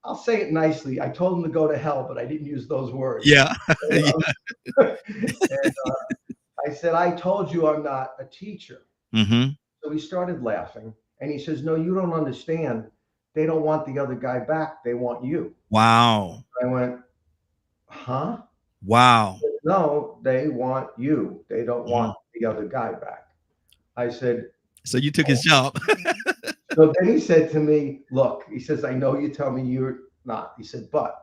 I'll say it nicely. I told him to go to hell, but I didn't use those words. Yeah. Yeah. And I said, I told you I'm not a teacher. Mhm. So he started laughing and he says, no, you don't understand. They don't want the other guy back. They want you. Wow. I went, huh? Wow. No, they want you. They don't want Mhm. the other guy back. I said, So you took his job. so then he said to me, look, he says, I know you tell me you're not. He said, but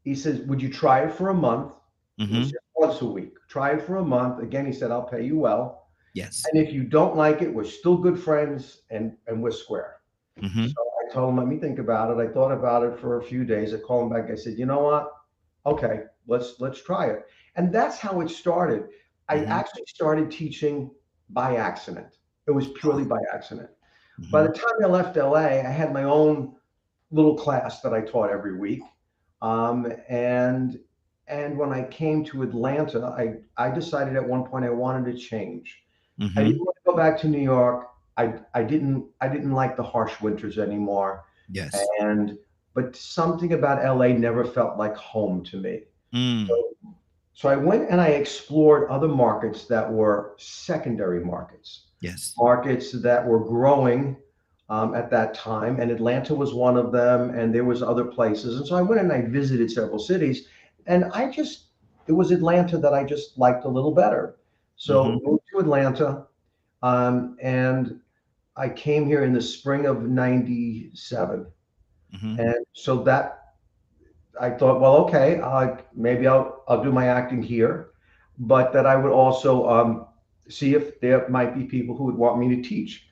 he says, would you try it for a month? It was Mhm. just once a week. Try it for a month. Again, he said, I'll pay you well. Yes. And if you don't like it, we're still good friends and we're square. Mhm. So I told him, let me think about it. I thought about it for a few days. I called him back. I said, you know what? Okay, let's try it. And that's how it started. I Mhm. actually started teaching by accident. It was purely by accident. By the Mhm. time I left LA, I had my own little class that I taught every week. And when I came to Atlanta, I decided at one point I wanted to change. I didn't Mhm. want to go back to New York. I didn't like the harsh winters anymore. Yes. And but something about LA never felt like home to me. Mm. So so I went and I explored other markets that were secondary markets, Yes. markets that were growing at that time, and Atlanta was one of them, and there was other places. And so I went and I visited several cities, and it was Atlanta that I just liked a little better. So Mhm. moved to Atlanta, and I came here in the spring of '97, Mhm. and so that I thought, well, okay, maybe I'll do my acting here, but that I would also see if there might be people who would want me to teach.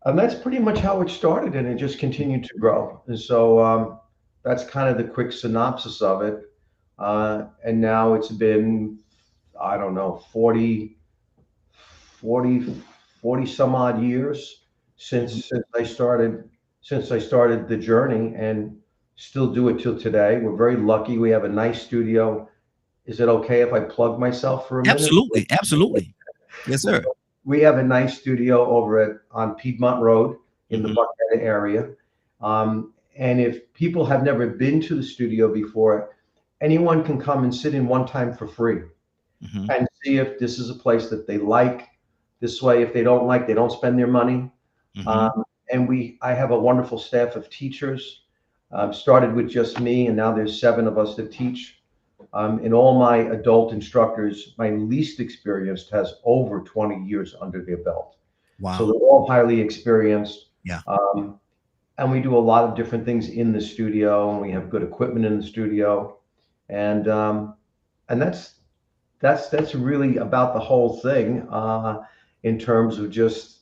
And that's pretty much how it started, and it just continued to grow. And so that's kind of the quick synopsis of it. And now it's been, I don't know, 40, 40 some odd years Mhm. since I started the journey, and still do it till today. We're very lucky. We have a nice studio. Is it okay if I plug myself for a minute? Absolutely. Absolutely. Yes, sir. We have a nice studio over on Piedmont Road in the Mhm. Buckhead area. And if people have never been to the studio before, anyone can come and sit in one time for free Mhm. and see if this is a place that they like. This way, if they don't like, they don't spend their money. Mhm. And I have a wonderful staff of teachers. Started with just me, and now there's 7 of us that teach. And all my adult instructors, my least experienced has over 20 years under their belt. So Wow. they're all highly experienced. Yeah. And we do a lot of different things in the studio, and we have good equipment in the studio. And that's really about the whole thing, in terms of just,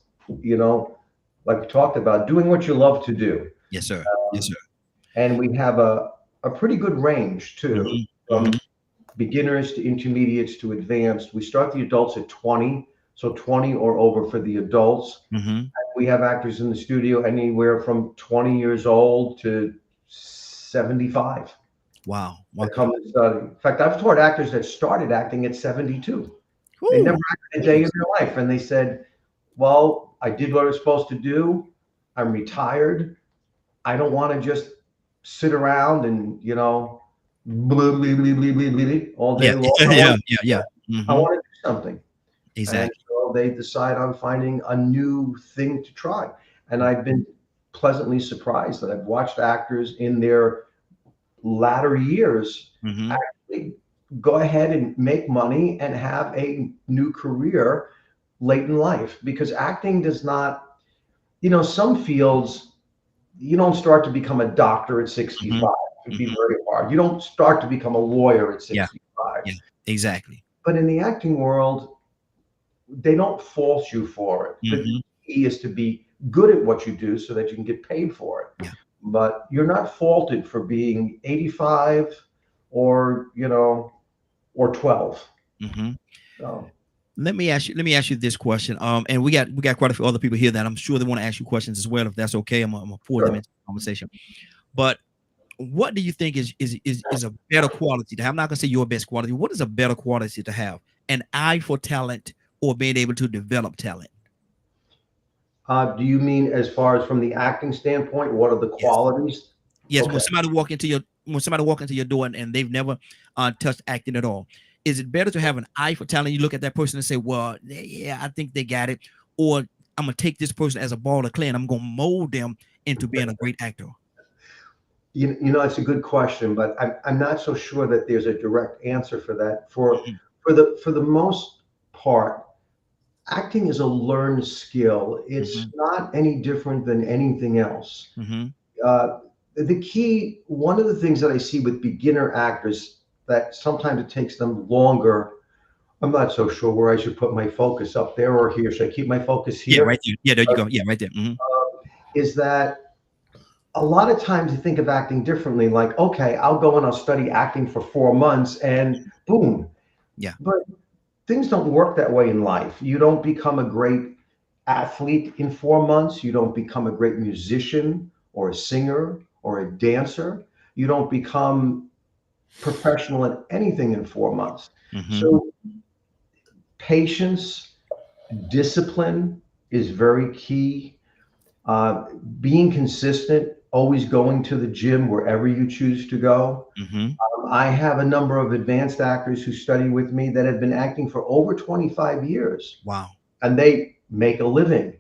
like we talked about, doing what you love to do. Yes, sir. Yes, sir. And we have a pretty good range too, Mhm. from Mhm. beginners to intermediates to advanced. We start the adults at 20, so 20 or over for the adults. Mhm. We have actors in the studio anywhere from 20 years old to 75 Wow. Wow. that come and study. In fact, I've taught actors that started acting at 72. They Whew. never acted a day in their life, and they said, well, I did what I was supposed to do. I'm retired. I don't want to just sit around and, blah, blah, blah, blah, blah, blah, all day Yeah. long. Yeah. Yeah. Yeah. I Mhm. want to do something. And Exactly. so they decide on finding a new thing to try. And I've been pleasantly surprised that I've watched actors in their latter years Mhm. actually go ahead and make money and have a new career late in life, because acting does not, some fields, you don't start to become a doctor at Mhm. 65. It'd be very hard. You don't start to become a lawyer at 65. Yeah, exactly. But in the acting world, they don't fault you for it. The key is to be good at what you do so that you can get paid for it. Yeah. But you're not faulted for being 85 or, or 12. So. Let me ask you this question. And we got quite a few other people here that I'm sure they want to ask you questions as well. If that's okay, I'm gonna pull them into the conversation. But what do you think is a better quality to have? I'm not gonna say your best quality. What is a better quality to have? An eye for talent or being able to develop talent? Do you mean as far as from the acting standpoint? What are the qualities? Yes. Okay. When somebody walk into your door and they've never touched acting at all, is it better to have an eye for talent? You look at that person and say, well, yeah, I think they got it. Or I'm going to take this person as a ball of clay and I'm going to mold them into being a great actor. It's a good question, but I'm not so sure that there's a direct answer for that. For the most part, acting is a learned skill. It's not any different than anything else. The key, one of the things that I see with beginner actors, that sometimes it takes them longer. I'm not so sure where I should put my focus, up there or here. Should I keep my focus here? Yeah, right there. Yeah, there you go. Yeah, right there. Is that a lot of times you think of acting differently, like, okay, I'll go and I'll study acting for 4 months and boom. Yeah. But things don't work that way in life. You don't become a great athlete in 4 months. You don't become a great musician or a singer or a dancer. You don't become professional at anything in 4 months. So patience, discipline is very key. Being consistent, always going to the gym wherever you choose to go. I have a number of advanced actors who study with me that have been acting for over 25 years. Wow. And they make a living.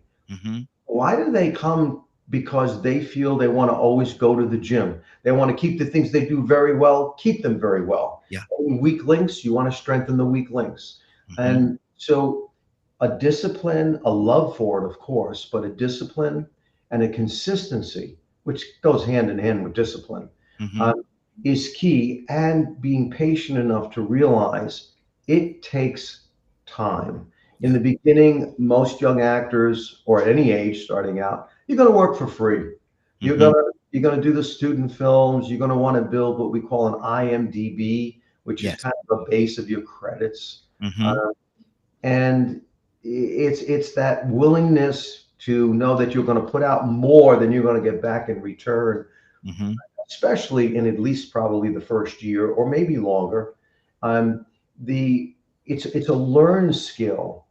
Why do they come? Because they feel they want to always go to the gym. They want to keep the things they do very well, keep them very well. Yeah. Weak links, you want to strengthen the weak links. And so a discipline, a love for it, of course, but a discipline and a consistency, which goes hand in hand with discipline, is key. And being patient enough to realize it takes time. In the beginning, most young actors, or at any age starting out, you're going to work for free. You're going to do the student films. You're going to want to build what we call an IMDb, which is kind of a base of your credits. And it's that willingness to know that you're going to put out more than you're going to get back in return, especially in at least probably the first year or maybe longer. It's a learned skill.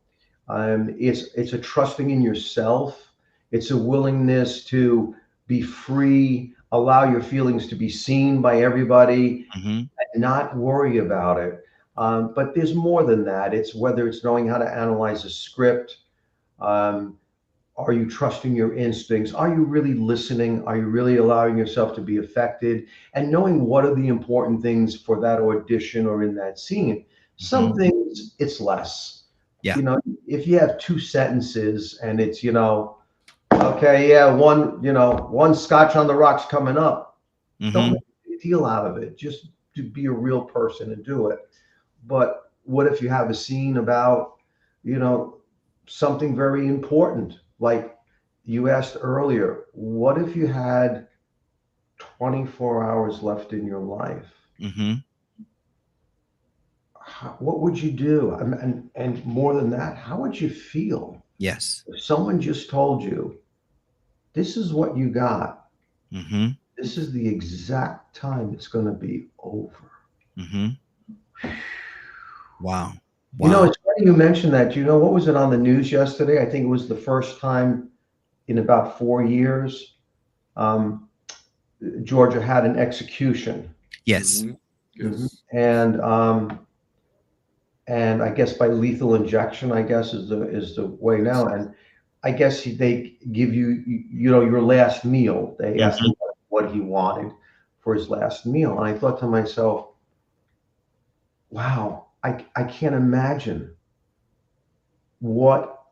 It's a trusting in yourself. It's a willingness to be free, allow your feelings to be seen by everybody, and not worry about it. But there's more than that. It's whether it's knowing how to analyze a script. Are you trusting your instincts? Are you really listening? Are you really allowing yourself to be affected? And knowing what are the important things for that audition or in that scene. Some things, it's less. Yeah. If you have 2 sentences and it's, okay, yeah, one scotch on the rocks coming up. Don't make a big deal out of it. Just to be a real person and do it. But what if you have a scene about, something very important? Like you asked earlier, what if you had 24 hours left in your life? What would you do? And more than that, how would you feel? Yes. If someone just told you, this is what you got. This is the exact time it's going to be over. Wow. It's funny you mentioned that. What was it on the news yesterday? I think it was the first time in about 4 years, Georgia had an execution. Yes. And I guess by lethal injection, I guess is the way now. And I guess they give you, your last meal. They asked him what he wanted for his last meal. And I thought to myself, wow, I can't imagine what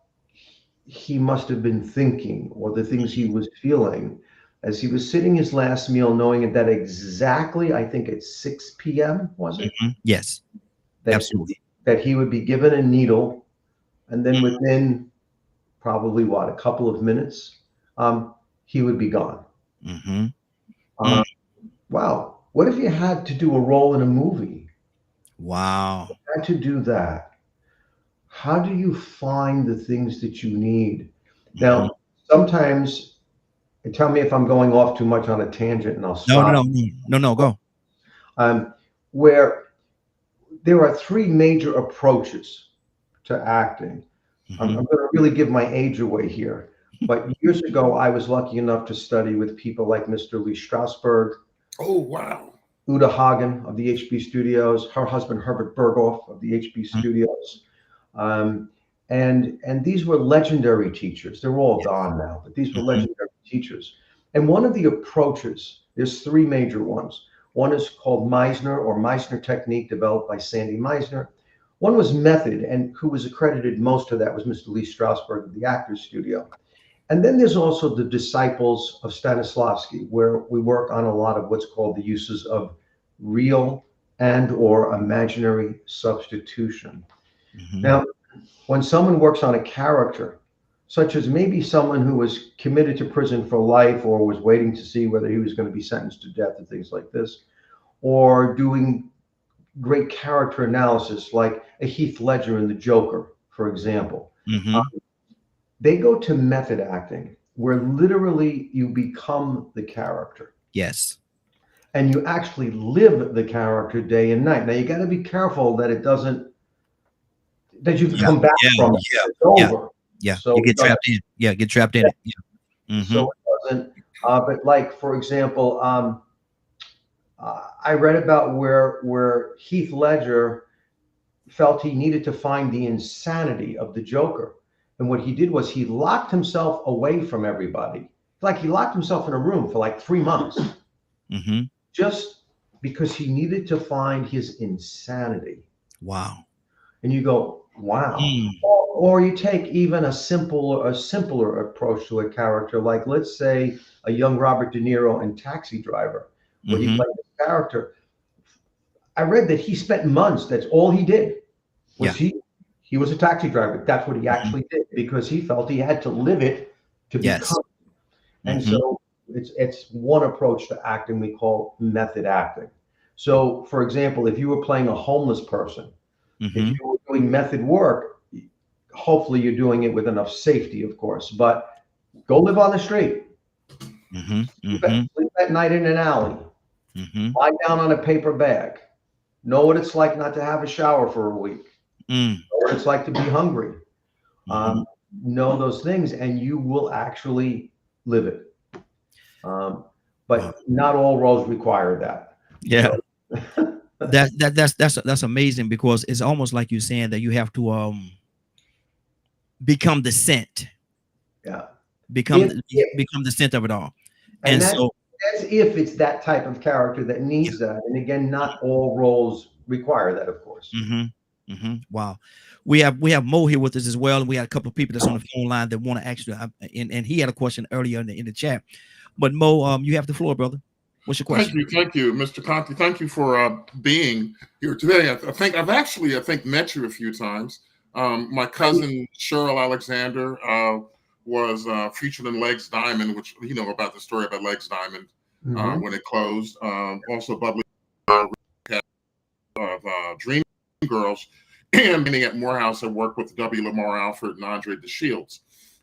he must have been thinking or the things he was feeling. as he was sitting his last meal, knowing that exactly, I think at 6 p.m., was it? Yes, That, absolutely. that he would be given a needle, and then within probably a couple of minutes, he would be gone. Wow. What if you had to do a role in a movie? Wow. Had to do that. How do you find the things that you need? Now, sometimes, and tell me if I'm going off too much on a tangent, and I'll stop. No, go. Where there are three major approaches to acting. I'm going to really give my age away here. But years ago, I was lucky enough to study with people like Mr. Lee Strasberg. Oh, wow. Uta Hagen of the HB Studios, her husband Herbert Berghoff of the HB Studios. And these were legendary teachers. They're all gone now, but these were legendary teachers. And one of the approaches, there's three major ones. One is called Meisner or Meisner technique, developed by Sandy Meisner. One was method, and who was accredited most of that was Mr. Lee Strasberg of the Actors Studio. And then there's also the disciples of Stanislavski, where we work on a lot of what's called the uses of real and or imaginary substitution. Now, when someone works on a character, such as maybe someone who was committed to prison for life or was waiting to see whether he was going to be sentenced to death and things like this, or doing great character analysis like a Heath Ledger in The Joker, for example, they go to method acting, where literally you become the character. Yes. And you actually live the character day and night. Now you got to be careful that it doesn't, that you come back from it. It's over. Yeah. So you get trapped in. Yeah, get trapped in it. Yeah. So it doesn't. But like, for example, I read about where Heath Ledger felt he needed to find the insanity of the Joker. And what he did was he locked himself away from everybody. Like he locked himself in a room for like 3 months. Just because he needed to find his insanity. Wow. And you go, wow. Or you take even a simpler approach to a character, like let's say a young Robert De Niro in Taxi Driver, where he played a character. I read that he spent months, that's all he did. He was a taxi driver. That's what he actually did, because he felt he had to live it to become. And so it's one approach to acting we call method acting. So, for example, if you were playing a homeless person, if you were doing method work, hopefully you're doing it with enough safety, of course, but go live on the street. Sleep at night in an alley. Lie down on a paper bag. Know what it's like not to have a shower for a week. Know what it's like to be hungry. Know those things, and you will actually live it. But not all roles require that. Yeah. That's amazing, because it's almost like you're saying that you have to become the scent. Yeah. Become the scent of it all. And so that's if it's that type of character that needs that. And again, not all roles require that, of course. Wow. We have Mo here with us as well, and we had a couple of people that's on the phone line that want to actually and he had a question earlier in the chat. But Mo, you have the floor, brother. What's your question? Thank you, Mr. Conti. Thank you for being here today. I think I've actually met you a few times. My cousin Cheryl Alexander was featured in Legs Diamond, which you know about the story about Legs Diamond when it closed. Also, Bubbly of Dream Girls, and being at Morehouse, I worked with W. Lamar Alfred and Andre DeShields.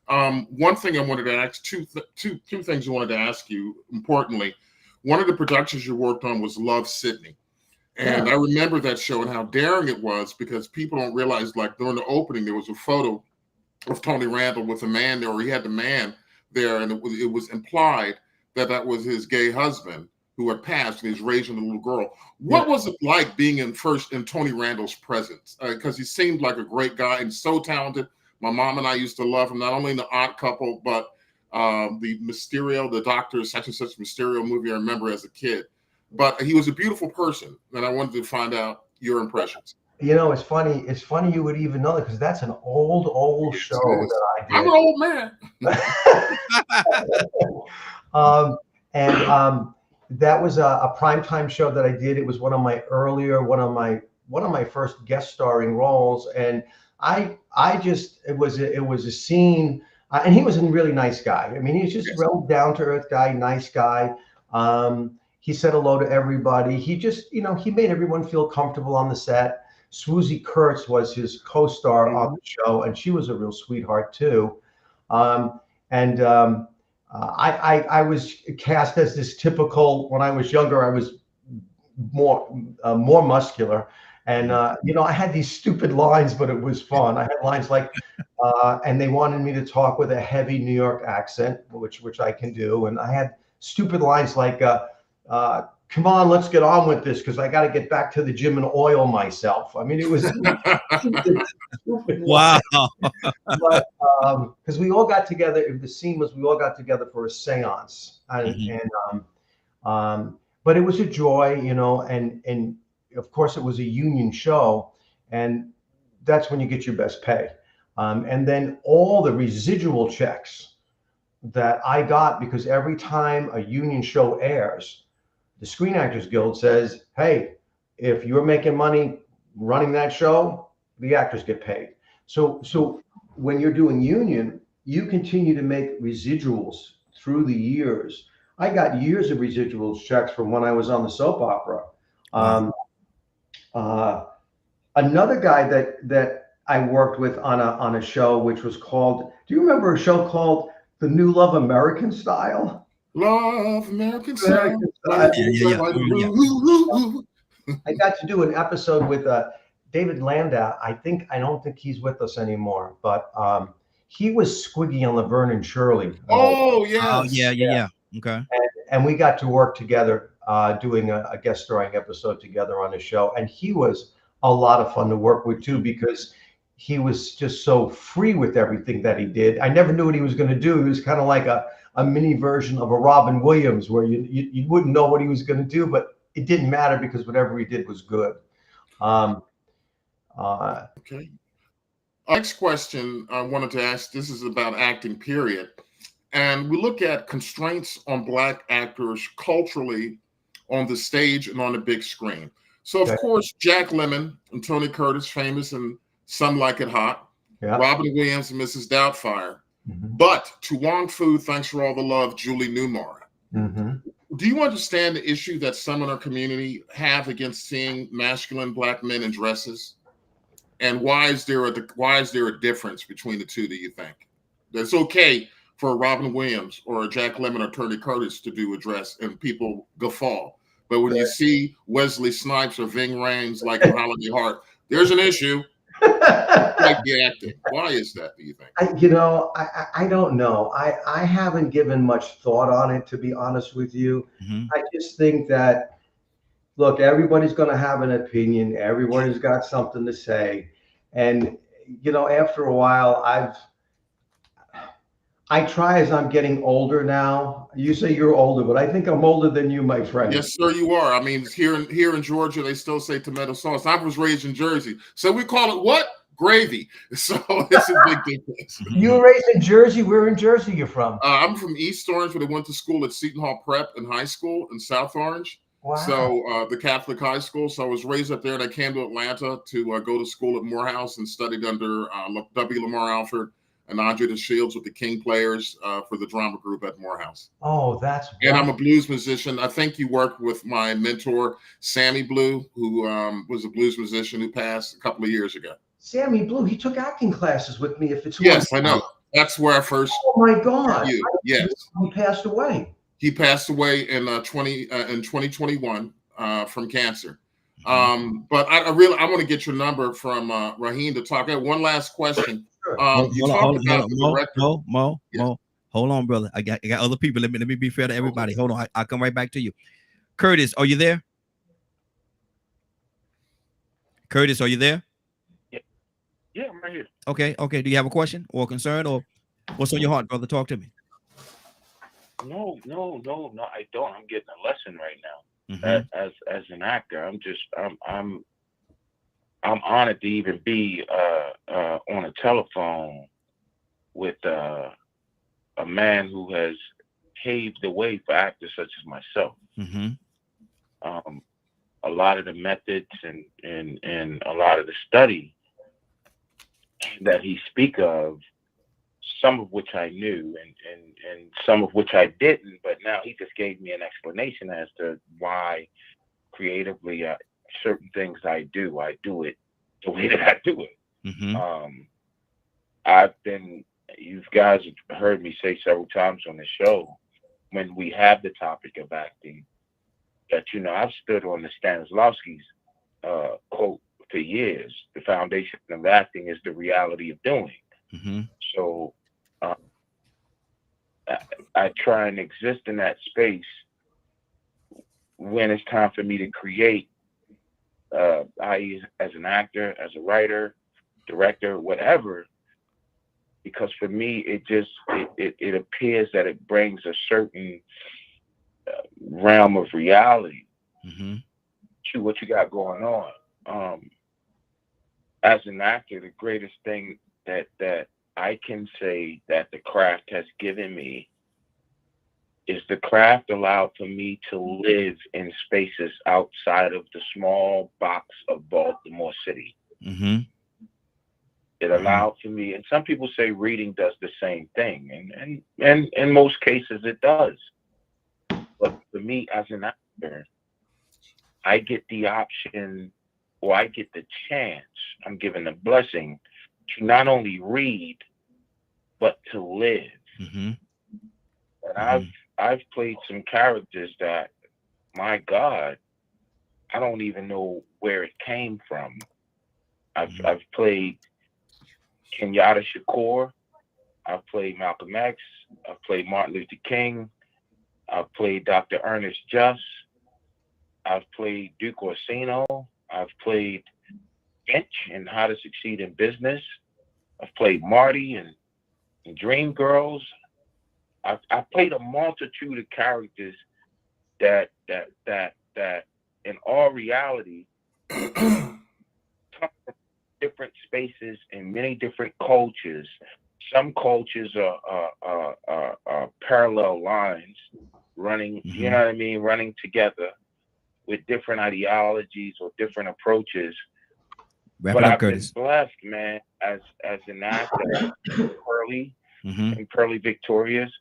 One thing I wanted to ask, two things I wanted to ask you, importantly. One of the productions you worked on was Love, Sydney. And I remember that show and how daring it was, because people don't realize, like during the opening, there was a photo of Tony Randall with a man there, or he had the man there, and it was implied that that was his gay husband who had passed, and he's raising a little girl. What was it like being in Tony Randall's presence? Because he seemed like a great guy and so talented. My mom and I used to love him, not only in The Odd Couple, but the Mysterio, the Doctor such and such Mysterio movie I remember as a kid. But he was a beautiful person, and I wanted to find out your impressions. You know, it's funny. It's funny you would even know that, because that's an old show that I did. I'm an old man. And that was a primetime show that I did. It was one of my first guest starring roles, and it was a scene. And he was a really nice guy. I mean, he's just a real down to earth guy, nice guy. He said hello to everybody. He just, he made everyone feel comfortable on the set. Swoosie Kurtz was his co-star on the show, and she was a real sweetheart too. I was cast as this typical. When I was younger, I was more muscular, and I had these stupid lines, but it was fun. I had lines like, and they wanted me to talk with a heavy New York accent, which I can do, and I had stupid lines like, "Come on, let's get on with this, because I got to get back to the gym and oil myself." I mean, it was stupid Wow. but because we all got together, the scene was we all got together for a seance, but it was a joy, and of course it was a union show, and that's when you get your best pay. And then all the residual checks that I got, because every time a union show airs, the Screen Actors Guild says, hey, if you're making money running that show, the actors get paid. So when you're doing union, you continue to make residuals through the years. I got years of residuals checks from when I was on the soap opera. Another guy that I worked with on a show which was called, do you remember a show called The New Love American Style? Love American Style. Yeah. I got to do an episode with David Landau. I don't think he's with us anymore, but he was Squiggy on Laverne and Shirley. Oh, yes. Oh, yeah. Okay. And we got to work together doing a guest starring episode together on the show. And he was a lot of fun to work with too, because he was just so free with everything that he did. I never knew what he was going to do. He was kind of like a mini version of a Robin Williams, where you wouldn't know what he was going to do, but it didn't matter because whatever he did was good. Okay. Next question I wanted to ask, this is about acting, period. And we look at constraints on Black actors culturally on the stage and on the big screen. So, of course, Jack Lemmon and Tony Curtis, famous in Some Like It Hot. Yeah. Robin Williams and Mrs. Doubtfire. Mm-hmm. But to Wong Fu, Thanks for All the Love, Julie Newmar. Mm-hmm. Do you understand the issue that some in our community have against seeing masculine Black men in dresses? And why is there a difference between the two, do you think? It's okay for a Robin Williams or a Jack Lemmon or Tony Curtis to do a dress and people guffaw. But when you see Wesley Snipes or Ving Rhames like in Holiday Heart, there's an issue. Like the acting. Why is that, do you think? I don't know. I haven't given much thought on it, to be honest with you. Mm-hmm. I just think that, look, everybody's going to have an opinion. Everybody's got something to say. And, after a while, I try, as I'm getting older now. You say you're older, but I think I'm older than you, my friend. Yes, sir, you are. I mean, here in Georgia, they still say tomato sauce. I was raised in Jersey, so we call it what? Gravy. So it's a big difference. You were raised in Jersey? Where in Jersey you're from? I'm from East Orange, but I went to school at Seton Hall Prep in high school in South Orange. Wow. So the Catholic high school. So I was raised up there, and I came to Atlanta to go to school at Morehouse and studied under W. Lamar Alford and Andre DeShields with the King Players for the drama group at Morehouse. Oh, that's wonderful. And I'm a blues musician. I think you worked with my mentor, Sammy Blue, who was a blues musician who passed a couple of years ago. Sammy Blue, he took acting classes with me. If it's yes, I know. That's where I first. Oh my God! Yes, he passed away. He passed away in 2021 from cancer. But I want to get your number from Raheem to talk. I have one last question. Mo. Hold on, brother. I got other people. Let me be fair to everybody. Hold on. I'll come right back to you. Curtis, are you there? Curtis, are you there? Yeah, I'm right here. Okay. Do you have a question or a concern, or what's on your heart, brother? Talk to me. No, I don't. I'm getting a lesson right now. As an actor, I'm honored to even be on a telephone with a man who has paved the way for actors such as myself. Mm-hmm. A lot of the methods and a lot of the study that he speak of, some of which I knew and some of which I didn't, but now he just gave me an explanation as to why creatively certain things I do it the way that I do it. Mm-hmm. You guys have heard me say several times on the show, when we have the topic of acting, that, I've stood on the Stanislavski's quote for years: the foundation of acting is the reality of doing. Mm-hmm. So I try and exist in that space when it's time for me to create, i.e. as an actor, as a writer, director, whatever, because for me, it appears that it brings a certain realm of reality to what you got going on. As an actor, the greatest thing that I can say that the craft has given me is the craft allowed for me to live in spaces outside of the small box of Baltimore City. Mm-hmm. It allowed for me, and some people say reading does the same thing, and in most cases it does. But for me as an actor, I get the option, or I get the chance, I'm given the blessing to not only read, but to live. Mm-hmm. And I've played some characters that, my God, I don't even know where it came from. I've played Kenyatta Shakur, I've played Malcolm X, I've played Martin Luther King, I've played Dr. Ernest Just, I've played Duke Orsino, I've played Finch in How to Succeed in Business, I've played Marty and Dreamgirls. I've played a multitude of characters that in all reality come from different spaces and many different cultures. Some cultures are parallel lines running, you know what I mean, running together with different ideologies or different approaches. Wrap it up, I've Curtis. been blessed, man, as an actor, Pearly and Pearly Victorious.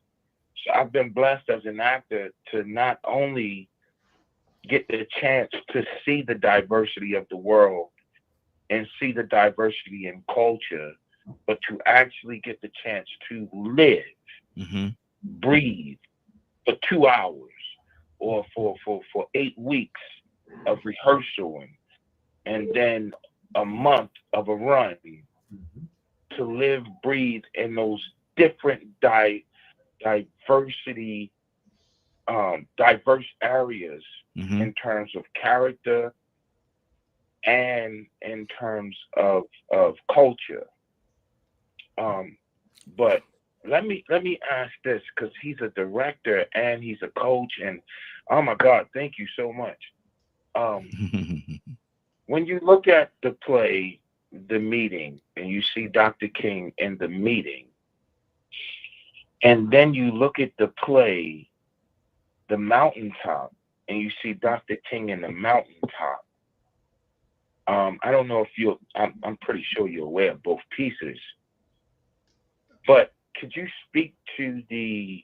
So I've been blessed as an actor to not only get the chance to see the diversity of the world and see the diversity in culture, but to actually get the chance to live, breathe for 2 hours or for 8 weeks of rehearsal and then a month of a run, to live, breathe in those different diverse areas in terms of character and in terms of culture. But let me ask this, because he's a director and he's a coach, and oh my God, thank you so much. When you look at the play, The Meeting, and you see Dr. King in The Meeting, and then you look at the play, The Mountaintop, and you see Dr. King in The Mountaintop, I don't know if I'm pretty sure you're aware of both pieces, but could you speak to the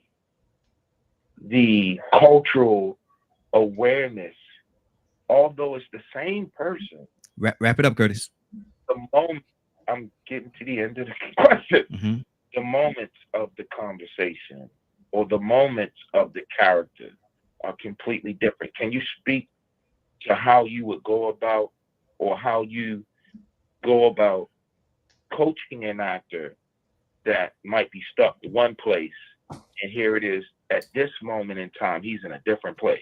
cultural awareness, although it's the same person? Wrap it up, Curtis. The moment, I'm getting to the end of the question, the moments of the conversation or the moments of the character are completely different. Can you speak to how you would go about, or how you go about coaching an actor that might be stuck in one place, and here it is at this moment in time, he's in a different place?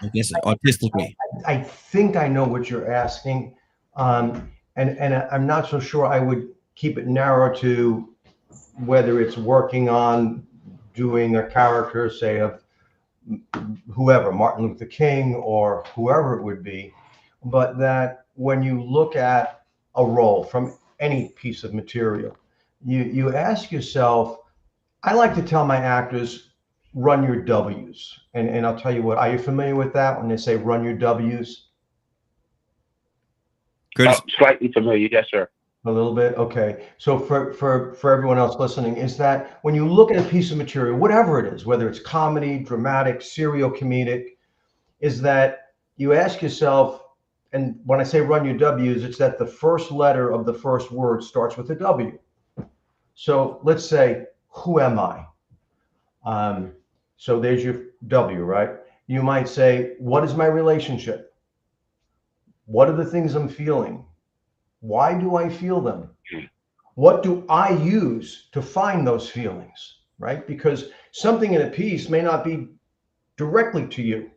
I guess artistically. I think I know what you're asking, and I'm not so sure I would keep it narrow to whether it's working on doing a character, say, of whoever, Martin Luther King or whoever it would be, but that when you look at a role from any piece of material, you ask yourself, I like to tell my actors, run your W's. And I'll tell you what, are you familiar with that when they say run your W's? Curtis. Slightly familiar, yes, sir. A little bit? Okay. So for everyone else listening, is that when you look at a piece of material, whatever it is, whether it's comedy, dramatic, serial comedic, is that you ask yourself, and when I say run your W's, it's that the first letter of the first word starts with a W. So let's say, who am I? So there's your W, right? You might say, what is my relationship? What are the things I'm feeling? Why do I feel them? What do I use to find those feelings, right? Because something in a piece may not be directly to you,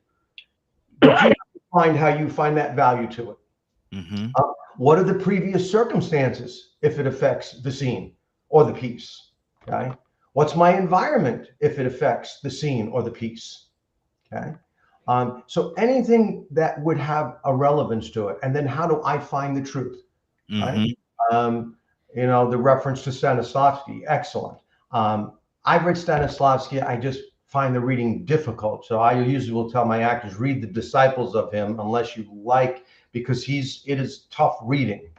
but you find how you find that value to it. Mm-hmm. What are the previous circumstances if it affects the scene or the piece? Okay. What's my environment if it affects the scene or the piece? Okay. So anything that would have a relevance to it, and then how do I find the truth? Right. You know, the reference to Stanislavski, excellent. I've read Stanislavski. I just find the reading difficult. So I usually will tell my actors, read the disciples of him unless you like, because it is tough reading.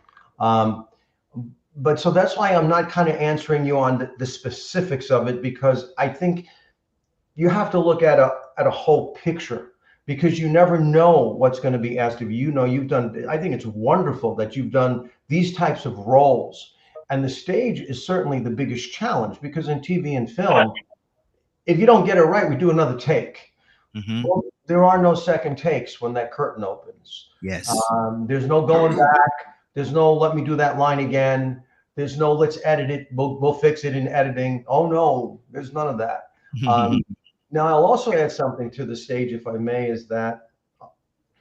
But so that's why I'm not kind of answering you on the specifics of it, because I think you have to look at a whole picture, because you never know what's going to be asked of you. You know, you've done, I think it's wonderful that you've done these types of roles. And the stage is certainly the biggest challenge, because in TV and film, if you don't get it right, we do another take. Mm-hmm. Well, there are no second takes when that curtain opens. Yes. There's no going back. There's no, let me do that line again. There's no, let's edit it. We'll fix it in editing. Oh no, there's none of that. Now, I'll also add something to the stage, if I may, is that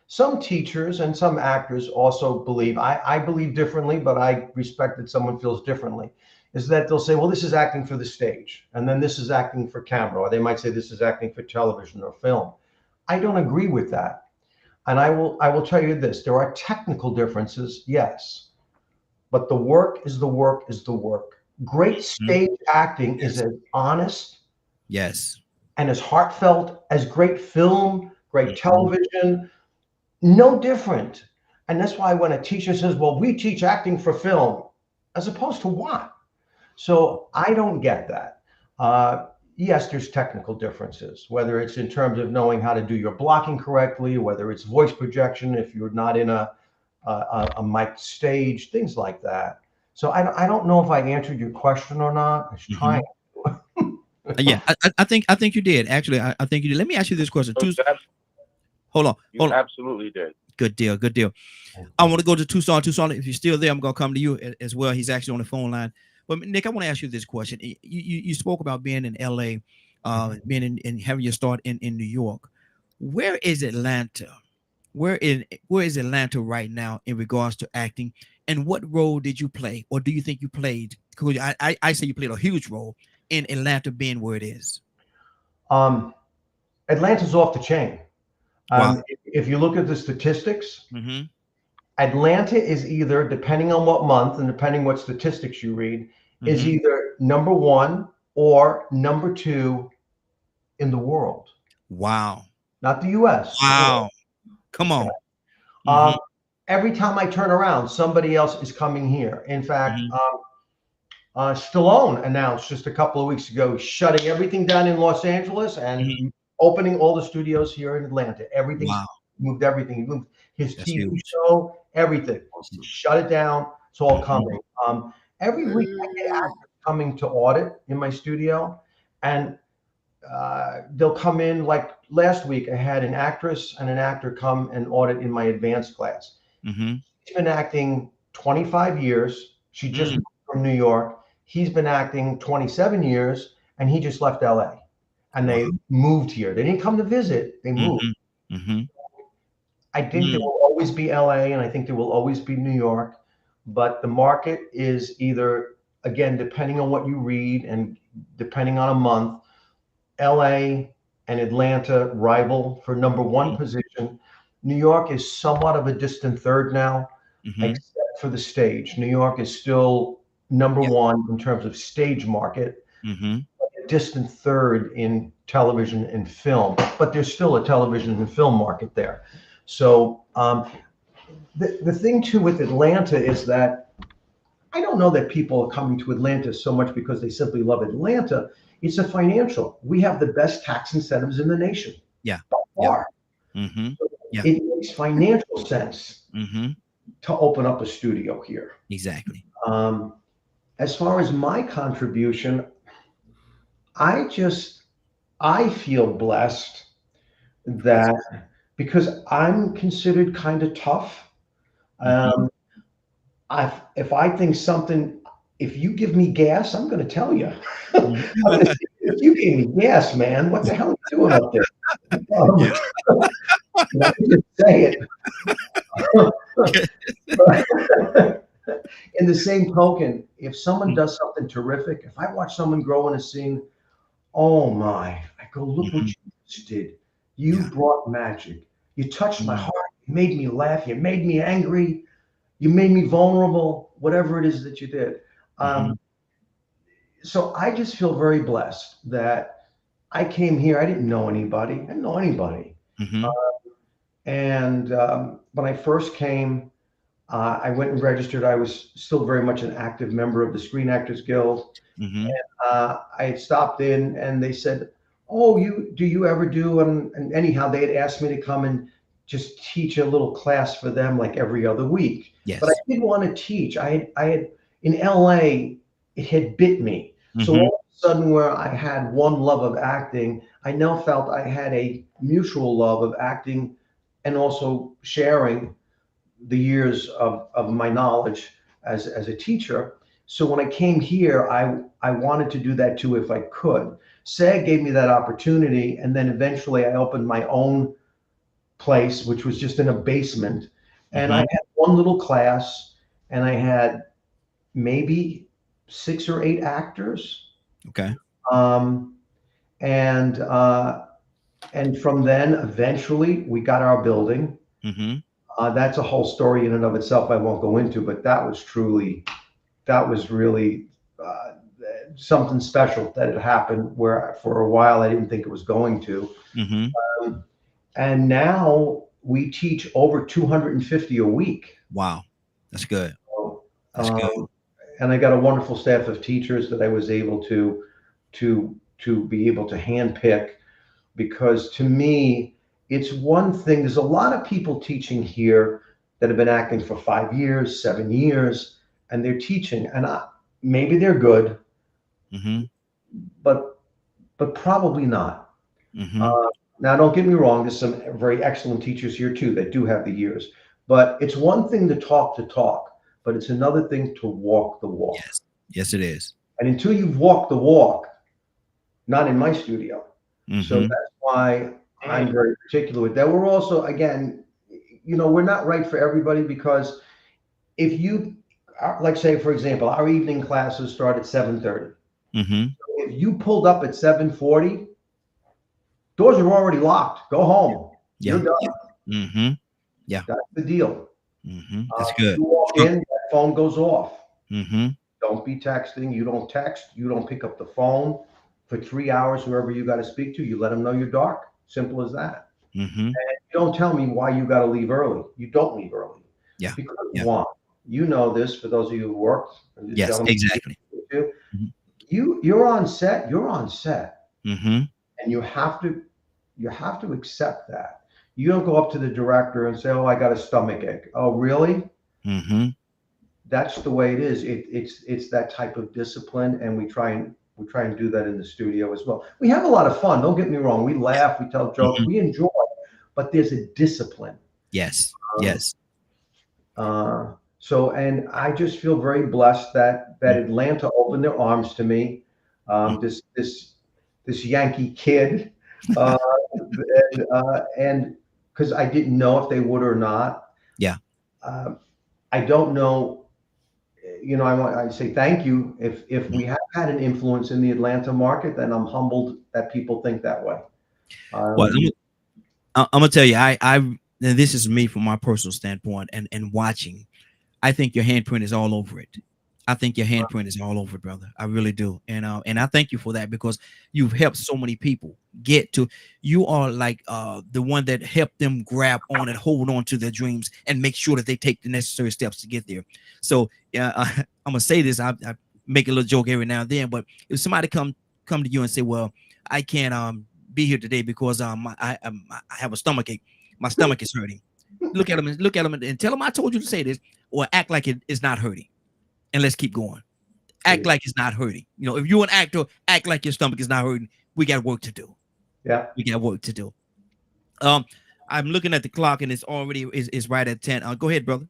some teachers and some actors also believe, I believe differently, but I respect that someone feels differently, is that they'll say, well, this is acting for the stage, and then this is acting for camera, or they might say this is acting for television or film. I don't agree with that. And I will tell you this, there are technical differences, yes, but the work is the work is the work. Great stage acting is as honest, yes, and as heartfelt as great film, great television, no different. And that's why when a teacher says, well, we teach acting for film, as opposed to what? So I don't get that. Yes, there's technical differences, whether it's in terms of knowing how to do your blocking correctly, whether it's voice projection, if you're not in a mic stage, things like that. So I don't know if I answered your question or not. I was trying. Yeah, I think you did. Actually, I think you did. Let me ask you this question. Hold on. Absolutely did. Good deal. I want to go to Tucson. Tucson, if you're still there, I'm going to come to you as well. He's actually on the phone line. But Nick, I want to ask you this question. You spoke about being in LA, being in having your start in New York. Where is Atlanta? Where is Atlanta right now in regards to acting? And what role did you play, or do you think you played? Because I say you played a huge role in Atlanta being where it is. Atlanta's off the chain. Wow. If you look at the statistics, Atlanta is either, depending on what month and depending what statistics you read, is either number 1 or number 2 in the world. Wow. Not the US. Wow. Come on. Every time I turn around, somebody else is coming here. In fact, Stallone announced just a couple of weeks ago, shutting everything down in Los Angeles and opening all the studios here in Atlanta. Everything moved everything. He moved his TV show, everything. Shut it down. It's all coming. Every week I get actors coming to audit in my studio, and they'll come in. Like last week, I had an actress and an actor come and audit in my advanced class. She's been acting 25 years. She just moved from New York. He's been acting 27 years, and he just left LA. And they moved here. They didn't come to visit. They moved. I think there will always be LA, and I think there will always be New York. But the market is either, again, depending on what you read and depending on a month, LA and Atlanta rival for number 1 position. New York is somewhat of a distant third now, except for the stage. New York is still number 1 in terms of stage market. It distant third in television and film, but there's still a television and film market there. So the thing too with Atlanta is that I don't know that people are coming to Atlanta so much because they simply love Atlanta. It's a financial. We have the best tax incentives in the nation. Yeah. By far. Mm-hmm. Yeah. It makes financial sense Mm-hmm. to open up a studio here. Exactly. As far as my contribution, I feel blessed that because I'm considered kind of tough. If I think something, if you give me gas, I'm going to tell you. If you gave me gas, man, what the hell are you doing up there? Let me just say it. In the same token, if someone does something terrific, if I watch someone grow in a scene, oh my, I go, look what you just did. You brought magic. You touched my heart. You made me laugh. You made me angry. You made me vulnerable, whatever it is that you did. So I just feel very blessed that I came here. I didn't know anybody. I didn't know anybody. And when I first came, I went and registered. I was still very much an active member of the Screen Actors Guild. And I had stopped in and they said, oh, do you ever do? And anyhow, they had asked me to come and just teach a little class for them like every other week. Yes. But I didn't want to teach. I had in LA, it had bit me. So all of a sudden where I had one love of acting, I now felt I had a mutual love of acting and also sharing the years of my knowledge as a teacher. So when I came here, I wanted to do that too if I could. SAG gave me that opportunity, and then eventually I opened my own place, which was just in a basement. And I had one little class, and I had maybe 6 or 8 actors. Okay. And from then, eventually, we got our building. That's a whole story in and of itself I won't go into, but that was really something special that had happened where for a while I didn't think it was going to. And now we teach over 250 a week. Wow. That's good. That's good. And I got a wonderful staff of teachers that I was able to be able to handpick, because to me, it's one thing. There's a lot of people teaching here that have been acting for 5 years, 7 years, and they're teaching, and maybe they're good, but probably not. Now, don't get me wrong. There's some very excellent teachers here too that do have the years, but it's one thing to talk, but it's another thing to walk the walk. Yes, it is. And until you've walked the walk, not in my studio. So that's why I'm very particular with that. We're also, again, we're not right for everybody, because if you, like say, for example, our evening classes start at 7:30. If you pulled up at 7:40, doors are already locked. Go home. You're done. Yeah. That's the deal. That's good. You walk in, that phone goes off. Don't be texting. You don't text. You don't pick up the phone for 3 hours, whoever you got to speak to. You let them know you're dark. Simple as that. And you don't tell me why you got to leave early. You don't leave early. Because you want. You know this, for those of you who worked. Yes, exactly. You're on set. You're on set. And you have to accept that. You don't go up to the director and say, "Oh, I got a stomach ache." Oh, really? That's the way it is. It's that type of discipline, and we try and do that in the studio as well. We have a lot of fun. Don't get me wrong. We laugh, we tell jokes, we enjoy, but there's a discipline. Yes. So, and I just feel very blessed that Atlanta opened their arms to me. This Yankee kid, and because I didn't know if they would or not. I don't know. I say thank you. If we have had an influence in the Atlanta market, then I'm humbled that people think that way. Well, I'm gonna tell you, and this is me from my personal standpoint, and watching, I think your handprint is all over it. I think your handprint is all over it, brother. I really do. And I thank you for that because you've helped so many people get to you are like the one that helped them grab on and hold on to their dreams and make sure that they take the necessary steps to get there. So yeah, I'm gonna say this. I make a little joke every now and then, but if somebody come to you and say, well, I can't be here today because I have a stomach ache. My stomach is hurting. Look at them and tell them I told you to say this, or act like it is not hurting. And let's keep going. Act like it's not hurting. You know, if you're an actor, act like your stomach is not hurting. We got work to do. Yeah. We got work to do. I'm looking at the clock and it's already is right at 10. Go ahead, brother.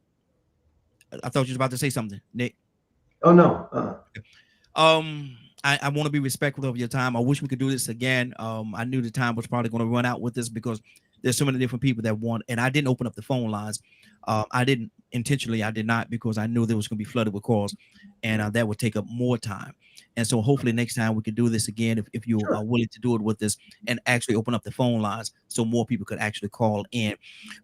I thought you was about to say something, Nick. Oh no. I want to be respectful of your time. I wish we could do this again. I knew the time was probably going to run out with this because there's so many different people that want, and I didn't open up the phone lines. I didn't intentionally. I did not because I knew there was going to be flooded with calls, and that would take up more time. And so hopefully next time we could do this again if you are willing to do it with us and actually open up the phone lines so more people could actually call in.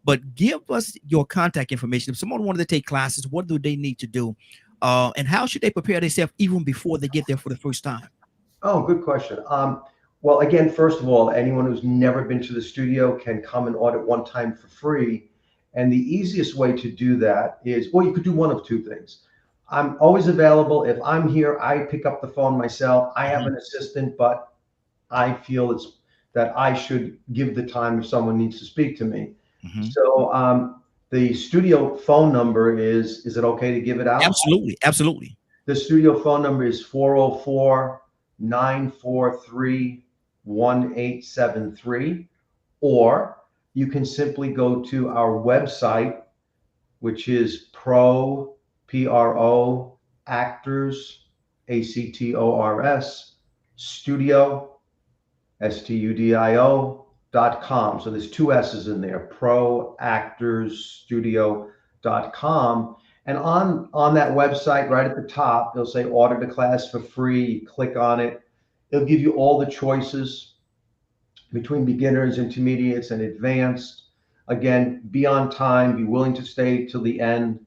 But give us your contact information. If someone wanted to take classes, what do they need to do? And how should they prepare themselves even before they get there for the first time? Oh, good question. Well, again, first of all, anyone who's never been to the studio can come and audit one time for free. And the easiest way to do that is, well, you could do one of two things. I'm always available. If I'm here, I pick up the phone myself. I have an assistant, but I feel it's that I should give the time if someone needs to speak to me. So the studio phone number is it okay to give it out? Absolutely. Absolutely. The studio phone number is 404-943-1873, or you can simply go to our website, which is Pro Actors, ACTORS, Studio, STUDIO.com. So there's two S's in there, proactorsstudio.com. And on that website, right at the top, they'll say order the class for free. You click on it. It'll give you all the choices between beginners, intermediates, and advanced. Again, be on time, be willing to stay till the end.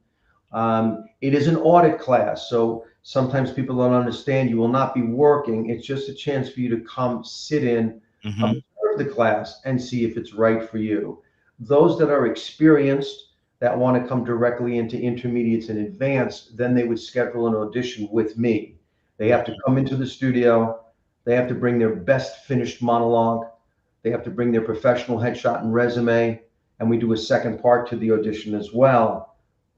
It is an audit class, so sometimes people don't understand. You will not be working. It's just a chance for you to come sit in, observe the class, and see if it's right for you. Those that are experienced, that want to come directly into intermediates and advanced, then they would schedule an audition with me. They have to come into the studio. They have to bring their best finished monologue. They have to bring their professional headshot and resume. And we do a second part to the audition as well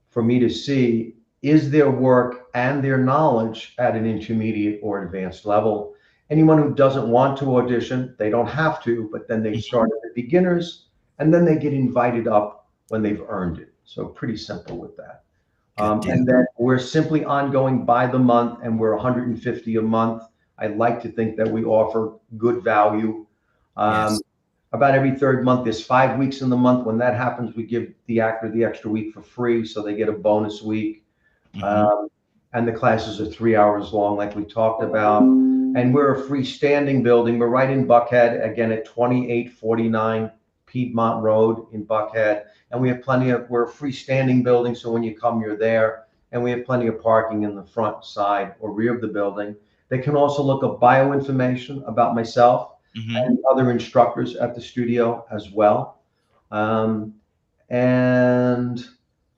for me to see, is their work and their knowledge at an intermediate or advanced level. Anyone who doesn't want to audition, they don't have to, but then they start at the beginners and then they get invited up when they've earned it. So pretty simple with that. And then we're simply ongoing by the month, and we're $150 a month. I like to think that we offer good value. About every third month, there's 5 weeks in the month. When that happens, we give the actor the extra week for free, so they get a bonus week. And the classes are 3 hours long, like we talked about. And we're a freestanding building. We're right in Buckhead, again at 2849 Piedmont Road in Buckhead. And we have we're a freestanding building, so when you come, you're there. And we have plenty of parking in the front, side, or rear of the building. They can also look up bio information about myself and other instructors at the studio as well. And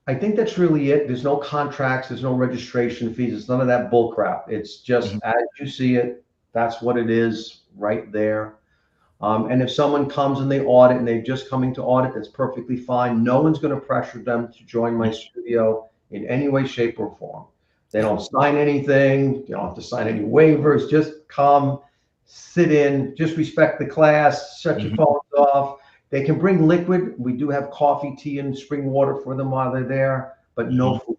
I think that's really it. There's no contracts, there's no registration fees, it's none of that bull crap. It's just as you see it, that's what it is right there. And if someone comes and they audit and they're just coming to audit, that's perfectly fine. No one's going to pressure them to join my studio in any way, shape, or form. They don't sign anything. You don't have to sign any waivers. Just come, sit in, just respect the class, shut your phones off. They can bring liquid. We do have coffee, tea, and spring water for them while they're there, but no food.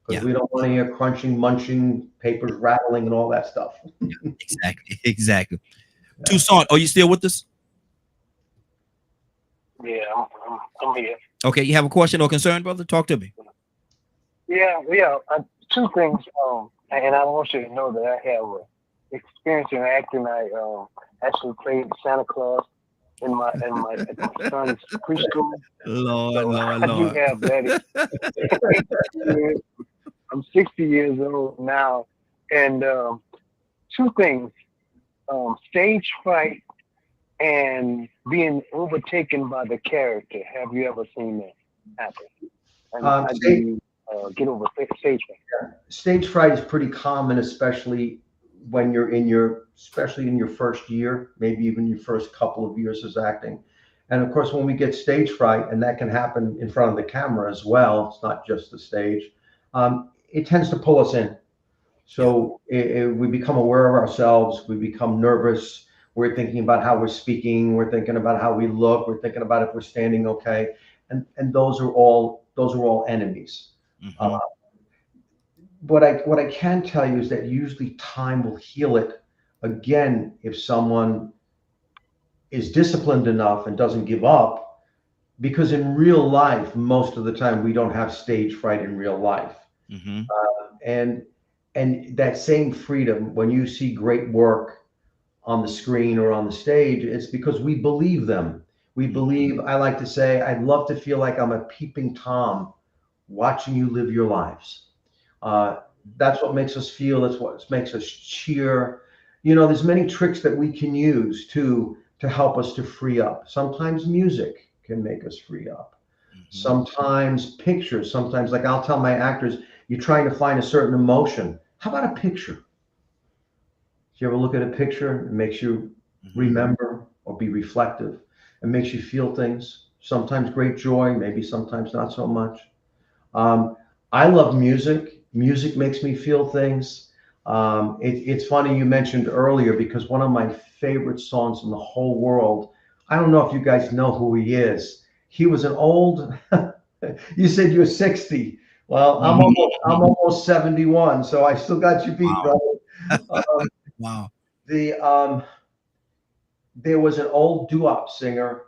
Because we don't want to hear crunching, munching, papers rattling, and all that stuff. Exactly. Toussaint, are you still with us? Yeah, I'm here. Okay, you have a question or concern, brother? Talk to me. Yeah. Two things. And I want you to know that I have experience in acting. I actually played Santa Claus in my son's preschool. Lord. I do have that experience. I'm 60 years old now, and two things: stage fright and being overtaken by the character. Have you ever seen that happen? And how do Stage, you get over stage fright? stage fright is pretty common, especially when you're especially in your first year, maybe even your first couple of years as acting. And of course, when we get stage fright, and that can happen in front of the camera as well, it's not just the stage, it tends to pull us in. So we become aware of ourselves, we become nervous, we're thinking about how we're speaking, we're thinking about how we look, we're thinking about if we're standing okay. And those are all enemies. Mhm. What I can tell you is that usually time will heal it. Again, if someone is disciplined enough and doesn't give up, because in real life, most of the time we don't have stage fright in real life. Mhm. And that same freedom, when you see great work on the screen or on the stage, it's because we believe them. We believe, I like to say, I'd love to feel like I'm a peeping Tom watching you live your lives. Uh, that's what makes us feel. That's what makes us cheer. There's many tricks that we can use to help us to free up. Sometimes music can make us free up. Mhm. Sometimes pictures. Sometimes, like I'll tell my actors, you're trying to find a certain emotion. How about a picture? Do you ever look at a picture? It makes you Mhm. remember or be reflective. It makes you feel things. Sometimes great joy, maybe sometimes not so much. Um, I love music. Music makes me feel things. It's funny you mentioned earlier, because one of my favorite songs in the whole world, I don't know if you guys know who he is. He was an old, you said you're 60. Well, I'm almost 71, so I still got you beat, Wow. brother. Um, Wow. the There was an old doo-wop singer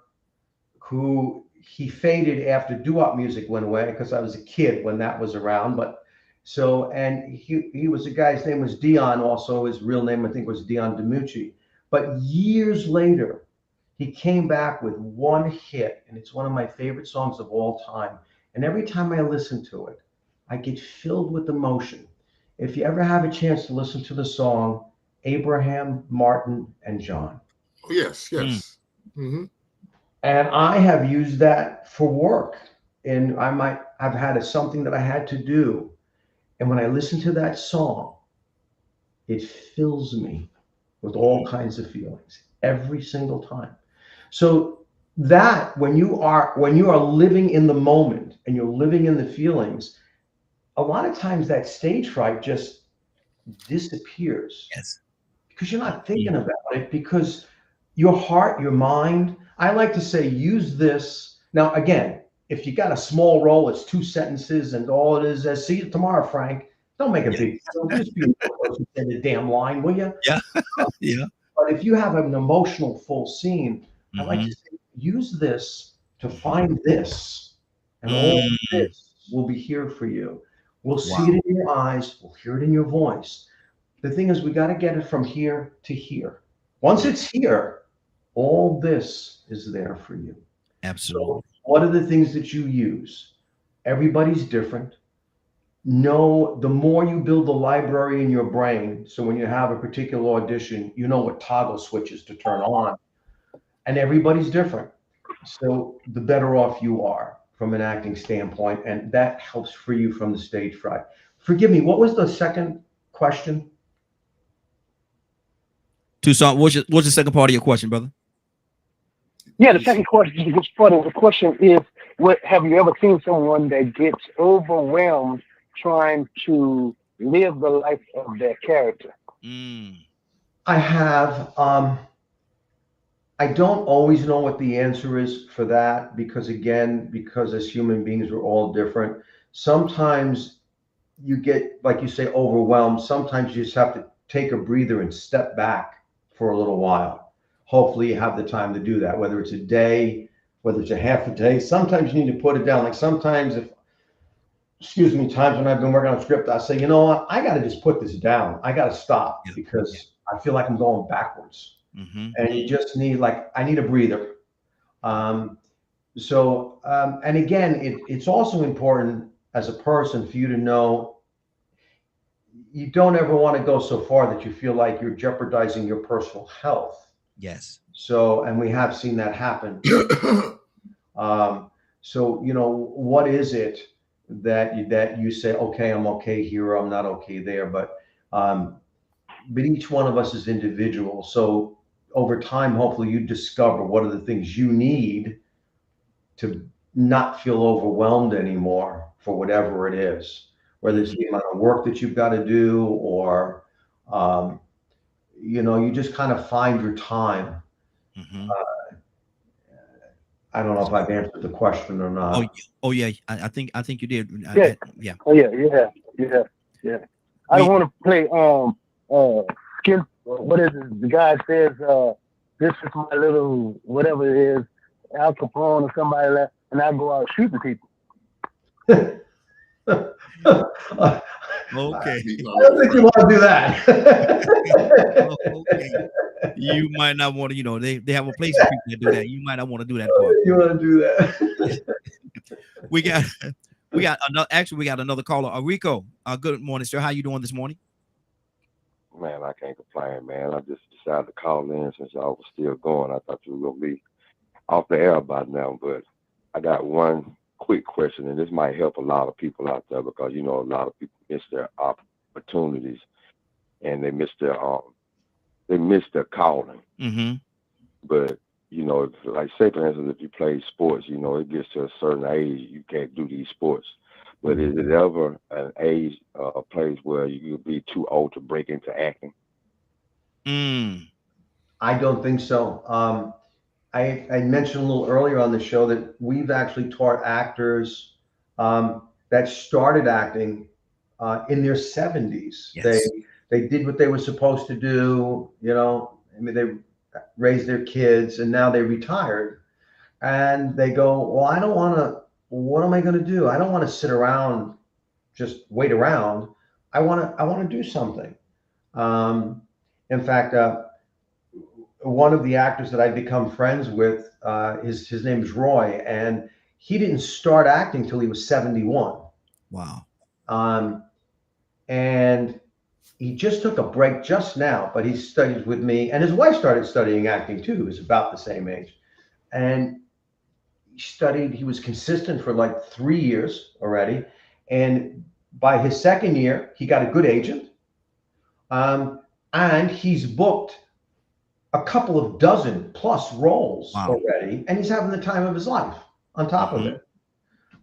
who he faded after doo-wop music went away, because I was a kid when that was around. But so, and he was a guy, his name was Dion, also his real name I think was Dion DiMucci. But years later, he came back with one hit, and it's one of my favorite songs of all time. And every time I listen to it, I get filled with emotion. If you ever have a chance to listen to the song, Abraham, Martin, and John. Oh, yes, Mm. yes. Hmm. And I have used that for work. And I might have had something that I had to do. And when I listen to that song, it fills me with all kinds of feelings every single time. So that when you are living in the moment and you're living in the feelings, a lot of times that stage fright just disappears, Yes. because you're not Mm. thinking about it, because your heart, your mind, I like to say, use this. Now, again, if you got a small role, it's two sentences, and all it is, see you tomorrow, Frank. Don't make a big deal. Just be a good person, say the damn line, will you? Yeah. Yeah. But if you have an emotional full scene, I like to Mhm. say, use this to Mhm. find this, and all Mm. this will be here for you. We'll see Wow. it in your eyes, we'll hear it in your voice. The thing is, we got to get it from here to here. Once Yeah. it's here, all this is there for you. Absolutely. So, what are the things that you use? Everybody's different. Know the more you build the library in your brain, so when you have a particular audition, you know what toggle switches to turn on. And everybody's different. So, the better off you are from an acting standpoint, and that helps free you from the stage fright. Forgive me, what was the second question? Tucson, what's the second part of your question, brother? Yeah, the second question, this part of the question is, what have you ever seen someone that gets overwhelmed trying to live the life of their character? Mm. I have. I don't always know what the answer is for that, because, again, because as human beings, we're all different. Sometimes you get, like you say, overwhelmed. Sometimes you just have to take a breather and step back for a little while. Hopefully, you have the time to do that, whether it's a day, whether it's a half a day. Sometimes you need to put it down. Like sometimes, excuse me, times when I've been working on a script, I say, you know what, I got to just put this down. I got to stop, Yeah. because I feel like I'm going backwards. Mm-hmm. And you just need, like, I need a breather. Um, and again, it's also important as a person for you to know you don't ever want to go so far that you feel like you're jeopardizing your personal health. Yes. So, and we have seen that happen. So, what is it that you say, okay, I'm okay here, I'm not okay there, um, but each one of us is individual. So over time, hopefully you discover what are the things you need to not feel overwhelmed anymore for whatever it is, whether it's the amount of work that you've got to do, or, you just kind of find your time. Mm-hmm. I don't know if I've answered the question or Oh, not. yeah. I think you did. Yeah. Yeah. Oh yeah. I don't want to play skin. What is it? The guy says this is my little whatever it is, Al Capone or somebody like that, and I go out shooting people. Okay. I don't think you want to do that. Okay. You might not want to, they have a place for people to do that. You might not want to do that part. You want to do that? We got another caller. Rico, good morning, sir. How you doing this morning? Man, I can't complain, man. I just decided to call in since y'all was still going. I thought you were gonna be off the air by now, but I got one quick question, and this might help a lot of people out there because a lot of people miss their opportunities and they miss their calling. Mm-hmm. But like say for instance, if you play sports, it gets to a certain age you can't do these sports. But is it ever an age, a place where you could be too old to break into acting? I don't think so. I mentioned a little earlier on the show that we've actually taught actors that started acting in their 70s. Yes. They did what they were supposed to do. They raised their kids, and now they retired, and they go, well, I don't want to. What am I going to do? I don't want to sit around, just wait around. I want to do something. In fact, one of the actors that I've become friends with, his name is Roy, and he didn't start acting till he was 71. Wow. And he just took a break just now, but he studied with me, and his wife started studying acting too. He was about the same age, and he was consistent for like 3 years already, and by his second year he got a good agent, and he's booked a couple of dozen plus roles already, and he's having the time of his life on top of it.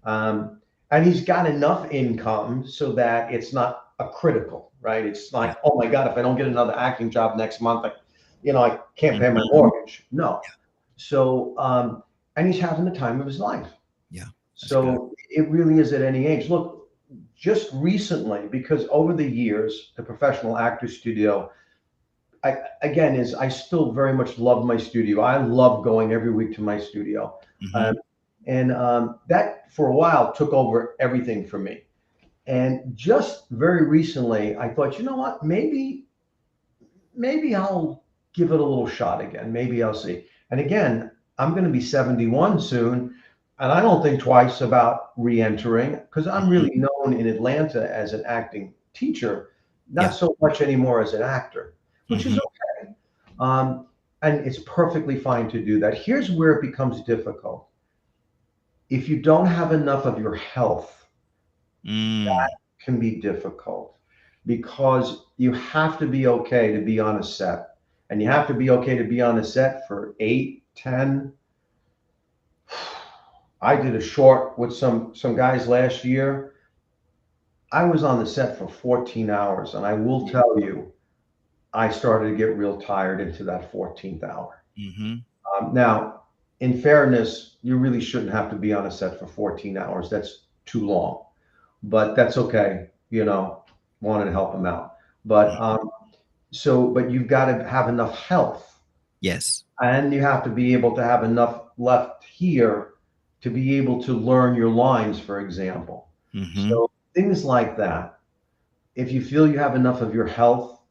And he's got enough income so that it's not a critical, right? It's like, oh my God, if I don't get another acting job next month, I can't pay my mortgage. No. So and he's having the time of his life. Yeah. So it really is at any age. Look, just recently, because over the years, the Professional Actors Studio, I still very much love my studio. I love going every week to my studio. And that for a while took over everything for me. And just very recently, I thought, you know what, maybe I'll give it a little shot again. Maybe I'll see. And again, I'm going to be 71 soon, and I don't think twice about re-entering, because I'm really known in Atlanta as an acting teacher, not so much anymore as an actor, which is okay. And it's perfectly fine to do that. Here's where it becomes difficult. If you don't have enough of your health, that can be difficult, because you have to be okay to be on a set, and you have to be okay to be on a set for 8, 10. I did a short with some guys last year. I was on the set for 14 hours, and I will tell you, I started to get real tired into that 14th hour. Now, in fairness, you really shouldn't have to be on a set for 14 hours. That's too long, but that's okay. Wanted to help them out. But but you've got to have enough health. Yes. And you have to be able to have enough left here to be able to learn your lines, for example. So things like that. If you feel you have enough of your health,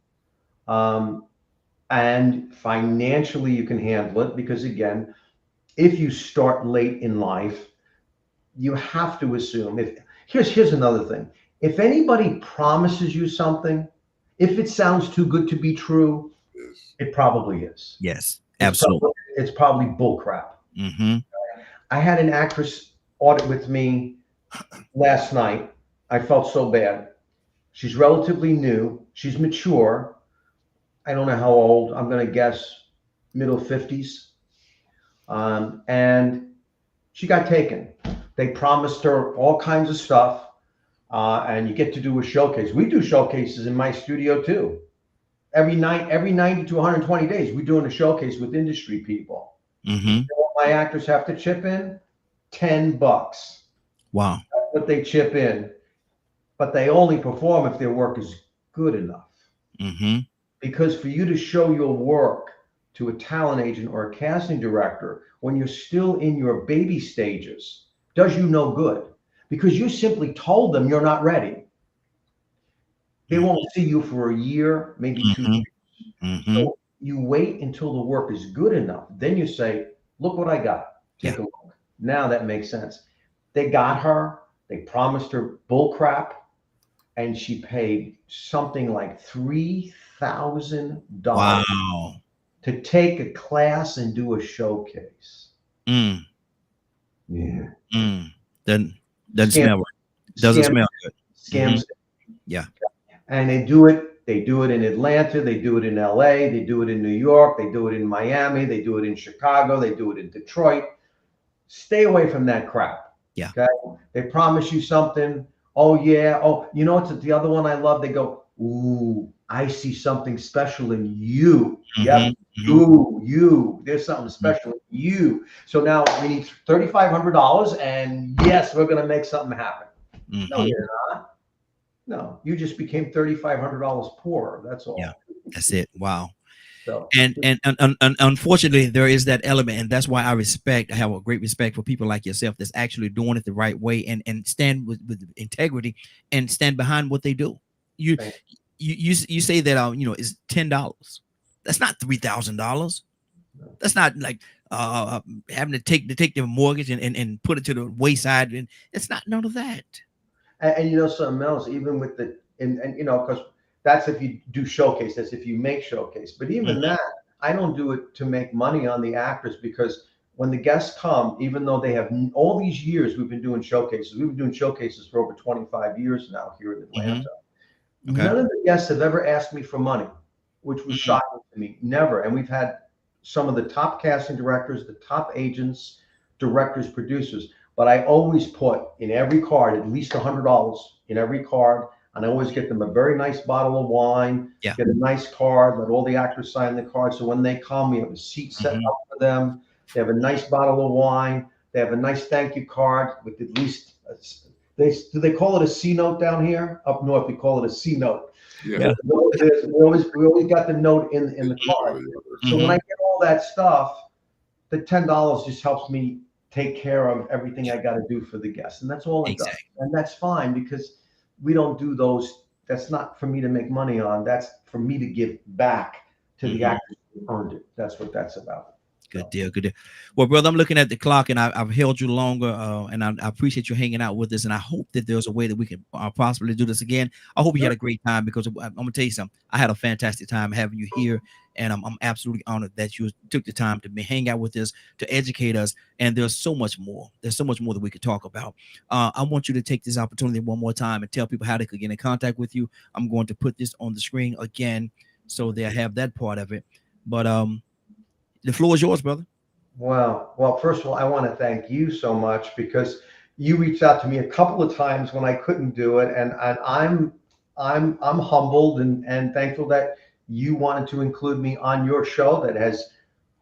and financially you can handle it, because again, if you start late in life, you have to assume, here's another thing. If anybody promises you something, if it sounds too good to be true, Yes. it probably is. Yes, absolutely. It's probably bull crap. Mm-hmm. I had an actress audit with me last night. I felt so bad. She's relatively new. She's mature. I don't know how old. I'm going to guess middle 50s. And she got taken. They promised her all kinds of stuff. And you get to do a showcase. We do showcases in my studio too. Every 90 to 120 days, we're doing a showcase with industry people. Mm-hmm. You know what my actors have to chip in? $10. Wow. That's what they chip in. But they only perform if their work is good enough. Mm-hmm. Because for you to show your work to a talent agent or a casting director when you're still in your baby stages does you no good. Because you simply told them you're not ready. They won't see you for a year, maybe 2 years. Mm-hmm. So you wait until the work is good enough. Then you say, look what I got. Take a look. Now that makes sense. They got her. They promised her bull crap. And she paid something like $3,000 Wow. to take a class and do a showcase. Mm. Yeah. Mm. Doesn't smell right. Doesn't smell good. Scams. Yeah. And they do it in Atlanta, they do it in LA, they do it in New York, they do it in Miami, they do it in Chicago, they do it in Detroit. Stay away from that crap. Yeah. Okay. They promise you something. Oh yeah. Oh, you know what's the other one I love? They go, ooh, I see something special in you. Mm-hmm. Yep. Mm-hmm. Ooh, you. There's something special in you. So now we need $3,500, and yes, we're gonna make something happen. Mm-hmm. No, you're not. No, you just became $3,500 poorer. That's all. Yeah, that's it. Wow. So, and unfortunately, there is that element, and that's why I have a great respect for people like yourself that's actually doing it the right way and stand with integrity and stand behind what they do. You say that it's $10. That's not $3,000. That's not like having to take their mortgage and put it to the wayside, and it's not none of that. And you know something else, even with and because that's if you do showcase, that's if you make showcase. But even that, I don't do it to make money on the actors, because when the guests come, even though they have all these years we've been doing showcases, we've been doing showcases for over 25 years now here in Atlanta. Okay. None of the guests have ever asked me for money, which was shocking to me. Never. And we've had some of the top casting directors, the top agents, directors, producers. But I always put in every card at least $100 in every card. And I always get them a very nice bottle of wine, get a nice card, let all the actors sign the card. So when they come, we have a seat set up for them. They have a nice bottle of wine. They have a nice thank you card with at least, do they call it a C note down here? Up north, we call it a C note. Yeah. We always got the note in the card. So when I get all that stuff, the $10 just helps me take care of everything I got to do for the guests. And that's all it does. And that's fine, because we don't do those. That's not for me to make money on. That's for me to give back to the actors who earned it. That's what that's about. Good deal. Good deal. Well, brother, I'm looking at the clock, and I've held you longer, and I appreciate you hanging out with us. And I hope that there's a way that we can possibly do this again. I hope you had a great time, because I'm going to tell you something. I had a fantastic time having you here, and I'm absolutely honored that you took the time to hang out with us, to educate us. And there's so much more. There's so much more that we could talk about. I want you to take this opportunity one more time and tell people how they could get in contact with you. I'm going to put this on the screen again, so they'll have that part of it. But the floor is yours, brother. Well, first of all, I want to thank you so much, because you reached out to me a couple of times when I couldn't do it, and I'm humbled and thankful that you wanted to include me on your show.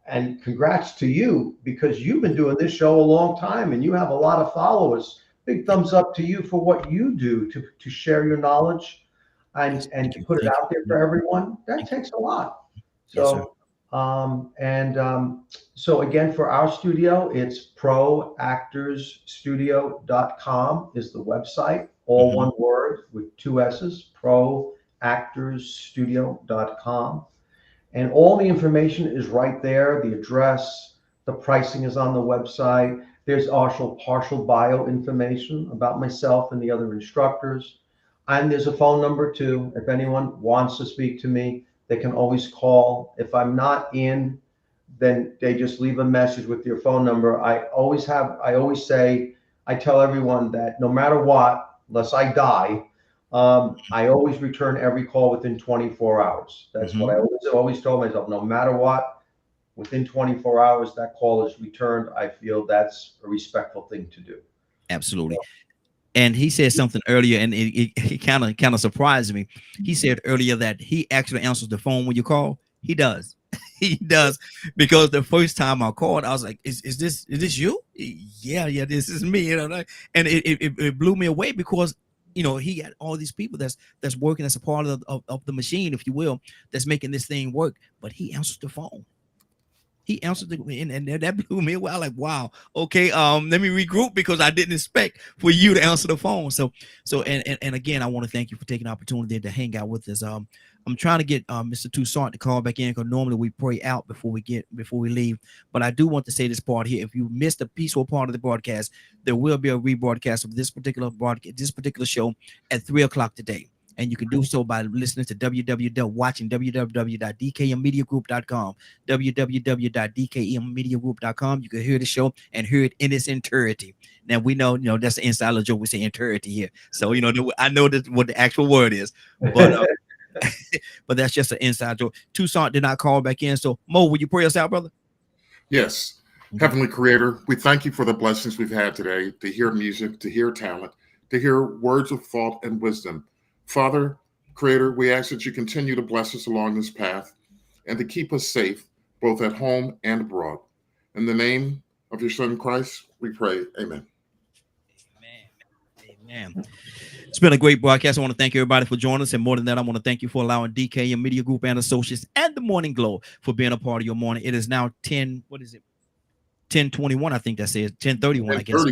And congrats to you, because you've been doing this show a long time and you have a lot of followers. Big thumbs up to you for what you do to share your knowledge and to put it out there for everyone. That takes a lot. So. So again, for our studio, it's proactorsstudio.com is the website, all one word with 2 S's, proactorsstudio.com. And all the information is right there. The address, the pricing is on the website. There's also partial bio information about myself and the other instructors. And there's a phone number too. If anyone wants to speak to me, they can always call. If I'm not in, then they just leave a message with your phone number. I always say, I tell everyone that no matter what, unless I die, I always return every call within 24 hours. That's what I always told myself. No matter what, within 24 hours, that call is returned. I feel that's a respectful thing to do. Absolutely. And he said something earlier, and it kind of surprised me. He said earlier that he actually answers the phone when you call. He does. He does, because the first time I called, I was like, "Is this you?" Yeah, this is me. You know, and it blew me away, because he had all these people that's working as a part of the machine, if you will, that's making this thing work. But he answers the phone. He answered and that blew me away. I was like, wow, okay, let me regroup, because I didn't expect for you to answer the phone. So and again, I want to thank you for taking the opportunity to hang out with us. I'm trying to get Mr. Toussaint to call back in, because normally we pray out before we leave. But I do want to say this part here: if you missed a peaceful part of the broadcast, there will be a rebroadcast of this particular show at 3:00 today. And you can do so by listening to www.dkmmediagroup.com, www.dkmmediagroup.com. You can hear the show and hear it in its entirety. Now, we know, that's the inside joke. We say entirety here. So, I know that what the actual word is, but but that's just an inside joke. Toussaint did not call back in. So, Mo, will you pray us out, brother? Yes. Heavenly Creator, we thank you for the blessings we've had today, to hear music, to hear talent, to hear words of thought and wisdom. Father, Creator, we ask that you continue to bless us along this path and to keep us safe, both at home and abroad. In the name of your Son, Christ, we pray. Amen. Amen. It's been a great broadcast. I want to thank everybody for joining us. And more than that, I want to thank you for allowing DKM Media Group and Associates and the Morning Glow for being a part of your morning. It is now 10:21, I think that says 10:31, I guess.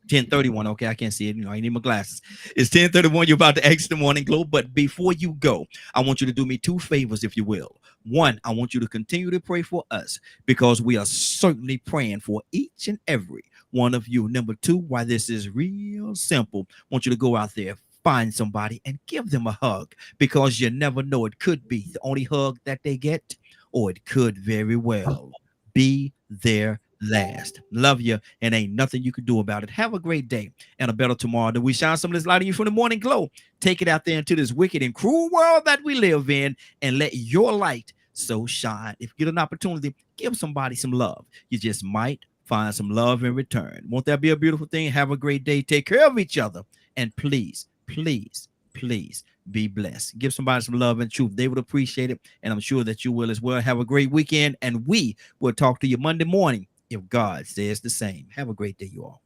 10:31. Okay, I can't see it. I need my glasses. It's 10:31. You're about to exit the Morning Glow. But before you go, I want you to do me two favors, if you will. One, I want you to continue to pray for us, because we are certainly praying for each and every one of you. Number two, why this is real simple, I want you to go out there, find somebody, and give them a hug, because you never know. It could be the only hug that they get, or it could very well be their last. Love you, and ain't nothing you can do about it. Have a great day and a better tomorrow. That we shine some of this light on you from the Morning Glow. Take it out there into this wicked and cruel world that we live in, and let your light so shine. If you get an opportunity, give somebody some love. You just might find some love in return. Won't that be a beautiful thing? Have a great day. Take care of each other, and please be blessed. Give somebody some love and truth. They would appreciate it, and I'm sure that you will as well. Have a great weekend, and we will talk to you Monday morning if God says the same. Have a great day, you all.